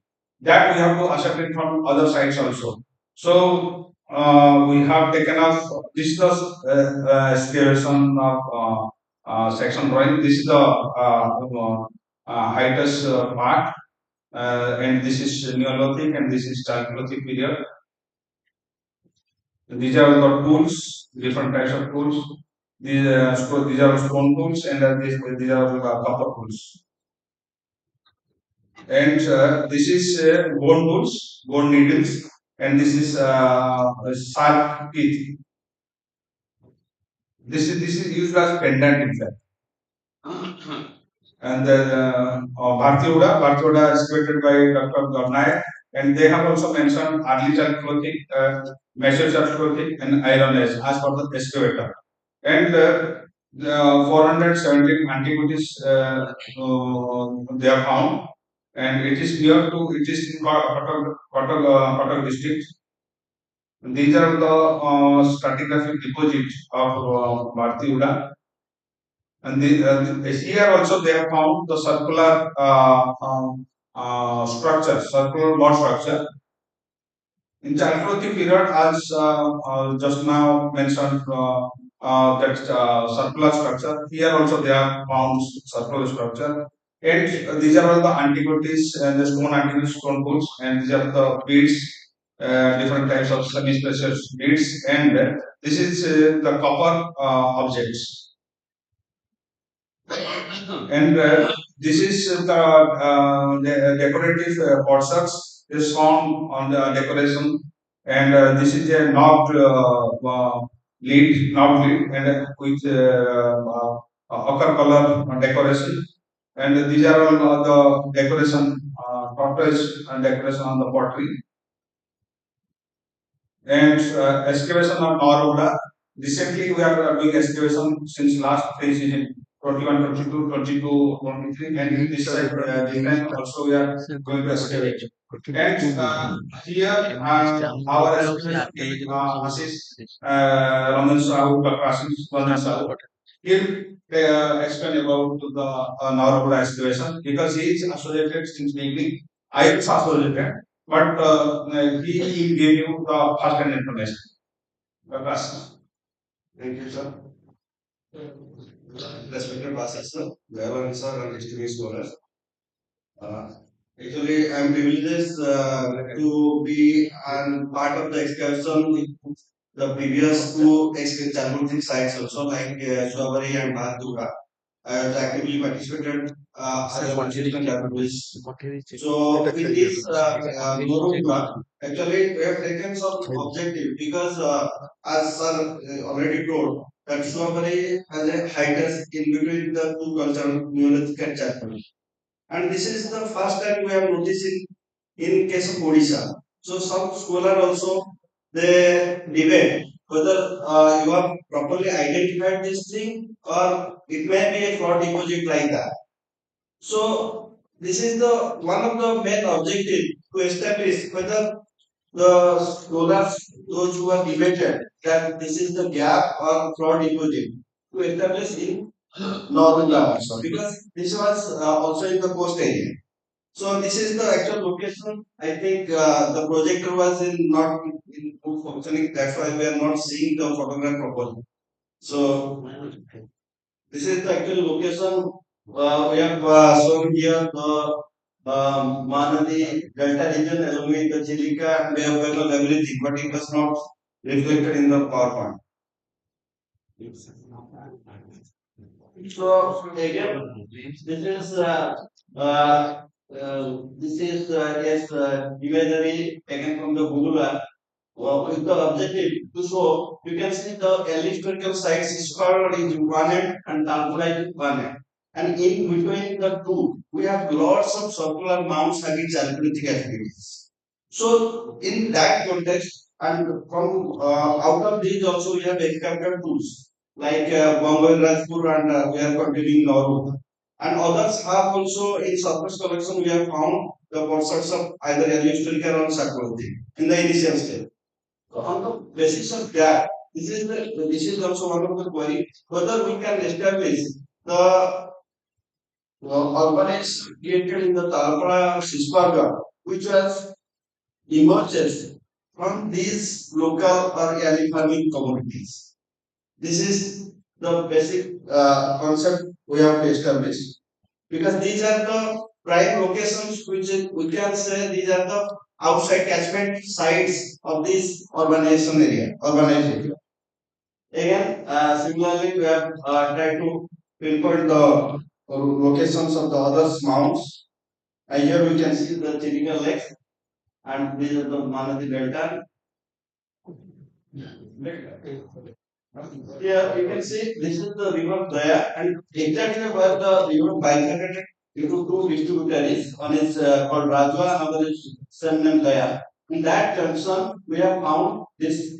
That we have to ascertain from other sites also. So we have taken off this is the excavation of section drawing. This is the highest part, and this is Neolithic and this is Chalcolithic period. These are the tools, different types of tools. These are stone tools, and these are copper tools. And this is bone tools, bone needles, and this is sharp teeth. This is used as pendant in fact. And then Bhartiyoda excavated by Dr. Gornayak, and they have also mentioned early Chalcolithic, measured Chalcolithic, and Iron Age as per the excavator. And the 417 antiquities they have found, and it is near to it is in Kotak district. These are the stratigraphic deposits of Bhartiyoda. And here also they have found the circular structure, circular mud structure. In Chalcolithic period, as just now mentioned, that circular structure. Here also they have found circular structure. And these are all the antiquities and the stone antiquities, stone tools, and these are the beads, different types of semi-precious beads, and this is the copper objects. And this is the decorative potsherds is found on the decoration, and this is a knobbed lid, and with ochre color decoration. And these are all the decoration, tortoise and decoration on the pottery. And excavation of Norwoda. Recently, we are doing excavation since last phase in 21, 22, 22, 23, and this time also we are going to excavate. And here our excavation team assists Raman Sahu, Dr. Ashish Raman Sahu. He'll explain about the Norwoda excavation because he is associated since beginning. I am associated, but he will give you the first hand information. Prakash. Thank you, sir. Respected Pastor, sir, Reverend sir, and distinguished scholars. Actually, I am privileged to be part of the excavation with the previous two Chalcolithic sites also, like Swabari and Bhatura. I have actively participated as a participant archaeologist. So in this Norwoda, actually we have taken some objective because as sir already told that Swabari has a hiatus in between the two cultural Neolithic and Chalcolithic. And this is the first time we have noticed in case of Odisha. So some scholar also they debate whether you have properly identified this thing or it may be a fraud deposit like that. So this is the one of the main objective to establish whether the scholars, those who are debated that this is the gap or fraud deposit to establish in northern also, because this was also in the coast area. So this is the actual location. I think the projector was in not in good functioning. That's why we are not seeing the photograph properly. So this is the actual location. We have shown here the Mahanadi Delta region along with the Chilika and we have got everything, but it was not reflected in the PowerPoint. So again, this is yes imagery taken from the Google Earth with the objective to show you can see the elliptical sites is called is one end and Talpura is one end. And in between the two, we have lots of circular mounds having calculating activities. So in that context, and from out of these also we have excavated tools like Bombay Rajpur and we are continuing Nauru. And others have also in surface collection we have found the portions of either elliptical or sacrosity in the initial stage. So on the basis of that, this is also one of the query whether we can establish the orphanage created in the Talpara Sisparga, which was emerges from these local or early farming communities. This is the basic concept we have to establish because these are the prime locations which we can say these are the outside catchment sites of this urbanization area, urbanized area. Again, similarly, we have tried to pinpoint the locations of the other mounts. And here we can see the Chiriga Lakes and these are the Manati Delta. Here you can see this is the river Daya and exactly where the river bifurcated into two distributaries. One is called Rajwa, another is same name Daya. In that junction, we have found this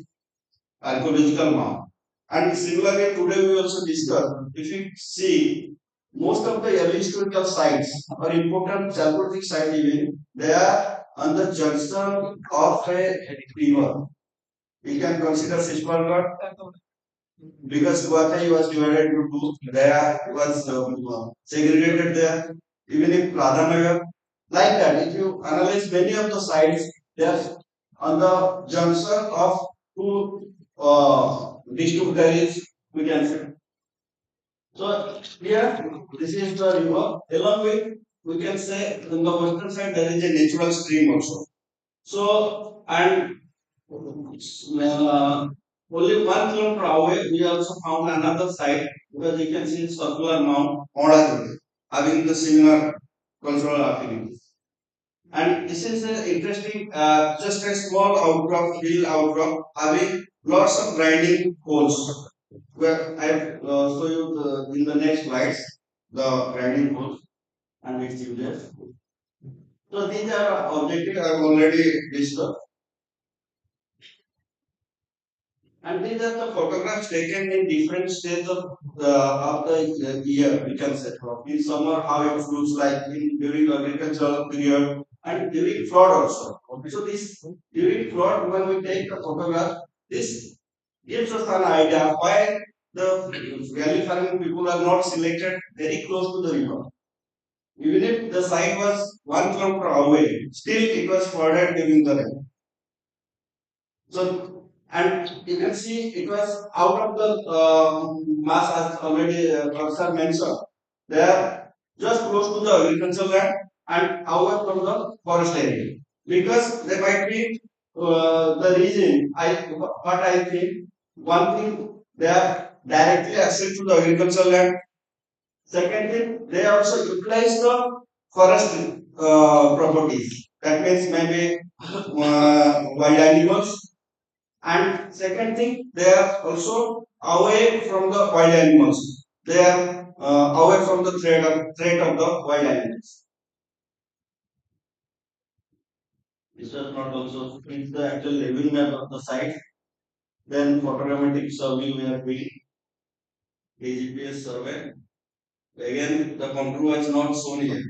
archaeological mound. And similarly, today we also discuss, if you see, most of the early historical sites or important geographic sites even, they are on the junction of a river. We can consider Fishpond because Guatai was divided into two. There was segregated there. Even if Radhanagar, like that, if you analyze many of the sites, they are on the junction of two distributaries, we can say. So here, this is the river. Along with, we can say, on the western side, there is a natural stream also. So, and only 1 kilometer away, we also found another site because you can see circular mound Odajode, having the similar cultural activities. And this is interesting, just a small outcrop, hill outcrop, having lots of grinding holes. Where I show you in the next slides the grinding holes and its uses. So these are objectives I have already discussed. And these are the photographs taken in different stages of the year, we can say. In summer, how it looks like in during agricultural period and during flood also. So this during flood, when we take the photograph, this gives us an idea why the valley farming people are not selected very close to the river. Even if the site was 1 kilometer away, still it was flooded during the rain. So, and you can see it was out of the mass as already Professor mentioned. They are just close to the agricultural land and away from the forest area. Because they might be the region, what I think, one thing, they are directly access to the agricultural land. Second thing, they also utilize the forest properties. That means maybe wild animals and second thing, they are also away from the wild animals. They are away from the threat of the wild animals. This was not also it's the actual living map of the site. Then photogrammetric survey we are doing, DGPS survey. Again, the contour was not shown here.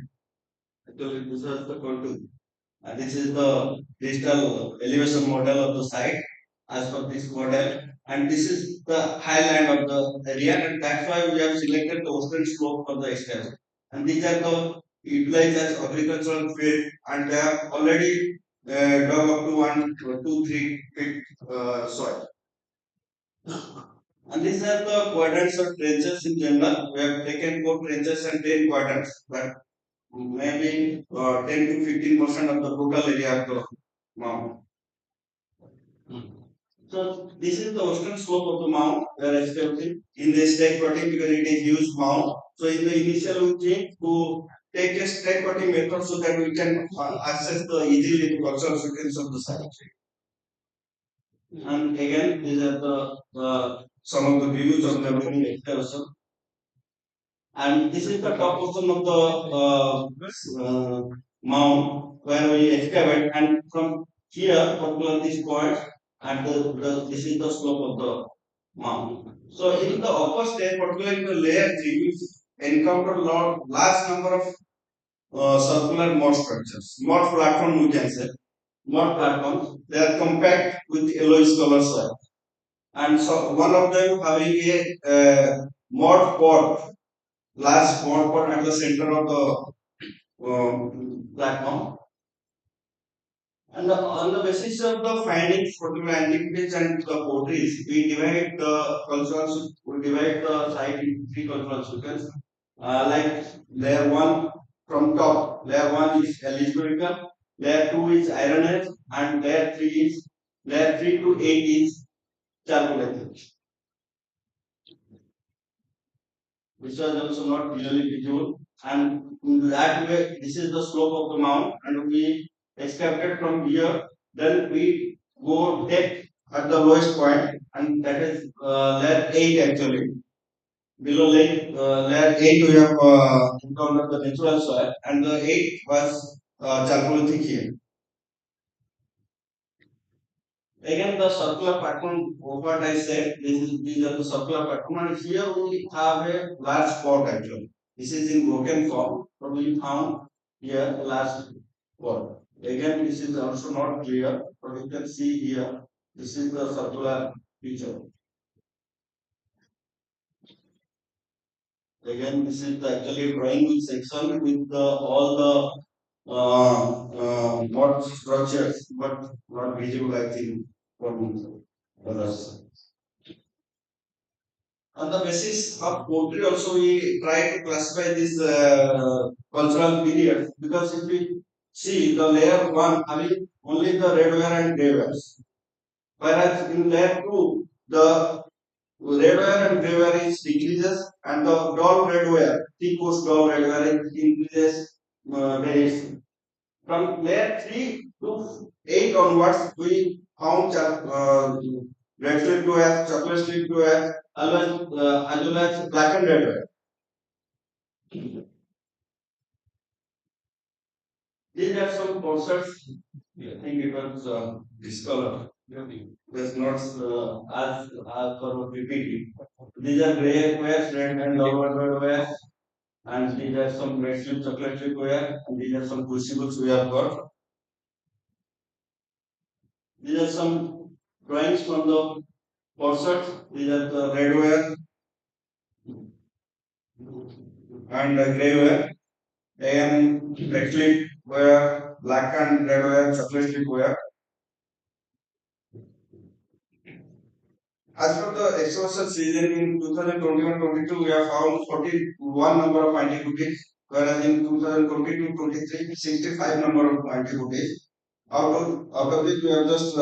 Actually, this was the contour. And this is the digital elevation model of the site as per this model. And this is the highland of the area, and that's why we have selected the western slope for the extent. And these are the utilized as agricultural field, and they have already dug up to 1, 2, 3 feet soil. And these are the quadrants of trenches in general. We have taken 4 trenches and 10 quadrants, but maybe 10 to 15% of the total area of the mount. So this is the western slope of the mount we are expecting in the straight cutting because it is huge mount. So in the initial we think to take a straight cutting method so that we can access the easily the cultural sequence of the site. And again, these are the some of the views of the remaining excavation. And this is the top portion of the mound where we excavate, and from here particular this point, and this is the slope of the mound. So in the upper stage, particularly in the layer 3, we encounter large number of circular mud structures, mud platform we can say, mud platforms. They are compact with yellowish color soil, and so one of them having a mud pot, large mud pot at the center of the platform. And on the basis of the findings, particular antiquities and the potteries, we divide the site into 3 cultural sequences. Like layer 1 from top, layer 1 is historical, layer 2 is Iron Age, and layer 3 to 8 is Chalcolithic. Which was also not clearly visible. And in that way, this is the slope of the mount, and we excavated from here. Then we go depth at the lowest point, and that is layer 8 actually. Below layer 8, we have encountered the natural soil, and the 8 was chalcolithic here. Again, the circular pattern, what I said, these are the circular pattern, and here we have a large spot actually. This is in broken form, but we found here a large spot. Again, this is also not clear, but you can see here, this is the circular feature. Again, this is actually drawing with section with all the mud structures, but not visible, I think, for others. On the basis of poetry, also we try to classify this cultural period, because if we see the layer 1 having only the red ware and grey wares, whereas in layer 2 the red ware and grey ware is decreases, and the dull red ware, thick coarse dull red ware increases very. From layer 3 to 8 onwards, we found red slip ware, chocolate slip ware, as well as black and red ware. These are some concepts. I think it was discovered. It not as per PPT. These are gray wares, red and red wares, and these are some red slip, chocolate slip ware, and these are some crucibles we have got. These are some drawings from the concepts. These are the red ware and grey ware, and red slip ware, black and red ware, chocolate slip ware. As for the excavation season in 2021-22, we have found 41 number of antiquities, whereas in 2022-23, 65 number of antiquities. Out of this, we have just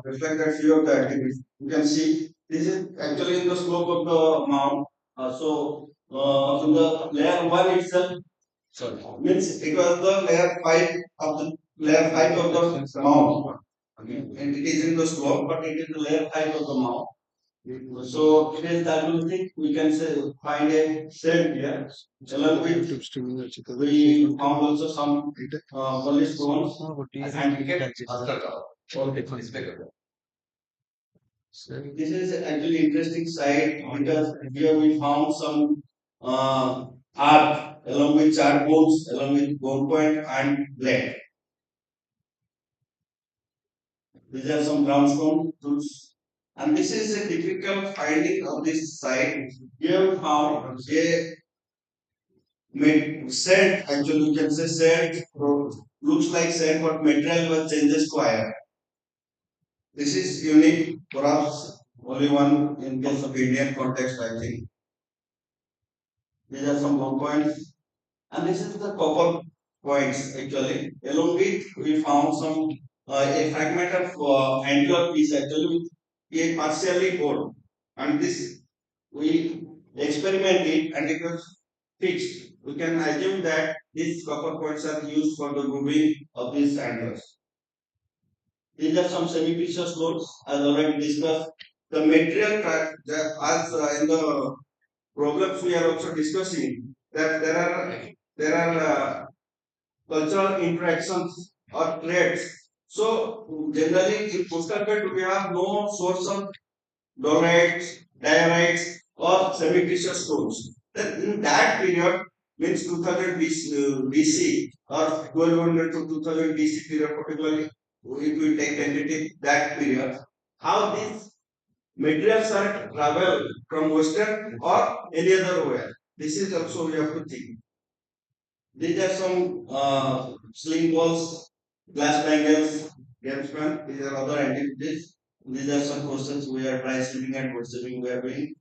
reflected few of the antiquities. You can see this is actually in the slope of the mound. In the layer 1 itself, sorry, means it was the layer 5 of the mound. And it is in the slope, but it is the layer 5 of the mound. So it is diagnostic, we can say find a cell here. Along with we found also some polish stones and this is actually interesting site because here we found some earth along with charred bones, along with bone point and lead. These are some brownstone tools. And this is a typical finding of this site. Here we found a sand, actually you can say sand, looks like sand, but material was changes to iron. This is unique, perhaps only one in case of Indian context, I think. These are some low points. And this is the copper points actually. Along with we found some a fragment of angular piece actually with a partially gold. And this we experimented and it was fixed. We can assume that these copper points are used for the moving of these anglers. These are some semi-precious loads as already discussed. The material track, as in the problems we are also discussing, that there are cultural interactions or traits. So generally in coastal belt we have no source of dolomites, diorites or semi-precious stones. Then in that period means 2000 BC or 1200 to 2000 BC period particularly if we take tentative that period, how these materials are travel from western or any other way. This is also we have to think. These are some sling balls, glass bangles, gamesman. These are other activities. These are some questions we are try swimming and boat swimming we are doing.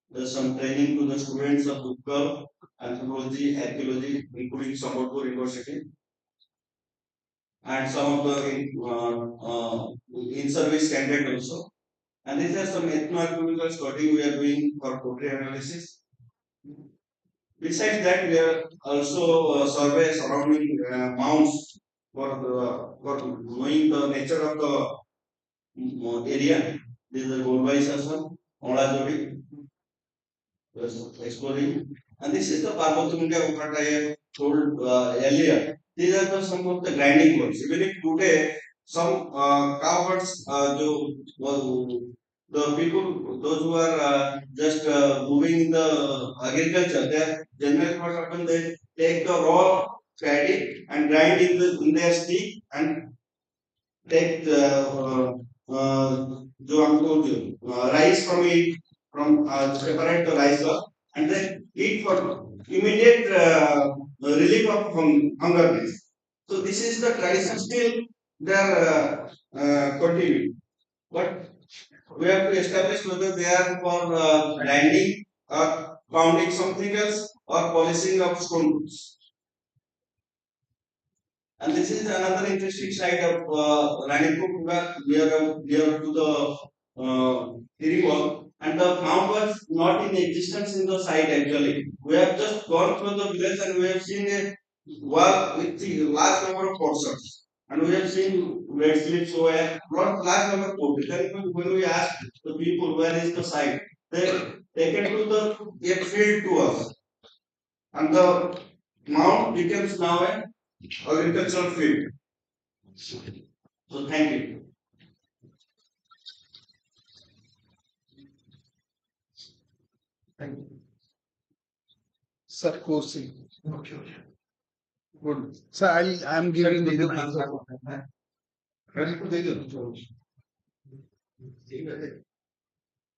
There's some training to the students of Utkal, anthropology, archaeology, including Sambhalpur University, and some of the in-service candidate also. And these are some ethno-archaeological study we are doing for pottery analysis. Besides that, we are also survey surrounding mounds for knowing the nature of the area. This is the Golbai Sassan, Oladori, exploring. And this is the Parvatumunda what I have told earlier. These are some of the grinding words. Even if today some cowherds, the people, those who are just moving in the agriculture, they are generally what happen, they take the raw paddy and grind in their stick and take जो हमको rice from it, from separate the rice and then eat for immediate relief of hunger. So this is the tradition still they are continuing, but we have to establish whether they are for grinding or pounding something else or polishing of stones. And this is another interesting side of Ranipur near to the Tirivol. And the mound was not in existence in the site actually. We have just gone through the village and we have seen a wall with the large number of portions. And we have seen red slips where not large number of portions. Then when we ask the people where is the site, they taken to the a field to us. And the mound becomes now a agricultural field. So thank you. Thank you. Sir, Kosi. Okay. Good. Sir, I'm giving the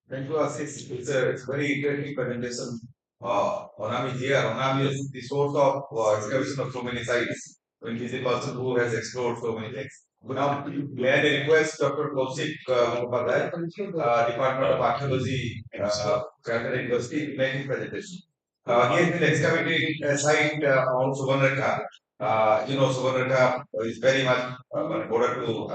Thank you, Assis. It's a very interesting presentation. Onami here. Onami is the source of excavation of so many sites. When he's a person who has explored so many things. Now, may I request Dr. Kaushik Mukhopadhyay, Department of Archaeology, Calcutta University, to make his presentation. He has been excavating a site on Subarnarekha. Subarnarekha is very much border to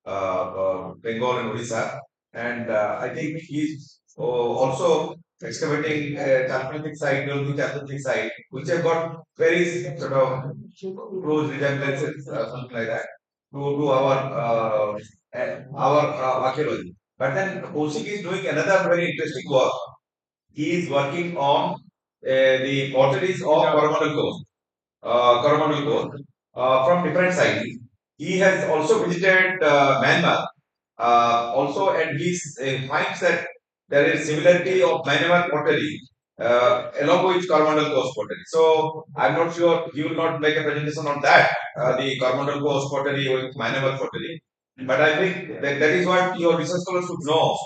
our Bengal and Odisha. And I think he's also excavating a chalcolithic site, Neolithic site, which have got very sort of close resemblances, something like that, to our archaeology. But then Kaushik is doing another very interesting work. He is working on the potteries of Coromandel Coast from different sites. He has also visited Myanmar also, and he finds that there is similarity of Myanmar pottery along with Coromandel Coast pottery. So I'm not sure he will not make a presentation on that, the Coromandel Coast pottery with manual pottery. But I think that is what your research scholars should know.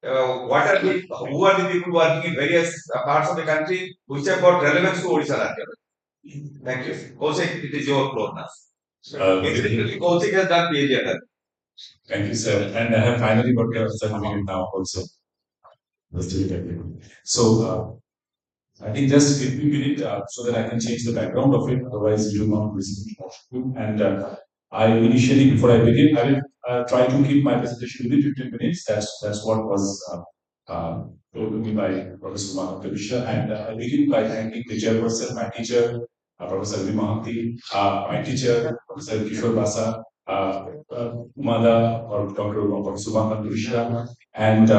Who are the people working in various parts of the country which have got relevance to Odisha archaeology? Thank you. Kaushik, it is your floor now. Incidentally, Kaushik has done PhD at that. Thank you, sir. And I have finally got a certificate now also. Just to look at it. So, I think just give me a minute so that I can change the background of it. Otherwise, you will not listen to it. And I initially, before I begin, I will try to keep my presentation within 15 minutes. That's what was told to me by Professor Mahapavisha. And I begin by thanking the chairperson, my teacher, Professor Vimahanti, my teacher, Professor Kishore Basa, Umada, or Dr. Professor Mahapavisha, and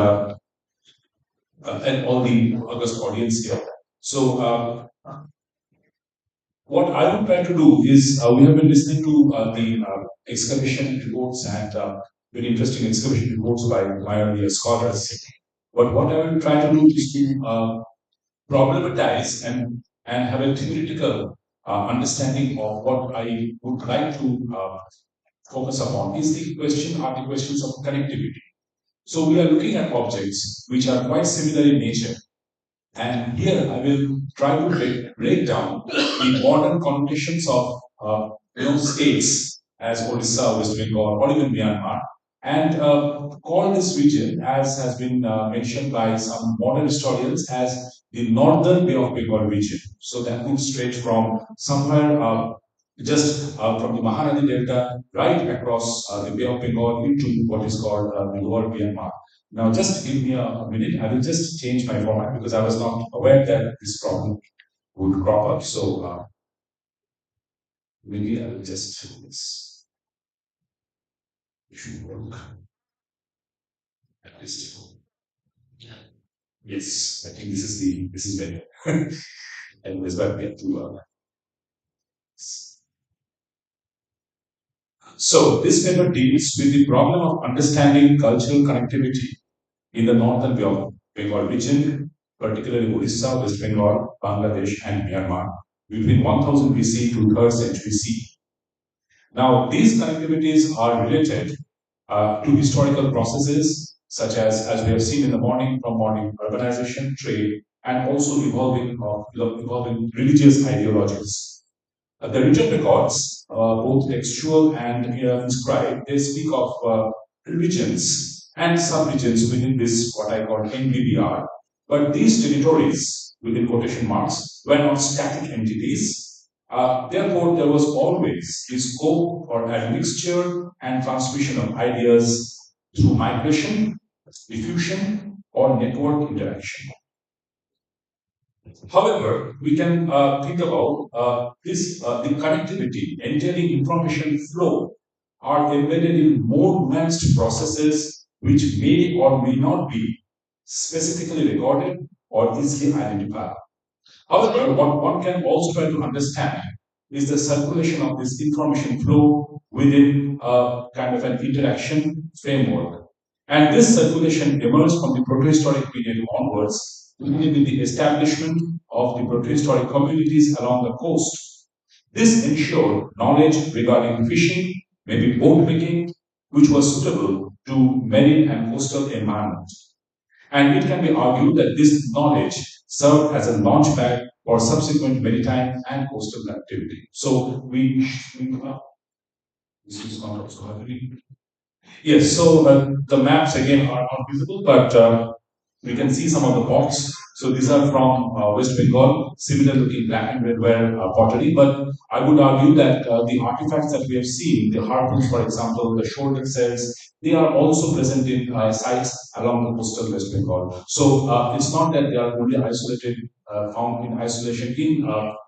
all the august audience here. So, what I would try to do is, we have been listening to the excavation reports and very interesting excavation reports by pioneer scholars. But what I will try to do is to problematize and have a theoretical understanding of what I would like to focus upon are the questions of connectivity. So we are looking at objects which are quite similar in nature. And here I will try to break down the modern connotations of states as Odisha, West Bengal, or even Myanmar, and call this region, as has been mentioned by some modern historians, as the northern Bay of Bengal region. So that moves straight from somewhere just from the Mahanadi Delta right across the Bay of Bengal into what is called the lower Myanmar. Now, just give me a minute. I will just change my format because I was not aware that this problem would crop up. So maybe I will just do this. It should work. At least. Yes, I think this is better. And this might get to. So this paper deals with the problem of understanding cultural connectivity in the northern Bengal region, particularly Odisha, West Bengal, Bangladesh, and Myanmar, between 1000 BC to 3rd century CE. Now, these connectivities are related to historical processes such as we have seen in the morning, from modern urbanization, trade, and also evolving religious ideologies. The written records, both textual and inscribed, they speak of regions and sub-regions within this, what I call NBBR. But these territories, within quotation marks, were not static entities. Therefore, there was always the scope for admixture and transmission of ideas through migration, diffusion, or network interaction. However, we can think about the connectivity entailing information flow are embedded in more nuanced processes which may or may not be specifically recorded or easily identified. However, what one can also try to understand is the circulation of this information flow within a kind of an interaction framework. And this circulation emerged from the protohistoric period onwards, beginning with the establishment of the protohistoric communities along the coast. This ensured knowledge regarding fishing, maybe boat making, which was suitable to marine and coastal environments. And it can be argued that this knowledge served as a launchpad for subsequent maritime and coastal activity. So this is not also happening. Yes, so the maps again are not visible, but we can see some of the pots. So these are from West Bengal, similar looking black and red ware pottery. But I would argue that the artifacts that we have seen, the harpoons, for example, the shoulder cells, they are also present in sites along the coastal West Bengal. So it's not that they are only isolated, found in isolation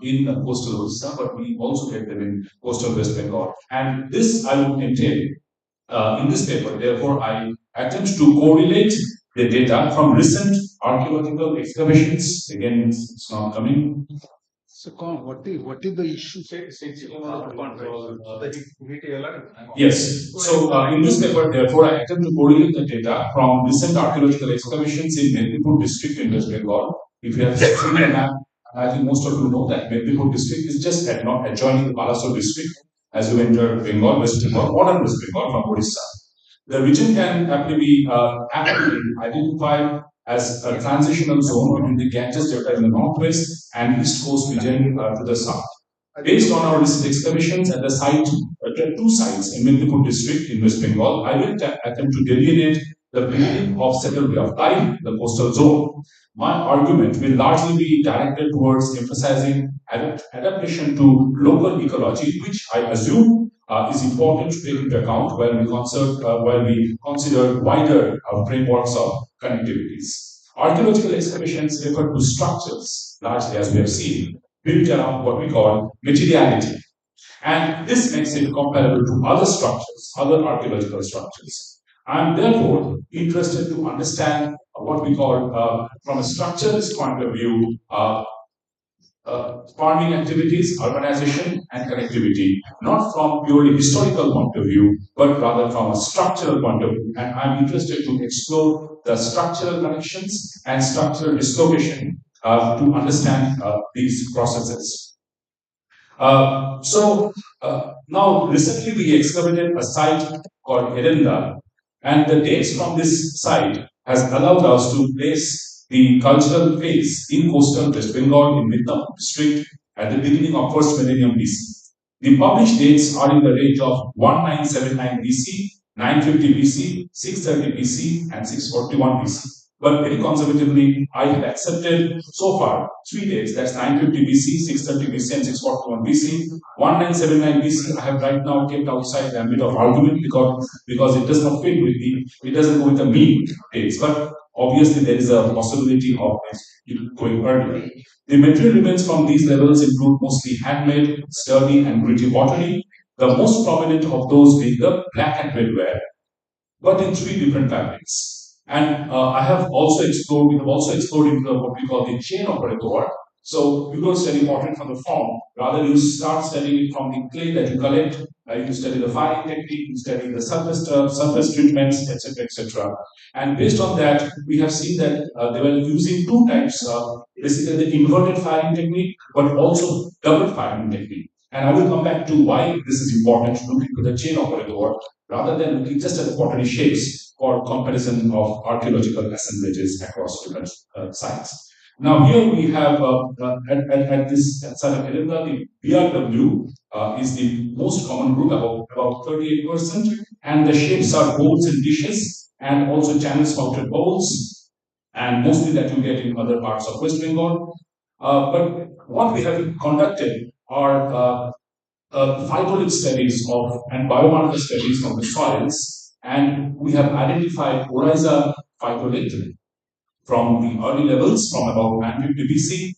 in coastal Odisha, but we also get them in coastal West Bengal. And this I would entail in this paper. Therefore, I attempt to correlate the data from recent archaeological excavations. Again, it's not coming. So, what is the issue? Yes. So in this paper, therefore, I attempt to correlate the data from recent archaeological excavations in Medipur district in West Bengal If you have seen the map, I think most of you know that Medipur district is just not adjoining the Balasore district as you enter Bengal, West Bengal, modern West Bengal from Odisha. The region can aptly be identified as a transitional zone between the Ganges Delta in the northwest and East Coast region to the south. Based on our recent excavations at the site, two sites in Medipur district in West Bengal, I will attempt to delineate the beginning of settled way of life, the coastal zone. My argument will largely be directed towards emphasizing adaptation to local ecology, which I assume is important to take into account while we consider wider frameworks of connectivities. Archaeological excavations refer to structures, largely as we have seen, built around what we call materiality. And this makes it comparable to other structures, other archaeological structures. I'm therefore interested to understand what we call, from a structuralist point of view, farming activities, urbanization, and connectivity, not from purely historical point of view, but rather from a structural point of view. And I'm interested to explore the structural connections and structural dislocation to understand these processes. Now recently we excavated a site called Edenda, and the dates from this site has allowed us to place the cultural phase in coastal West Bengal in Midnapur district at the beginning of first millennium BC. The published dates are in the range of 1979 BC, 950 BC, 630 BC, and 641 BC. But very conservatively, I have accepted so far three dates, that's 950 BC, 630 BC, and 641 BC. 1979 BC, I have right now kept outside the ambit of argument because it does not fit with it doesn't go with the mean dates. But obviously, there is a possibility of going earlier. The material remains from these levels include mostly handmade, sturdy, and gritty pottery, the most prominent of those being the black and red ware, but in three different fabrics. And we have also explored into what we call the chain operator. So you don't study pottery from the form, rather you start studying it from the clay that you collect. You study the firing technique, you study the surface treatments, etc., etc. And based on that, we have seen that they were using two types of basically the inverted firing technique, but also double firing technique. And I will come back to why this is important to look into the chain operator rather than looking just at the pottery shapes for comparison of archaeological assemblages across different sites. Now here we have at this site of Edinburgh, the BRW is the most common group, about 38%, and the shapes are bowls and dishes, and also channel spouted bowls, and mostly that you get in other parts of West Bengal. But what we have conducted are phytolith studies and biomarker studies from the soils, and we have identified ODISHA phytolith from the early levels from about 950 BC,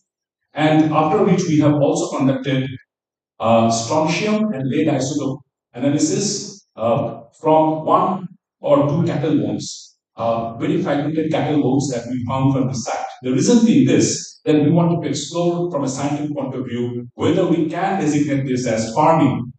and after which we have also conducted strontium and lead isotope analysis from one or two cattle bones, very fragmented cattle bones that we found from the site. The reason being this, that we want to explore from a scientific point of view whether we can designate this as farming,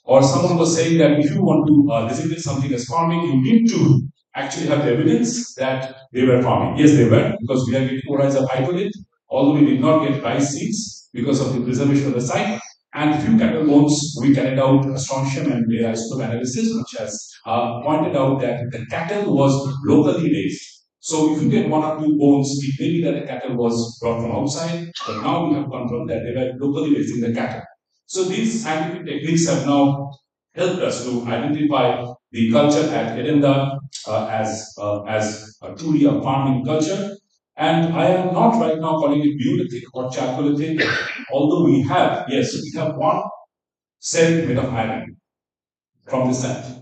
or someone was saying that if you want to designate something as farming, you need to actually have evidence that they were farming. Yes, they were, because we are getting ODISHA phytolith, although we did not get rice seeds because of the preservation of the site. And few cattle bones, we carried out a strontium and lead isotope analysis, which has pointed out that the cattle was locally raised. So if you get one or two bones, it may be that the cattle was brought from outside, but now we have confirmed that they were locally raising the cattle. So these scientific techniques have now helped us to identify the culture at Edinburgh as truly a farming culture. And I am not right now calling it Neolithic or Chalcolithic, although we have one cell made of iron from this site.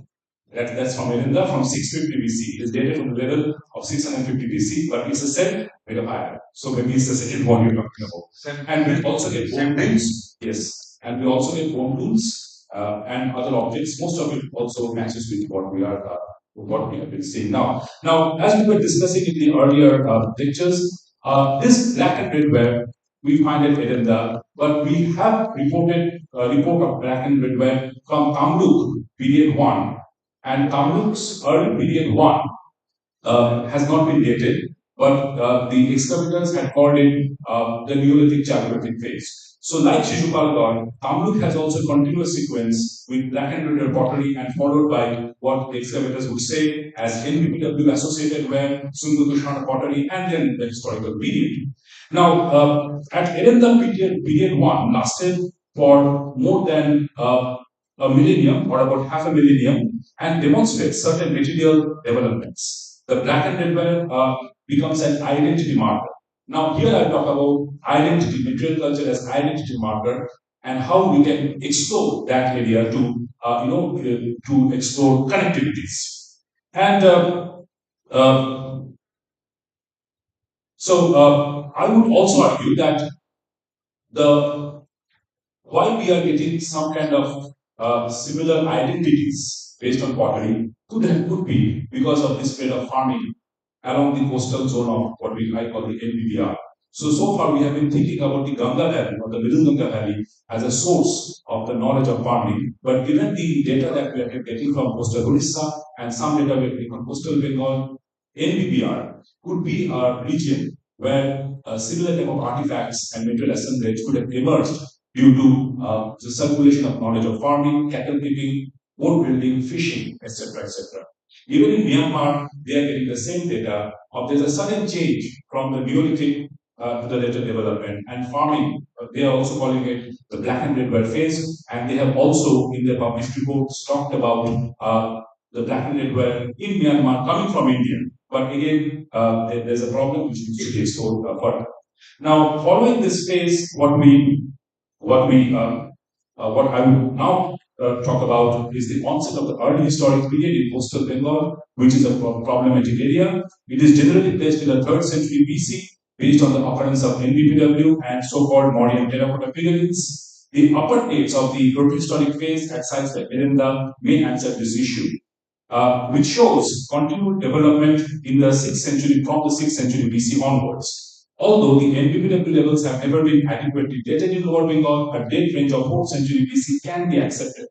That's from Edinburgh from 650 BC. It is dated from the level of 650 BC, but it's a cell made of iron. So maybe it's the second one you're talking about. And we also get bone tools. Yes. And we also get bone tools and other objects. Most of it also matches with what we have been seeing now. Now, as we were discussing in the earlier lectures, this black and red ware we find it in the, but we have reported report of black and red ware from Kamruk period 1, and Kamruk's early period 1 has not been dated, but the excavators had called it the Neolithic Chalcolithic phase. So, like Shishupal God, Kamluk has also a continuous sequence with black and red pottery and followed by what the excavators would say as NBPW associated with Sungutushana pottery and then the historical period. Now, at Erenda period 1 lasted for more than a millennium or about half a millennium and demonstrates certain material developments. The black and red becomes an identity marker. Now, here I talk about identity, material culture as identity marker, and how we can explore that area to, to explore connectivities. And I would also argue that the why we are getting some kind of similar identities based on pottery could be because of this spread of farming along the coastal zone of what I call the NBBR. So far we have been thinking about the Ganga Valley or the Middle Ganga Valley as a source of the knowledge of farming. But given the data that we are getting from coastal Odisha and some data we are getting from coastal Bengal, NBBR could be a region where similar type of artifacts and material assemblage could have emerged due to the circulation of knowledge of farming, cattle keeping, boat building, fishing, etc., etc. Even in Myanmar, they are getting the same data of there's a sudden change from the Neolithic to the later development and farming. They are also calling it the black and red ware phase, and they have also in their published reports talked about the black and red ware in Myanmar coming from India. But again, there's a problem which needs to be explored further. Now, following this phase, what I would now talk about is the onset of the early historic period in coastal Bengal, which is a problematic area. It is generally placed in the 3rd century BC, based on the occurrence of NBPW and so-called Mauryan terracotta figurines. The upper dates of the protohistoric phase at sites like Erenda may answer this issue. Which shows continued development in the 6th century, from the 6th century BC onwards. Although the NBPW levels have never been adequately dated in Lower Bengal, a date range of 4th century BC can be accepted.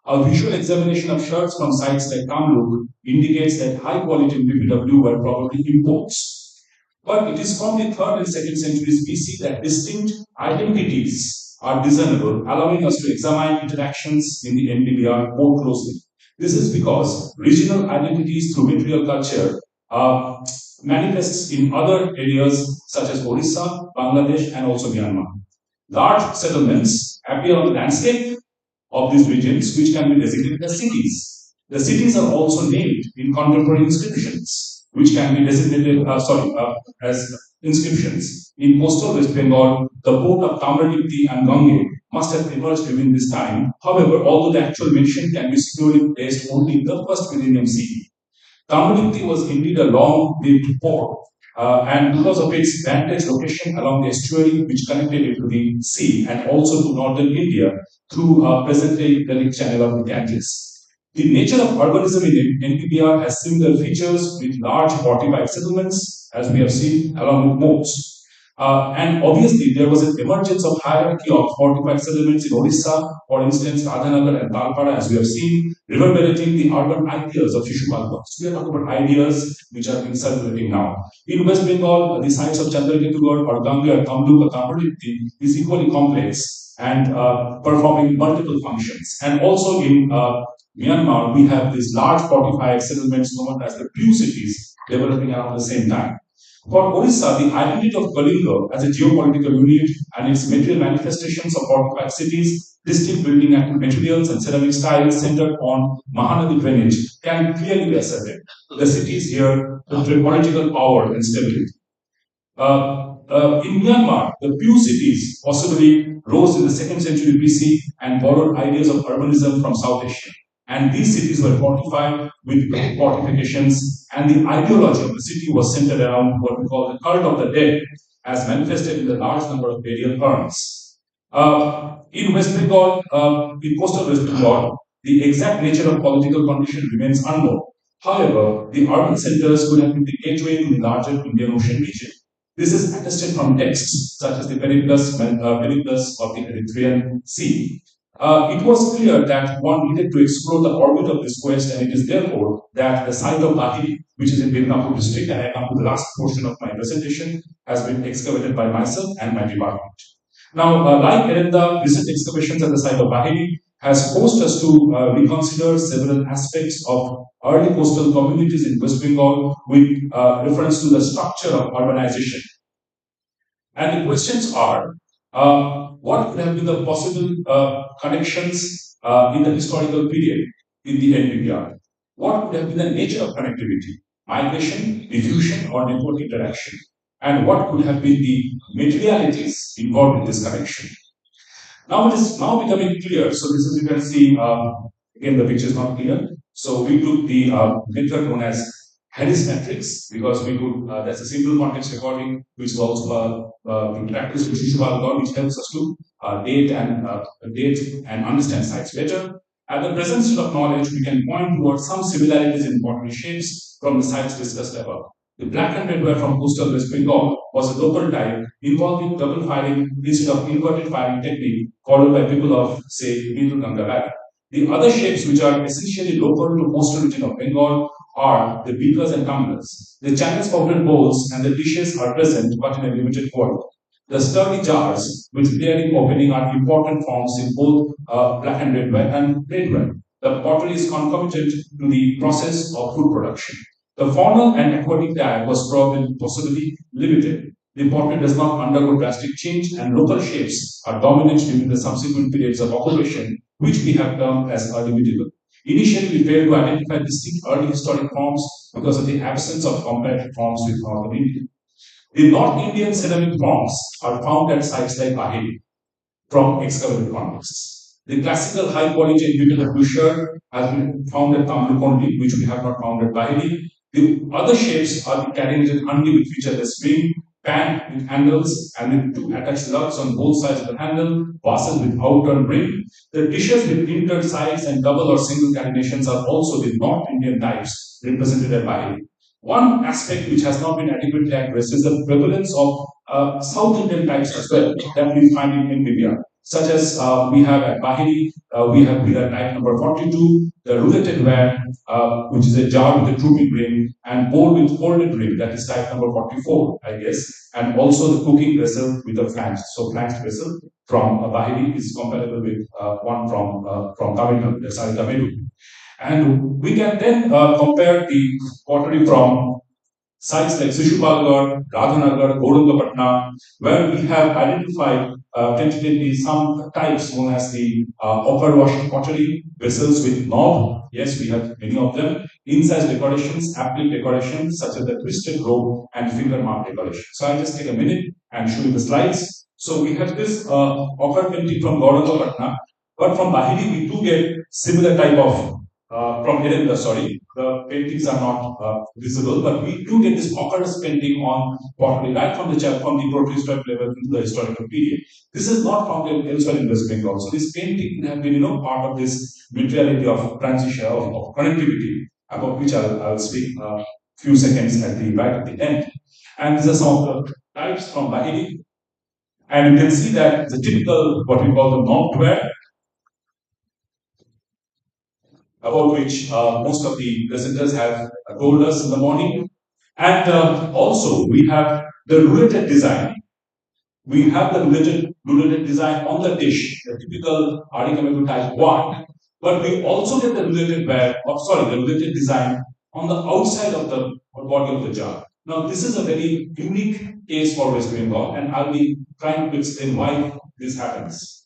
A visual examination of shards from sites like Kamluk indicates that high quality NBPW were probably imports. But it is from the 3rd and 2nd centuries BC that distinct identities are discernible, allowing us to examine interactions in the NBBR more closely. This is because regional identities through material culture manifests in other areas such as Odisha, Bangladesh, and also Myanmar. Large settlements appear on the landscape of these regions, which can be designated as cities. The cities are also named in contemporary inscriptions, which can be designated as inscriptions. In coastal West Bengal, the port of Tamradipti and Gange must have emerged during this time. However, although the actual mention can be securely placed only in the 1st millennium CE. Tamradipti was indeed a long-lived port, and because of its vantage location along the estuary, which connected it to the sea and also to northern India through present-day Delhi channel of the Ganges. The nature of urbanism in NPBR has similar features with large fortified settlements, as we have seen, along with moats. And obviously, there was an emergence of hierarchy of fortified settlements in Odisha, for instance, Radhanagar and Talpara, as we have seen, reverberating the urban ideas of Shishupal. We are talking about ideas which are being circulating now. In West Bengal, the sites of Chandraketugarh or Ganga or Kamluk or Tamradipti is equally complex and performing multiple functions. And also in Myanmar, we have these large fortified settlements known as the Pew cities developing around the same time. For Odisha, the identity of Kalinga as a geopolitical unit and its material manifestations of fortified cities, distinct building materials and ceramic styles centered on Mahanadi drainage can clearly be asserted. The cities here portray political power and stability. In Myanmar, the Pew cities possibly rose in the 2nd century BC and borrowed ideas of urbanism from South Asia. And these cities were fortified with great fortifications, and the ideology of the city was centered around what we call the cult of the dead, as manifested in the large number of burial urns. In West Bengal, in coastal West Bengal, the exact nature of political condition remains unknown. However, the urban centers could have been the gateway to the larger Indian Ocean region. This is attested from texts such as the Periplus of the Erythraean Sea. It was clear that one needed to explore the orbit of this quest, and it is therefore that the site of Bahiri, which is in Bednapur district, and I come to the last portion of my presentation, has been excavated by myself and my department. Now, like Erenda, recent excavations at the site of Bahiri has forced us to reconsider several aspects of early coastal communities in West Bengal with reference to the structure of urbanization. And the questions are, what could have been the possible connections in the historical period in the NPPR? What could have been the nature of connectivity, migration, diffusion, or network interaction? And what could have been the materialities involved in this connection? Now it is now becoming clear. So this is, you can see, again, the picture is not clear. So we took the method known as Harris matrix because we could, that's a simple context recording, which is also in practice with Shishupal, which helps us to date and understand sites better. At the present state of knowledge, we can point towards some similarities in pottery shapes from the sites discussed above. The black and red ware from coastal West Bengal was a local type involving double firing instead of inverted firing technique followed by people of, say, Middle Ganga Valley. The other shapes which are essentially local to coastal region of Bengal are the beakers and tumblers. The channel spouted bowls and the dishes are present but in a limited quantity. The sturdy jars with clearing opening are important forms in both black and red ware and red ware. The pottery is concomitant to the process of food production. The faunal and aquatic diet was possibly limited. The pottery does not undergo drastic change, and local shapes are dominant during the subsequent periods of occupation, which we have termed as early medieval. Initially, we failed to identify distinct early historic forms because of the absence of comparative forms with northern India. The North Indian ceramic forms are found at sites like Bahiri from excavated contexts. The classical high quality individual boucher has been found at Tamlukondi, which we have not found at Bahiri. The other shapes are the carinated handi with featureless ring, pan with handles and with two attached lugs on both sides of the handle, vases with outturned rim. The dishes with inter sides and double or single carinations are also the North Indian types represented at Bahiri. One aspect which has not been adequately addressed is the prevalence of South Indian types as well that we find in India, such as we have at Bahiri, we have pillar type number 42, the roulated ware, which is a jar with a drooping rim, and bowl with folded rim, that is type number 44, I guess, and also the cooking vessel with a flange. So flanched vessel from Bahiri is comparable with one from Tamil Nadu, the Sari Tamil. And we can then compare the pottery from sites like Shishupalgarh, Radhanagar, Gaurangapatna, where we have identified tentatively some types known as the upper wash pottery, vessels with knob. Yes, we have many of them. Incised decorations, applique decorations, such as the twisted rope and finger mark decoration. So I'll just take a minute and show you the slides. So we have this upper painting from Gaurangapatna, but from Bahiri we do get similar type of from Erenda, sorry, the paintings are not visible, but we do get this occurrence painting on pottery right from the protohistoric level into the historical period. This is not found elsewhere in West Bengal. So this painting can have been, part of this materiality of transition of connectivity, about which I'll speak a few seconds at the right at the end. And these are some of the types from Bahiri. And you can see that the typical what we call the knobbed ware, about which most of the presenters have told us in the morning. And also, we have the roulated design. We have the roulated design on the dish, the typical Arikamedu type 1. But we also get the the roulated design on the outside of the body of the jar. Now, this is a very unique case for West Bengal, and I'll be trying to explain why this happens.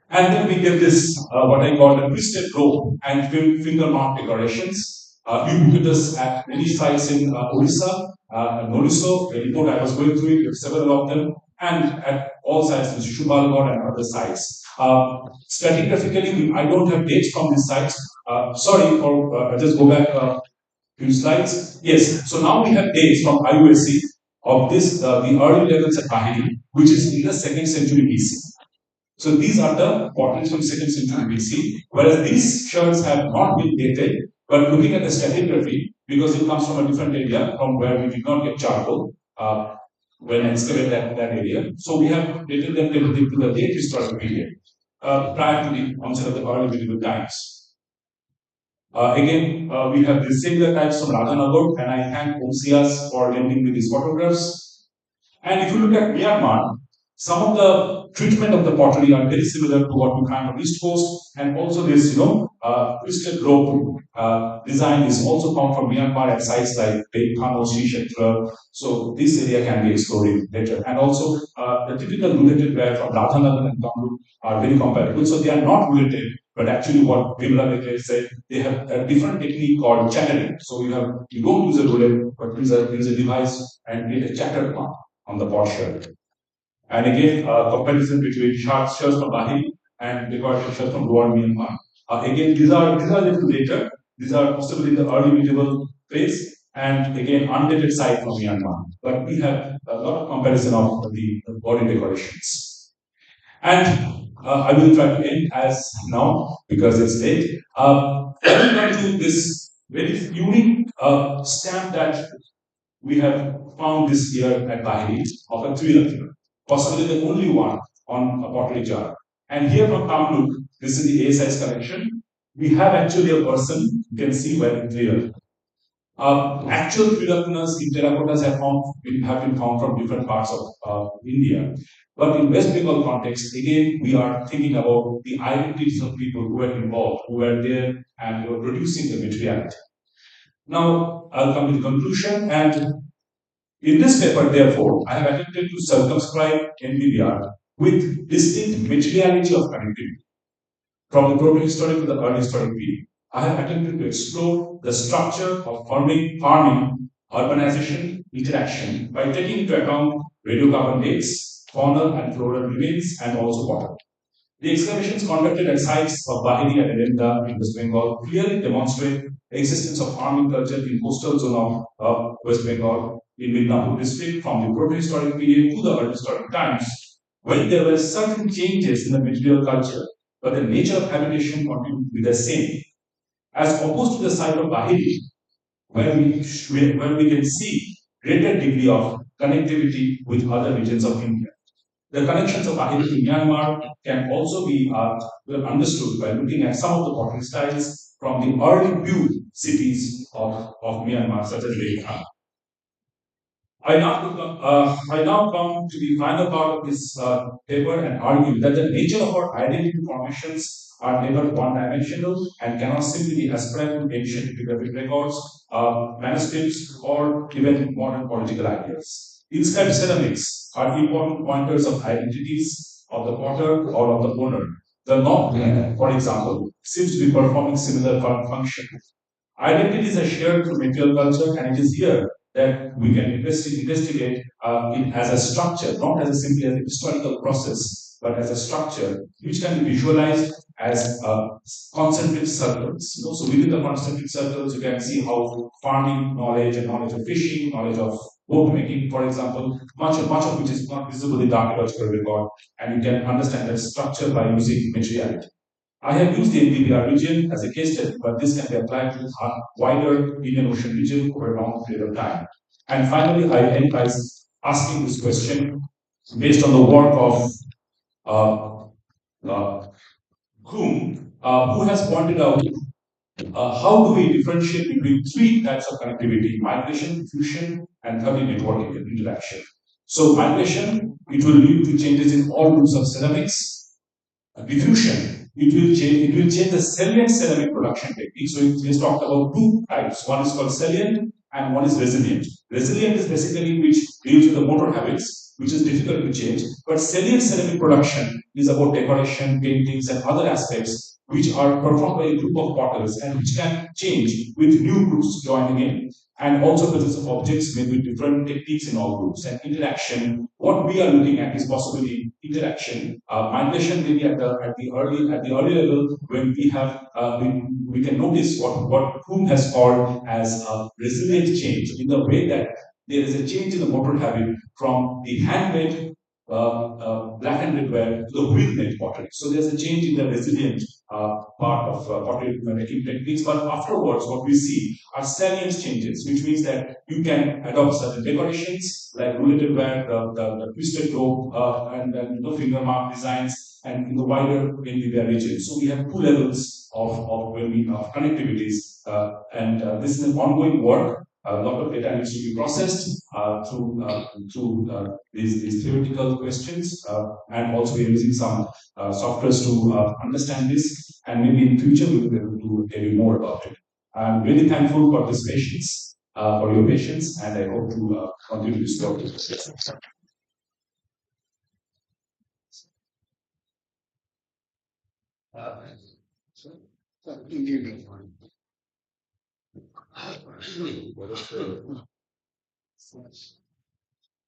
And then we get this, what I call the twisted rope and finger mark decorations. Ubiquitous at many sites in Odisha, Noliso, the report I was going through, it, several of them, and at all sites in Shishupalgarh and other sites. Stratigraphically, I don't have dates from these sites. Sorry, or just go back a few slides. Yes, so now we have dates from IUSC of this, the early levels at Bahiri, which is in the 2nd century BC. So these are the potteries from 2nd century BC, whereas these shards have not been dated, but looking at the stratigraphy, because it comes from a different area from where we did not get charcoal when I excavated that area. So we have dated them to the late historical period. prior to the onset of the early medieval times. Again, we have the similar types from Radhanagar, and I thank OCS for lending me these photographs. And if you look at Myanmar, some of the treatment of the pottery are very similar to what we find on East Coast, and also this, twisted rope design is also found from Myanmar at sites like Beikhan or Sri. So this area can be explored later. And also the typical related wear from Radhanagar and Kamruk are very comparable. So they are not related, but actually what Bimla Bekle said, they have a different technique called chattering. So you don't use a roulette, but use a device and create a chatter mark on the pot shirt. And again, comparison between shirts from Bahrain and decorated shirts from Lower Myanmar. Again, these are little later. These are possibly in the early medieval phase, and again, undated site from Myanmar. But we have a lot of comparison of the body decorations. And I will try to end as now because it's late. I will come to this very unique stamp that we have found this year at Bahrain of a three-lacuna, possibly the only one on a pottery jar. And here from Kamluk, this is the A size collection. We have actually a person you can see wearing three-lacuna. Actual three-lacunas in terracottas have been found from different parts of India. But in West Bengal context, again, we are thinking about the identities of people who were involved, who were there and were producing the materiality. Now, I'll come to the conclusion, and in this paper, therefore, I have attempted to circumscribe NBBR with distinct materiality of connectivity. From the proto-historic to the early historic period, I have attempted to explore the structure of farming, urbanization, interaction by taking into account radiocarbon dates, faunal and floral remains, and also water. The excavations conducted at sites of Bahiri and Eremda in West Bengal clearly demonstrate the existence of farming culture in coastal zone of West Bengal in Midnapur district from the proto-historic period to the early historic times, when there were certain changes in the material culture, but the nature of habitation continued to be the same. As opposed to the site of Bahiri, where we can see greater degree of connectivity with other regions of India. The connections of Bahiri to Myanmar can also be understood by looking at some of the pottery styles from the early Pure cities of Myanmar, such as Lekhang. I now come to the final part of this paper and argue that the nature of our identity formations are never one-dimensional and cannot simply be ascribed to ancient epigraphic records, manuscripts, or even modern political ideas. Inscribed ceramics are important pointers of identities of the potter or of the owner. The knob, for example, seems to be performing similar function. Identities are shared through material culture, and it is here that we can investigate it as a structure, not as simply as a historical process, but as a structure which can be visualized as concentric circles. So within the concentric circles, you can see how farming knowledge and knowledge of fishing, knowledge of boat making, for example, much of which is not visible in the archaeological record, and you can understand that structure by using materiality. I have used the NBBR region as a case study, but this can be applied to a wider Indian Ocean region over a long period of time. And finally, I end by asking this question based on the work of who has pointed out how do we differentiate between three types of connectivity: migration, fusion, and thirdly, networking and interaction. So migration, it will lead to changes in all groups of ceramics. Diffusion, it will change the salient ceramic production technique. So it is talked about two types. One is called salient and one is resilient. Resilient is basically which deals with the motor habits, which is difficult to change. But salient ceramic production is about decoration, paintings, and other aspects which are performed by a group of potters and which can change with new groups joining in, and also presence of objects made with different techniques in all groups. And interaction, what we are looking at is possibly interaction. Migration maybe at the early level when we have we can notice what Kuhn has called as a resilient change in the way that there is a change in the motor habit from the handmade black and red ware to the wheel-made pottery. So there's a change in the resilient part of pottery making techniques. But afterwards, what we see are salient changes, which means that you can adopt certain decorations like roulated ware, the twisted rope, and finger mark designs, and in the wider India region. So we have two levels of connectivities, and this is an ongoing work. A lot of data needs to be processed through these theoretical questions, and also we are using some softwares to understand this, and maybe in future we will be able to tell you more about it. I'm really thankful for this patience, for your patience, and I hope to continue this work.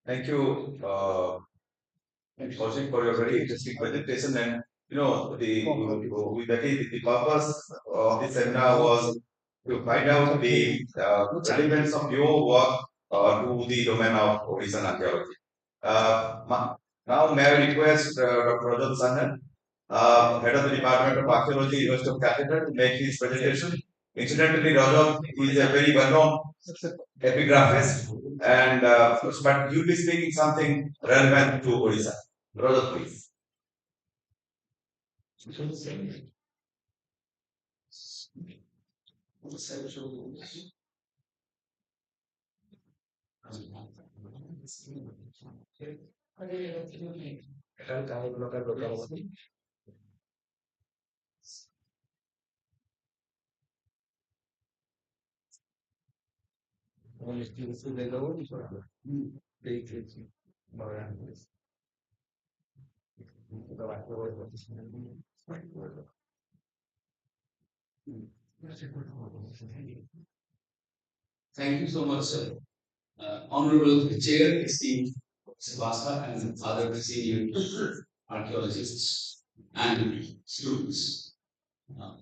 Thank you, Kaushik, for your very interesting presentation. And the purpose of this seminar was to find out the relevance of your work to the domain of Odisha archaeology. Now, may I request Dr. Rajat Sandhan, head of the Department of Archaeology, University of Calcutta, to make his presentation. Incidentally, Rajat is a very well-known epigraphist, and but you'll be speaking something relevant to Odisha. Rajat, please. Thank you so much, sir. Honorable Chair, esteemed Sivasa and other senior archaeologists and students. Uh,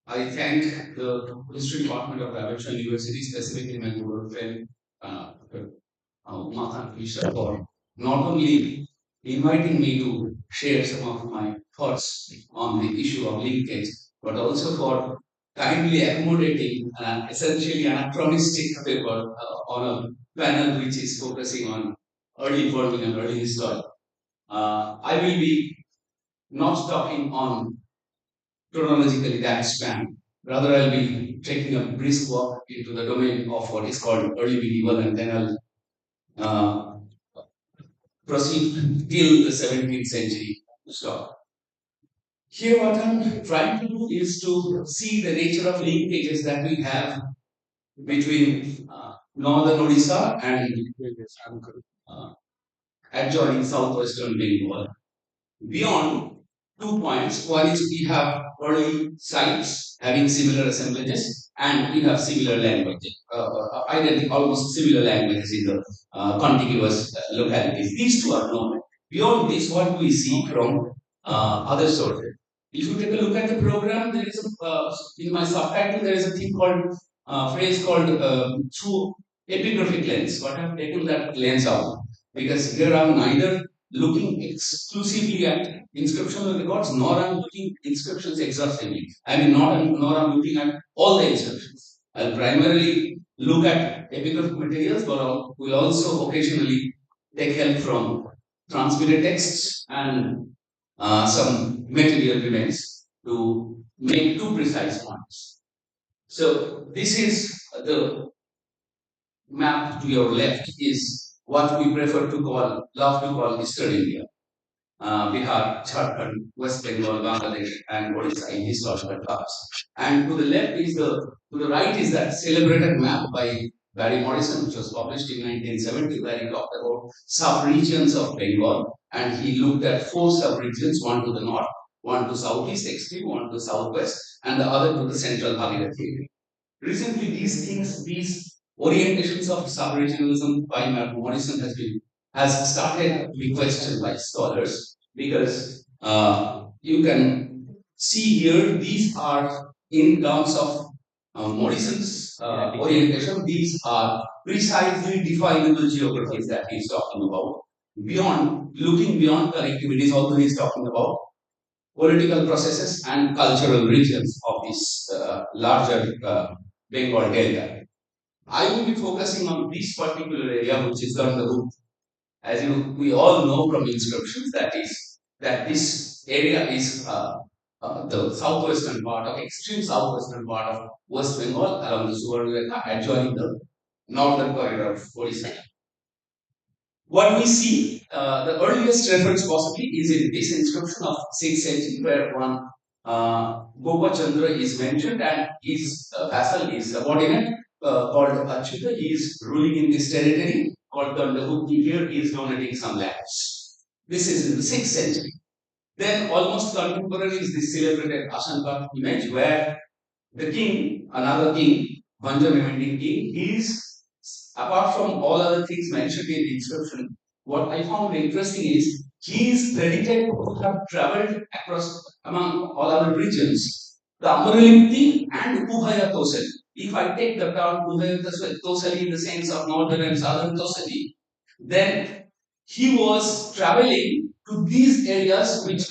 I thank the History Department of Aberdeen University, specifically my good friend Umakant Krishna, for not only inviting me to share some of my thoughts on the issue of linkage, but also for kindly accommodating an essentially anachronistic paper on a panel which is focusing on early farming and early history. I will be not talking on chronologically that span. Rather, I'll be taking a brisk walk into the domain of what is called early medieval, and then I'll proceed till the 17th century stop. Here, what I'm trying to do is to see the nature of linkages that we have between northern Odisha and adjoining southwestern Bengal. Beyond 2 points, one is we have early sites having similar assemblages, and we have similar languages, almost similar languages in the contiguous localities. These two are known. Beyond this, what do we see from other sources? If you take a look at the program, there is in my subtitle there is a thing called phrase called through epigraphic lens. What I've taken that lens out, because here I'm neither looking exclusively at inscriptional records, nor I'm looking inscriptions exhaustively. Nor I'm looking at all the inscriptions. I'll primarily look at epigraphic materials, but will also occasionally take help from transmitted texts and some material remains to make two precise points. So this is the map to your left is what we love to call Eastern India. Bihar, Jharkhand, West Bengal, Bangladesh, and Odisha in historical terms. And to the right is that celebrated map by Barry Morrison, which was published in 1970, where he talked about sub-regions of Bengal, and he looked at 4 sub-regions, one to the north, one to southeast extreme, one to southwest, and the other to the central Bhagirathi area. Recently, these orientations of sub-regionalism by Morrison has started to be questioned by scholars, because you can see here these are in terms of Morrison's orientation, these are precisely definable geographies that he's talking about. Looking beyond collectivities, although he's talking about political processes and cultural regions of this larger Bengal Delta. I will be focusing on this particular area, which is Gandarup. As we all know from inscriptions, that this area is the southwestern part of extreme southwestern part of West Bengal along the Suvarnareka adjoining the northern corridor of Odisha. What we see, the earliest reference possibly is in this inscription of 6th century, where one Gopa Chandra is mentioned and his vassal, his subordinate called Achyuta. He is ruling in this territory called Dandavukti. Here he is donating some lands. This is in the 6th century. Then almost contemporary is this celebrated Ashanka image where the king, another king, Banja Memending king, is apart from all other things mentioned in the inscription, what I found interesting is he is credited to have traveled across among all other regions, the Amaralipti and Ubhaya Tosali. If I take the term Ubhaya Tosali in the sense of northern and southern Tosali, then he was traveling to these areas which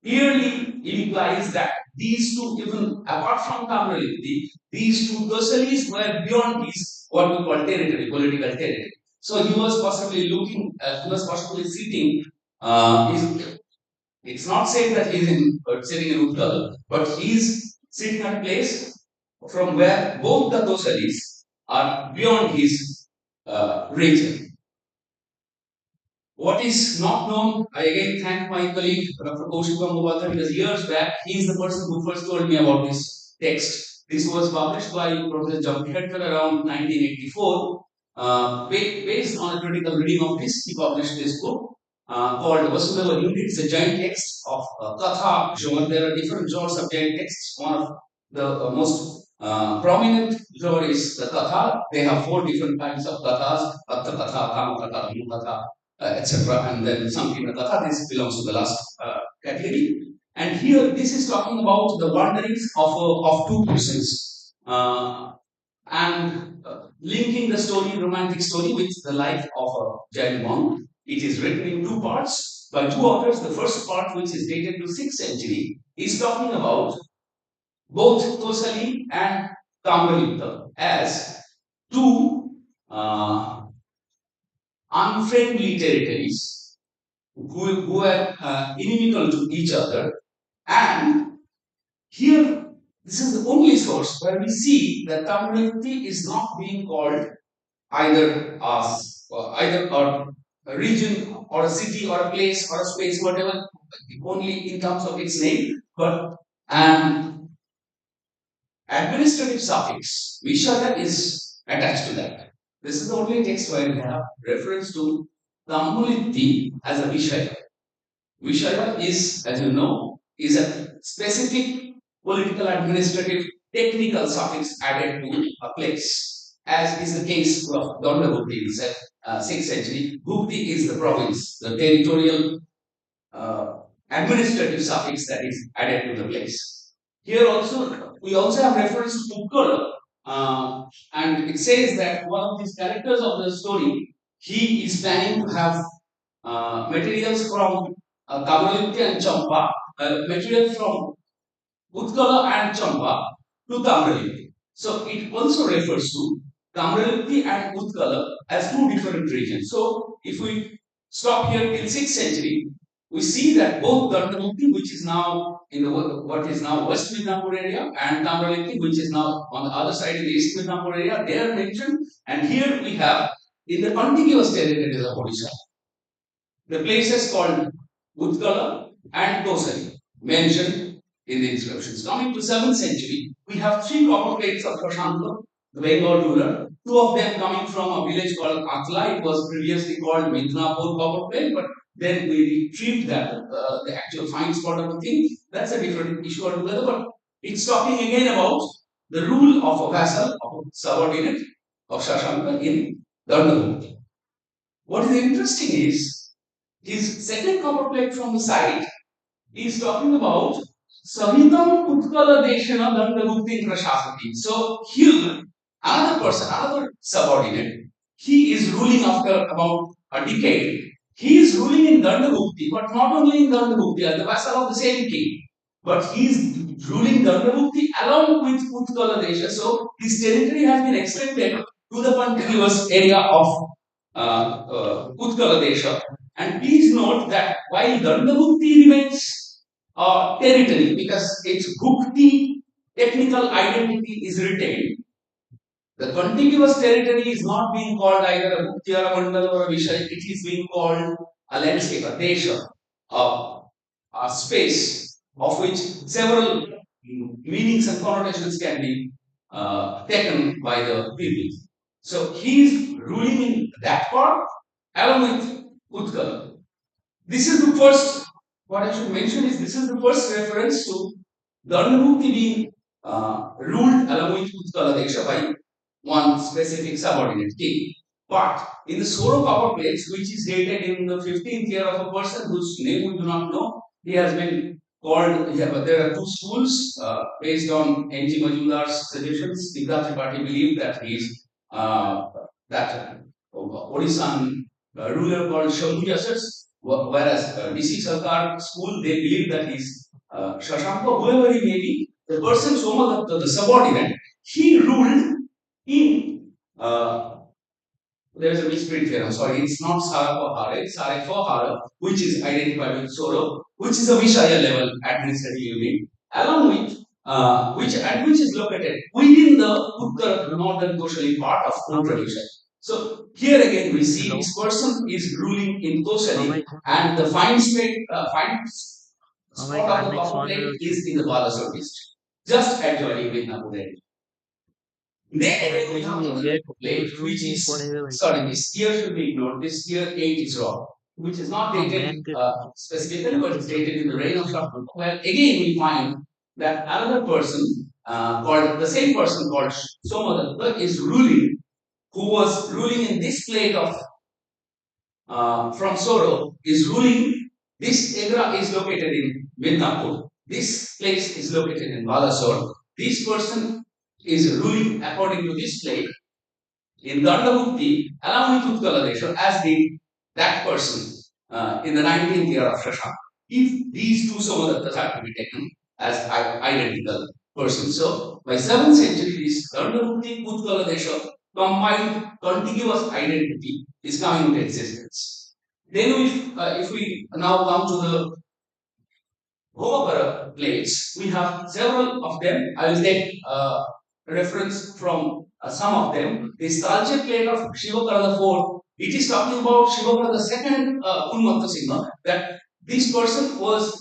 clearly implies that these two, even apart from Tamralipti, these two Tosalis were beyond his what we call territory, political territory. So he was possibly looking, he was possibly sitting. It's not said that he's in sitting in Uttara, but he's sitting at a place from where both the Tosalis are beyond his region. What is not known, I again thank my colleague Dr. Kaushika Mubadar because years back he is the person who first told me about this text. This was published by Professor Jamshedkar around 1984. Based on a critical reading of this, he published this book called Vasudeva Unit. It's a giant text of Katha genre. There are different genres of giant texts. One of the most prominent genre is the Katha. They have 4 different kinds of Kathas: Artha Katha, Kama Katha, Anu Katha, etc. And then Sankirna Katha, this belongs to the last category. And here, this is talking about the wanderings of 2 persons and linking the story, romantic story, with the life of a Jain monk. It is written in 2 parts by 2 authors. The first part, which is dated to 6th century, is talking about both Tosali and Kamralipta as 2 unfriendly territories who were inimical to each other. And here, this is the only source where we see that Tamilnadu is not being called either a region or a city or a place or a space, whatever, only in terms of its name, but an administrative suffix, Vishaya, is attached to that. This is the only text where we have reference to Tamuliti as a Vishaya. Vishaya is, as you know, is a specific political, administrative, technical suffix added to a place, as is the case of Dondavukti in 6th century. Bukti is the province, the territorial administrative suffix that is added to the place. Here also, we also have reference to Ukkala, and it says that one of these characters of the story, he is planning to have materials from Kamalipti and Champa, material from Utkala and Champa to Tamralipti. So it also refers to Tamralipti and Utkala as 2 different regions. So if we stop here in 6th century, we see that both Dandamukti, which is now in the what is now West Midnapur area, and Tamralipti, which is now on the other side in the East Midnapur area, they are mentioned. And here we have in the contiguous territories of Odisha, the places called Utkala and Tosari mentioned in the inscriptions. Coming to 7th century, we have 3 copper plates of Prashanta, the Bengal ruler, 2 of them coming from a village called Atla. It was previously called Midnapur copper plate, but then we retrieved that, the actual find spot of the thing. That's a different issue altogether, but it's talking again about the rule of a vassal, of a subordinate of Shashanka in Dandamukti. What is interesting is his second copper plate from the side is talking about Sahitam Utkala Deshana Dandavukti Prashasati. So here, another person, another subordinate, he is ruling after about a decade. He is ruling in Dandavukti, but not only in Dandavukti, as the vassal of the same king, but he is ruling Dandavukti along with Utkala Desha. So his territory has been extended to the contiguous area of Utkala Desha. And please note that while Dandavukti remains territory because its Bhukti technical identity is retained. The contiguous territory is not being called either a Bhukti or a Mandal or a Vishay, it is being called a landscape, a desha, a space of which several meanings and connotations can be taken by the people. So he is ruling in that part along with Utkal. This is the first, what I should mention is this is the first reference to Dandamukti being ruled along with Utkala Deksha by one specific subordinate king. But in the Soro copper plates, which is dated in the 15th year of a person whose name we do not know, he has been called, there are two schools based on N.G. Majumdar's suggestions. Digda Tripathi believed that he is that Odishan ruler called Shambhu Yasas, whereas DC Sarkar school, they believe that he is Shashanka, whoever he may be, the person Somadatta, the subordinate, he ruled in there's a misprint here. I'm sorry, it's not Sarapahara, it's Sarapahara, which is identified with Soro, which is a Vishaya level administrative unit, along with which is located within the Uttara northern Koshali part of Uttar Vishaya. So here again we see this person is ruling in Koshali, and the fine spot of the copper plate is in the Balasore district, just adjoining with Napudet. Then we have another plate, which is sorry, this year should be ignored. This year 8 is wrong, which is not dated specifically, but it's dated in the reign of Shakti. Well, again we find that another person called the same person called Somadatta is ruling, who was ruling in this plate of from Soro is ruling. This Egra is located in Midnapur. This place is located in Balasore. This person is ruling according to this plate in Dandamukti along with Utkaladesha as did that person in the 19th year of Shashank. If these two Somadattas are to be taken as identical persons. So by 7th century, this Dandamukti Utkaladesha combined contiguous identity is coming into existence. Then if we now come to the Homapara plates, we have several of them. I will take reference from some of them. The Stalche plate of Shivakara IV, it is talking about Shivakara II Unmatta Singha, that this person was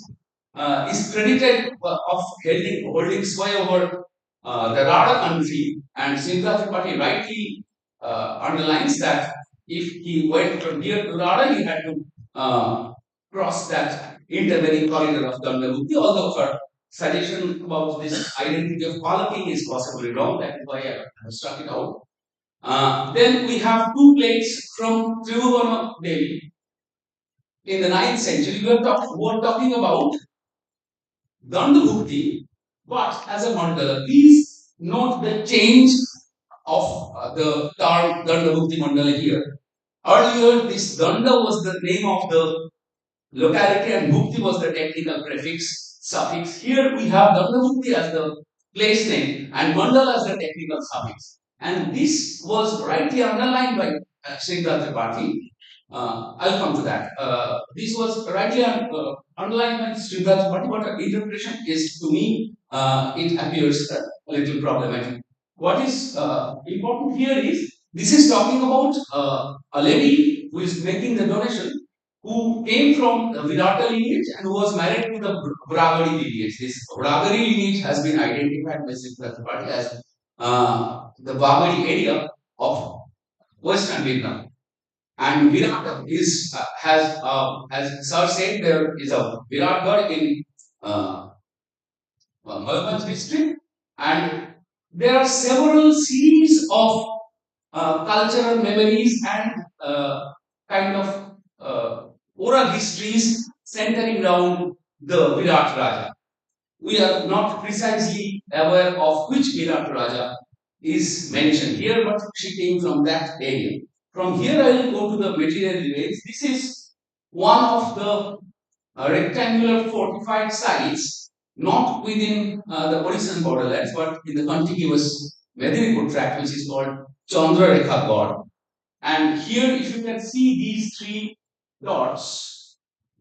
is credited of holding sway over the Rada country, and Sindha Tripathi rightly underlines that if he went from here to Rada, he had to cross that intervening corridor of Gandavati, although for suggestion about this identity of Palaking is possibly wrong, that is why I have struck it out. Then we have two plates from Trivandrum Devi in the 9th century. We are talking about Dandabhukti, but as a mandala. Please note the change of the term Dandabhukti mandala here. Earlier, this Danda was the name of the locality and Bhukti was the technical prefix, suffix. Here we have Dandabhukti as the place name and Mandala as the technical suffix. And this was rightly underlined by Sridhar Tripathi. I'll come to that. This was rightly underlined by Sridhar Tripathi, but the interpretation is, to me, it appears a little problematic. What is important here is this is talking about a lady who is making the donation, who came from the Virata lineage and who was married to the Bragadi lineage. This Bragadi lineage has been identified by Siddhartha Party as the Bagadi area of Western Vietnam. And Virata is has as Sir said, there is a Viratgarh in Mayurbanj district, and there are several series of cultural memories and kind of oral histories centering around the Virat Raja. We are not precisely aware of which Virat Raja is mentioned here, but she came from that area. From here, I will go to the material remains. This is one of the rectangular fortified sites, not within the Odishan borderlands, but in the contiguous Medinipur tract, which is called Chandra Rekha God. And here, if you can see these three dots,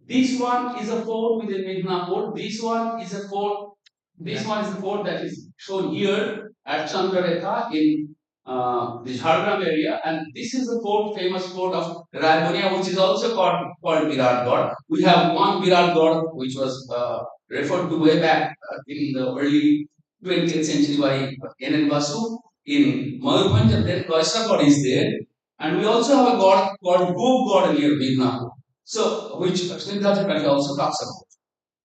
This one is a fort within Midnapur. This one is a fort. This one is the fort that is shown here at Chandrarekha in the Jhargram area, and this is the fort, famous fort of Raipunia, which is also called Viratgarh. We have one Viratgarh which was referred to way back in the early 20th century by N.N. Basu in Mayurbhanj, and then Kaisagad is there, and we also have a god called Gop God near Midnapur. So, which Srinath also talks about.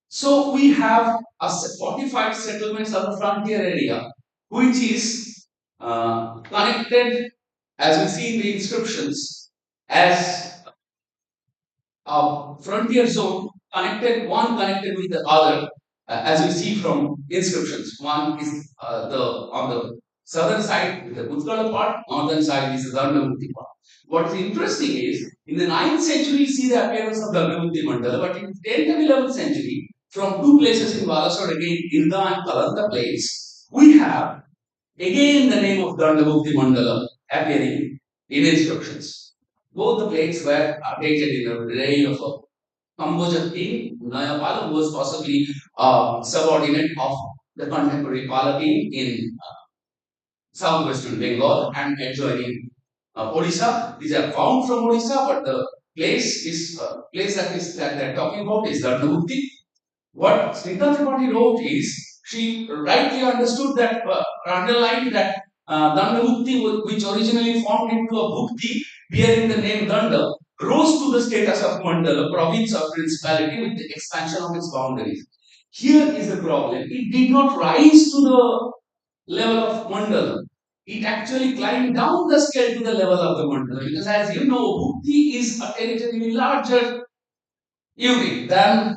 So we have a fortified settlements of the frontier area, which is connected, as we see in the inscriptions, as a frontier zone connected with the other, as we see from inscriptions. One is on the southern side, the Utkala part, northern side is the Dandamukti part. What's interesting is, in the 9th century, you see the appearance of Dandamukti Mandala, but in 10th and 11th century, from two places in Balasore, again, Irda and Kalanda place, we have again the name of Dandamukti Mandala appearing in inscriptions. Both the plates were dated in the reign of a Kamboja king, Nayapala, who was possibly a subordinate of the contemporary Pala king in southwestern Bengal and adjoining Odisha. These are found from Odisha, but the place that they're talking about is Dandamukti. What Srinath Tripathi wrote is, she rightly understood that, underlined that Dandamukti, which originally formed into a bhukti bearing the name Danda, rose to the status of Mandala, province or principality, with the expansion of its boundaries. Here is the problem. It did not rise to the level of Mandala. It actually climbed down the scale to the level of the Mandala, because as you know, bhukti is a territory larger unit than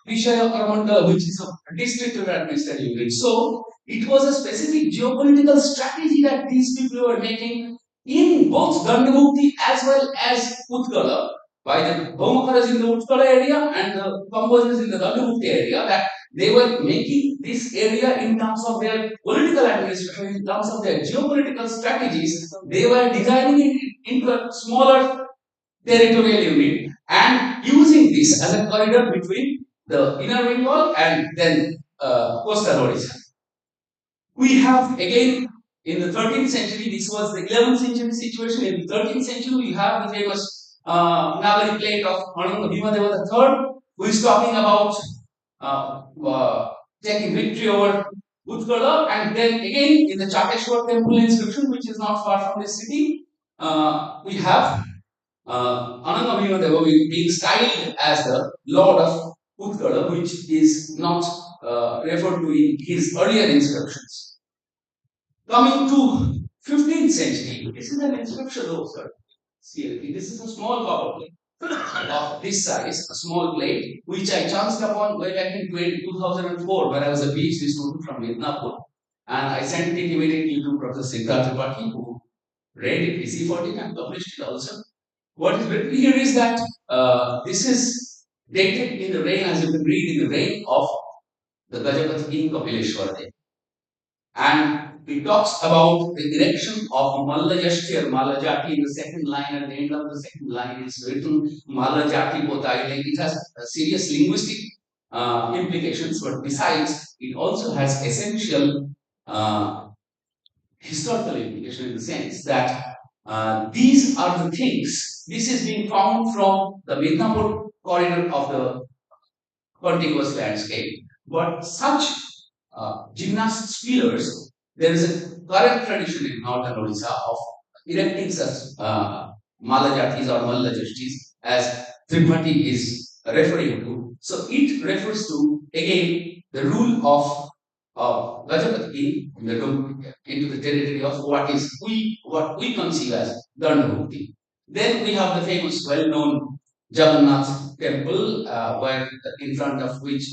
Vishaya or Mandala, which is a district administrative unit. So it was a specific geopolitical strategy that these people were making in both Dandamukti as well as Utkala, by the Bhomakaras in the Utkala area and the Kambojas in the Dandamukti area, that they were making this area in terms of their political administration, in terms of their geopolitical strategies. They were designing it into a smaller territorial unit and using this as a corridor between the inner Bengal and then coastal Odisha. We have again in the 13th century, this was the 11th century situation. In the 13th century, we have the famous Nagari plate of Ananga Bhimadeva III, who is talking about taking victory over Utkala, and then again in the Chateshwar temple inscription, which is not far from the city, we have Ananga Bhimadeva being styled as the Lord of Utkala, which is not referred to in his earlier inscriptions. Coming to 15th century, this is an inscription also. See, this is a small copper plate of this size, a small plate, which I chanced upon way back in 2004, when I was a PhD student from Midnapur. And I sent it immediately to Professor Siddharth Tripathi, who read it, received it, and published it also. What is written here is that this is dated in the reign, as you can read, in the reign of the Gajapati king Kapileshwar Dev. And it talks about the erection of Malla Yashti or Malla Jati in the second line. At the end of the second line is written Malla Jati Potai. Like it has serious linguistic implications, but besides, it also has essential historical implication, in the sense that these are the things. This is being found from the Midnapur corridor of the contiguous landscape. But such gymnasts pillars, there is a current tradition in northern Odisha of erecting such Malajatis or Mallajashtis, as Tripathi is referring to. So it refers to again the rule of Gajapati into the territory of what we conceive as Dandamukti. Then we have the famous, well-known Jagannath temple, where in front of which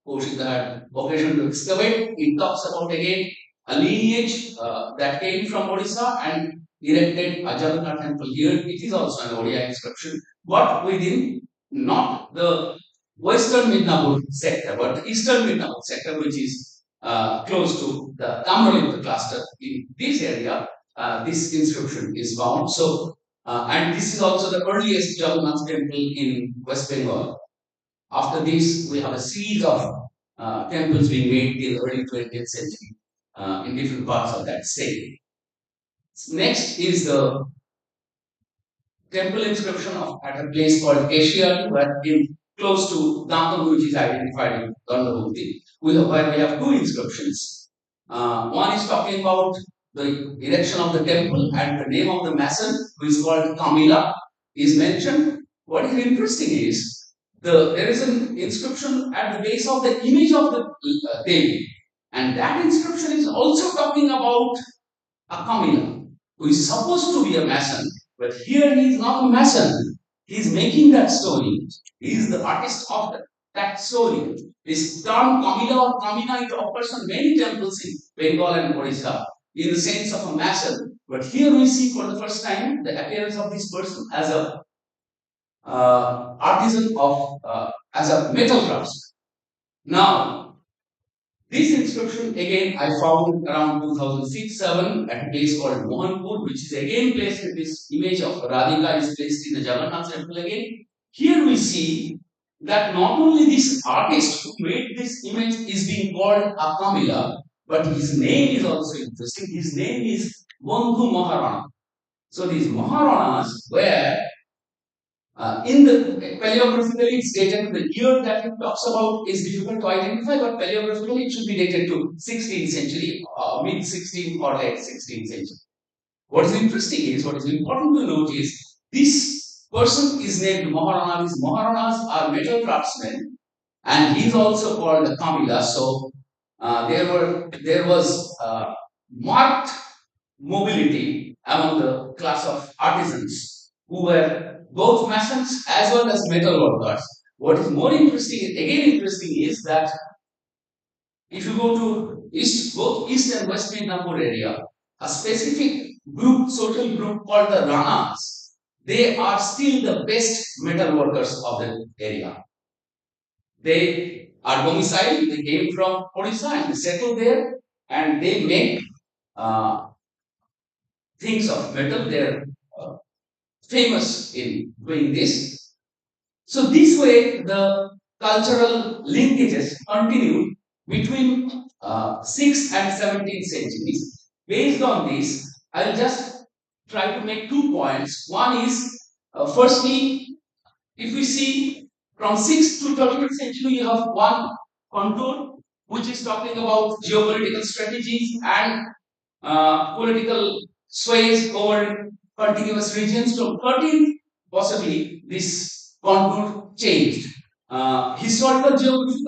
Kaushika had occasion to excavate. It talks about again a lineage that came from Odisha and erected a Jagannath temple here. It is also an Odia inscription, but within not the western Midnapur sector, but the eastern Midnapur sector, which is close to the Tamralinga cluster. In this area, this inscription is found. So, and this is also the earliest Jagannath temple in West Bengal. After this, we have a series of temples being made till early 20th century in different parts of that state. Next is the temple inscription at a place called Asia, where in close to Dampu, which is identified in Gandhavati, where we have two inscriptions. One is talking about the erection of the temple, and the name of the mason, who is called Kamila, is mentioned. What is interesting is there is an inscription at the base of the image of the Devi, and that inscription is also talking about a Kamila, who is supposed to be a mason, but here he is not a mason. He is making that story. He is the artist of that story. This term Kamila or Kamina, it occurs on many temples in Bengal and Odisha in the sense of a mason. But here we see for the first time the appearance of this person as a artisan of as a metal craftsman. Now, this inscription again I found around 2006-7 at a place called Mohanpur, which is again placed in this image of Radhika is placed in the Jagannath temple again. Here we see that not only this artist who made this image is being called Akamila, but his name is also interesting. His name is Bandhu Maharana. So these Maharanas were in the paleographically, it's dated. The year that it talks about is difficult to identify, but paleographically it should be dated to 16th century, mid 16th or late 16th century. What is interesting is, what is important to note is, this person is named Maharana. These Maharanas are metal craftsmen, and he is also called Kamila. So there was marked mobility among the class of artisans who were both masons as well as metal workers. What is more interesting, again interesting, is that if you go to both east and west Midnapur area, a specific group, social group called the Ranas, they are still the best metal workers of the area. They are domiciled, they came from Odisha and they settled there, and they make things of metal. They're famous in doing this. So this way, the cultural linkages continued between 6th and 17th centuries. Based on this, I'll just try to make 2 points. One is, firstly, if we see from 6th to 13th century, you have one contour which is talking about geopolitical strategies and political sways over contiguous regions. From 13th, possibly this contour changed. Historical geography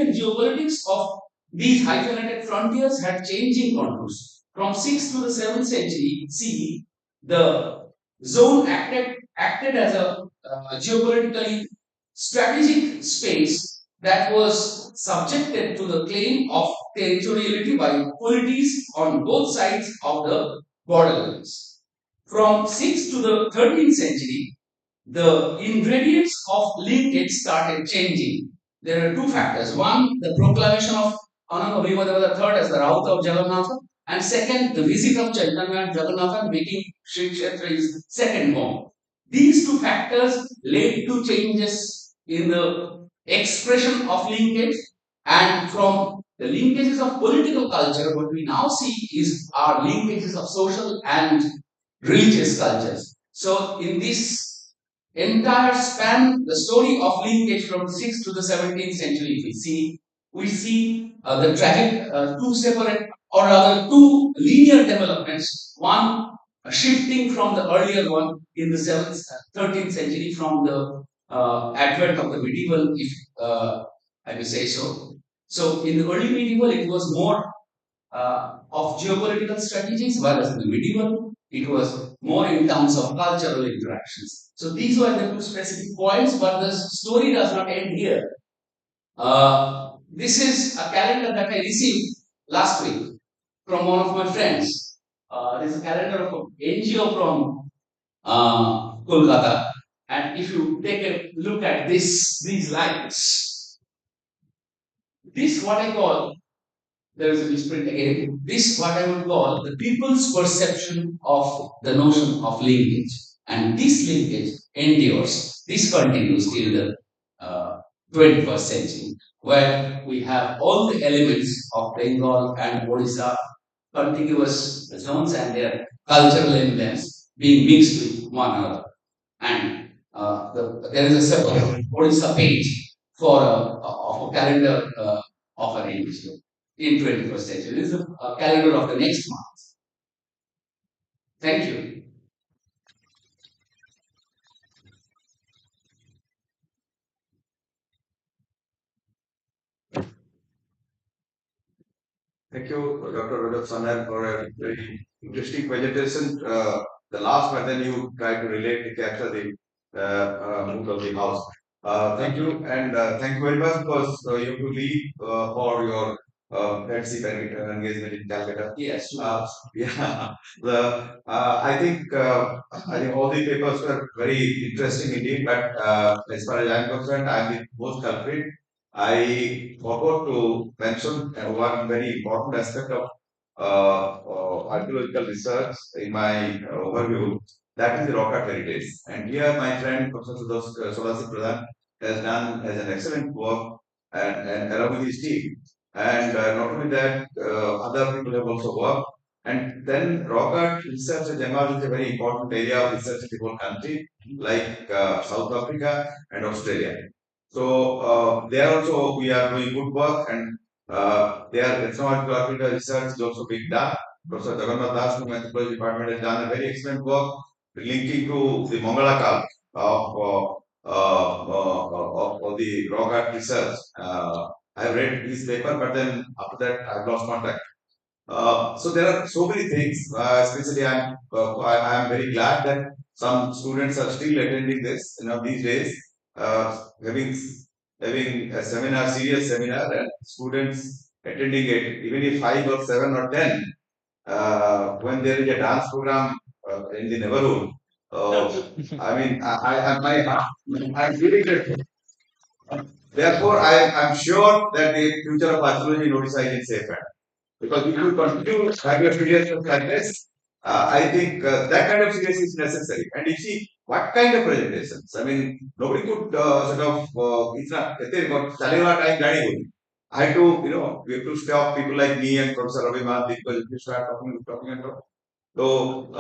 and geopolitics of these hyphenated frontiers had changing contours. From 6th to the 7th century CE, the zone acted as a geopolitically strategic space that was subjected to the claim of territoriality by polities on both sides of the borderlands. From 6th to the 13th century, the ingredients of linkage started changing. There are two factors. One, the proclamation of Ananga Bhimadeva III as the Raut of Jagannatha, and second, the visit of Chaitanya and Jagannatha, making Sri Kshetra his second home. These two factors led to changes in the expression of linkage, and from the linkages of political culture, what we now see is our linkages of social and religious cultures. So in this entire span, the story of linkage from 6th to the 17th century, we see the tragic two separate or rather two linear developments. One shifting from the earlier one in the 7th, 13th century from the advent of the medieval, if I may say so. So in the early medieval, it was more of geopolitical strategies, whereas in the medieval, it was more in terms of cultural interactions. So these were the two specific points, but the story does not end here. This is a calendar that I received last week from one of my friends. This is a calendar of an NGO from Kolkata. And if you take a look at these lines, this what I call, there is a misprint again. This what I would call the people's perception of the notion of linkage. And this linkage endures. This continues till the 21st century, where we have all the elements of Bengal and Odisha contiguous zones and their cultural emblems being mixed with one another. And there is a separate Odisha page for of a calendar of an age in 21st century. This is a calendar of the next month. Thank you. Thank you, Dr. Rajat Sanar, for a very interesting presentation. The last one, then you try to relate to capture the mood of the house. Thank you, and thank you very much because you have to leave for your headship engagement in Calcutta. Yes. Yeah, I think all the papers were very interesting indeed. But as far as I'm concerned, I'm the most culprit. I forgot to mention one very important aspect of archaeological research in my overview. That is the rock art heritage. And here, my friend Professor Sudhasik Pradhan has an excellent work and along with his team. And not only that, other people have also worked. And then rock art research has emerged as a very important area of research in the whole country, like South Africa and Australia. So there also we are doing good work, and there ethnoarchaeological research is also being done. Professor Jagannath Das from Anthropology Department has done a very excellent work linking to the Mongala Kal of the rock art research. I have read his paper, but then after that I have lost contact. So there are so many things. Especially, I am very glad that some students are still attending this. You know, these days, having a seminar, serious seminar, and students attending it, even if 5 or 7 or 10. When there is a dance program in the neighborhood, I mean, I'm feeling that. Therefore, I'm sure that the future of archaeology in Odisha is in safe hands. Because if you continue to have your seriousness like this, I think that kind of seriousness is necessary. And you see, what kind of presentations? I mean, nobody could sort of, it's not, Chaleva time gani. I had to, we have to stop people like me and Professor Ravi Mahathi because if you start talking and talking. So,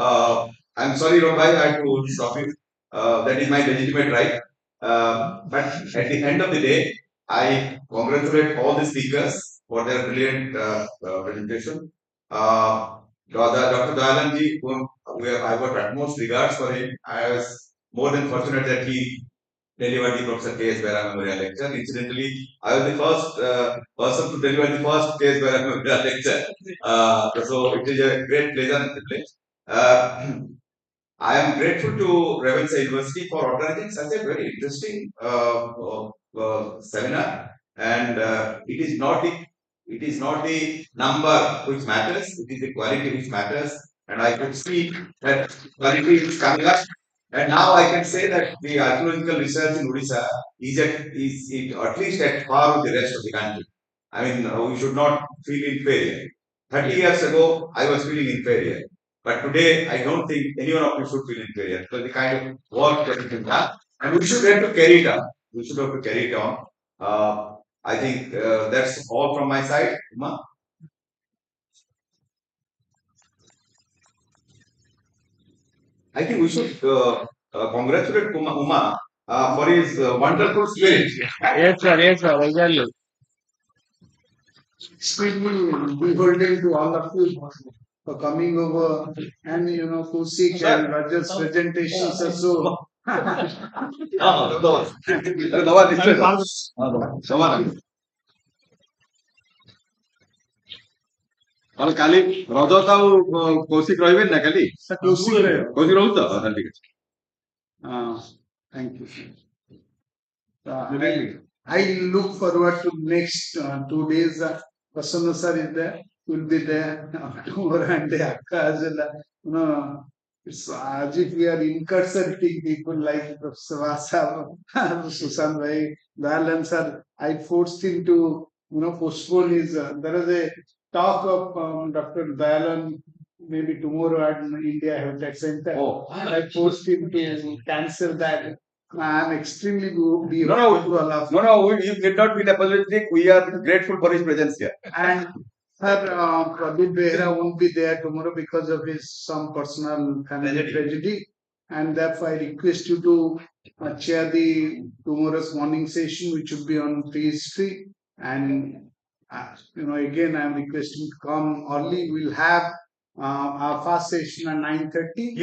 I'm sorry, Robai, I had to stop you. That is my legitimate right. But at the end of the day, I congratulate all the speakers for their brilliant presentation. Dr. Dayalanji, whom I got utmost regards for him. I was more than fortunate that he delivered the Professor K.S. Bera Memorial Lecture. Incidentally, I was the first person to deliver the first K.S. Bera Memorial Lecture. So it is a great pleasure and privilege. I am grateful to Ravenshaw University for organizing such a very interesting seminar. And it is not the number which matters; it is the quality which matters. And I could see that quality is coming up. And now I can say that the archaeological research in Odisha is at least at par with the rest of the country. I mean, we should not feel inferior. 30 years ago, I was feeling inferior. But today, I don't think any one of you should feel inferior because the kind of work that you can done, and we should have to carry it on. We should have to carry it on. I think that's all from my side. Uma? I think we should congratulate Uma for his wonderful spirit. Yes, sir, exactly. Extremely beholden to all of you for coming over, and Kusik and Rajat's presentations are so. କାଲି ରଜତ ଆଉ କୌଶିକ ରହିବେନି ନା କାଲି କୌଶିକ ରହୁଛି ତ ଠିକ ଅଛି Thank you. I look forward to next 2 days. Prasanna sir is there, will be there. Tomorrow and day after as well. It's as if we are incarcerating people like Professor Vasa, Susan Bhai, Dalan sir. I forced him to, postpone his. There is a talk of Dr. Dalan maybe tomorrow at India Habitat Center. Oh. I forced him to cancel that. I'm extremely No, grateful to all of you. you need not be apologetic. We are grateful for his presence here. And Sir, Pradeep Behra won't be there tomorrow because of his some personal family tragedy. And therefore, I request you to chair the tomorrow's morning session, which will be on prehistory. And again, I'm requesting to come early. We'll have our first session at 9:30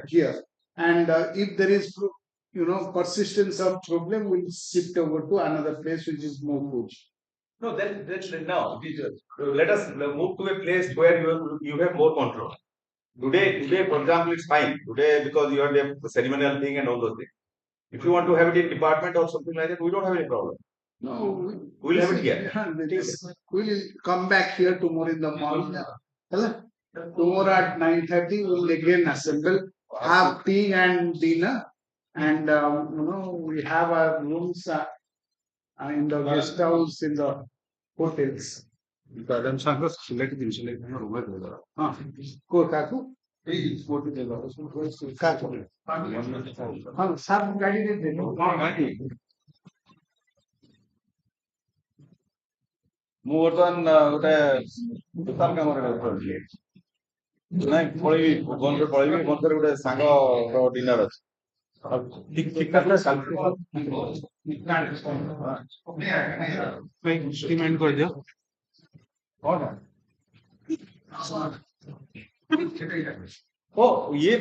here. And if there is, persistence of problem, we'll shift over to another place which is more good. No, then no. Let us move to a place where you have more control. Today, for example, it's fine. Today, because you have the ceremonial thing and all those things. If you want to have it in department or something like that, we don't have any problem. No, We'll have it here. We'll come back here tomorrow in the morning. Tomorrow at 9:30, we'll again assemble, have tea and dinner, and we have our rooms in the guest house in the hotels. काकू हाँ साथ गाड़ी दे दे ମୁଁ ବର୍ତ୍ତମାନ ଗୋଟେ ଦୋକାନ କାମରେ ରହିଲି ନାଇଁ ପଳେଇବି ଭୁବନେଶ୍ୱର ପଳେଇବି ଭୁବନେଶ୍ୱରରେ ଗୋଟେ ସାଙ୍ଗର ଡିନର ଅଛି ଠିକ रिमाइंड कर दियो ओ ये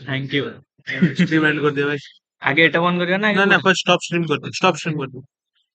थैंक यू रिमाइंड कर दियो भाई आगे एटा बंद करियो ना ना फर्स्ट स्टॉप स्ट्रीम कर दो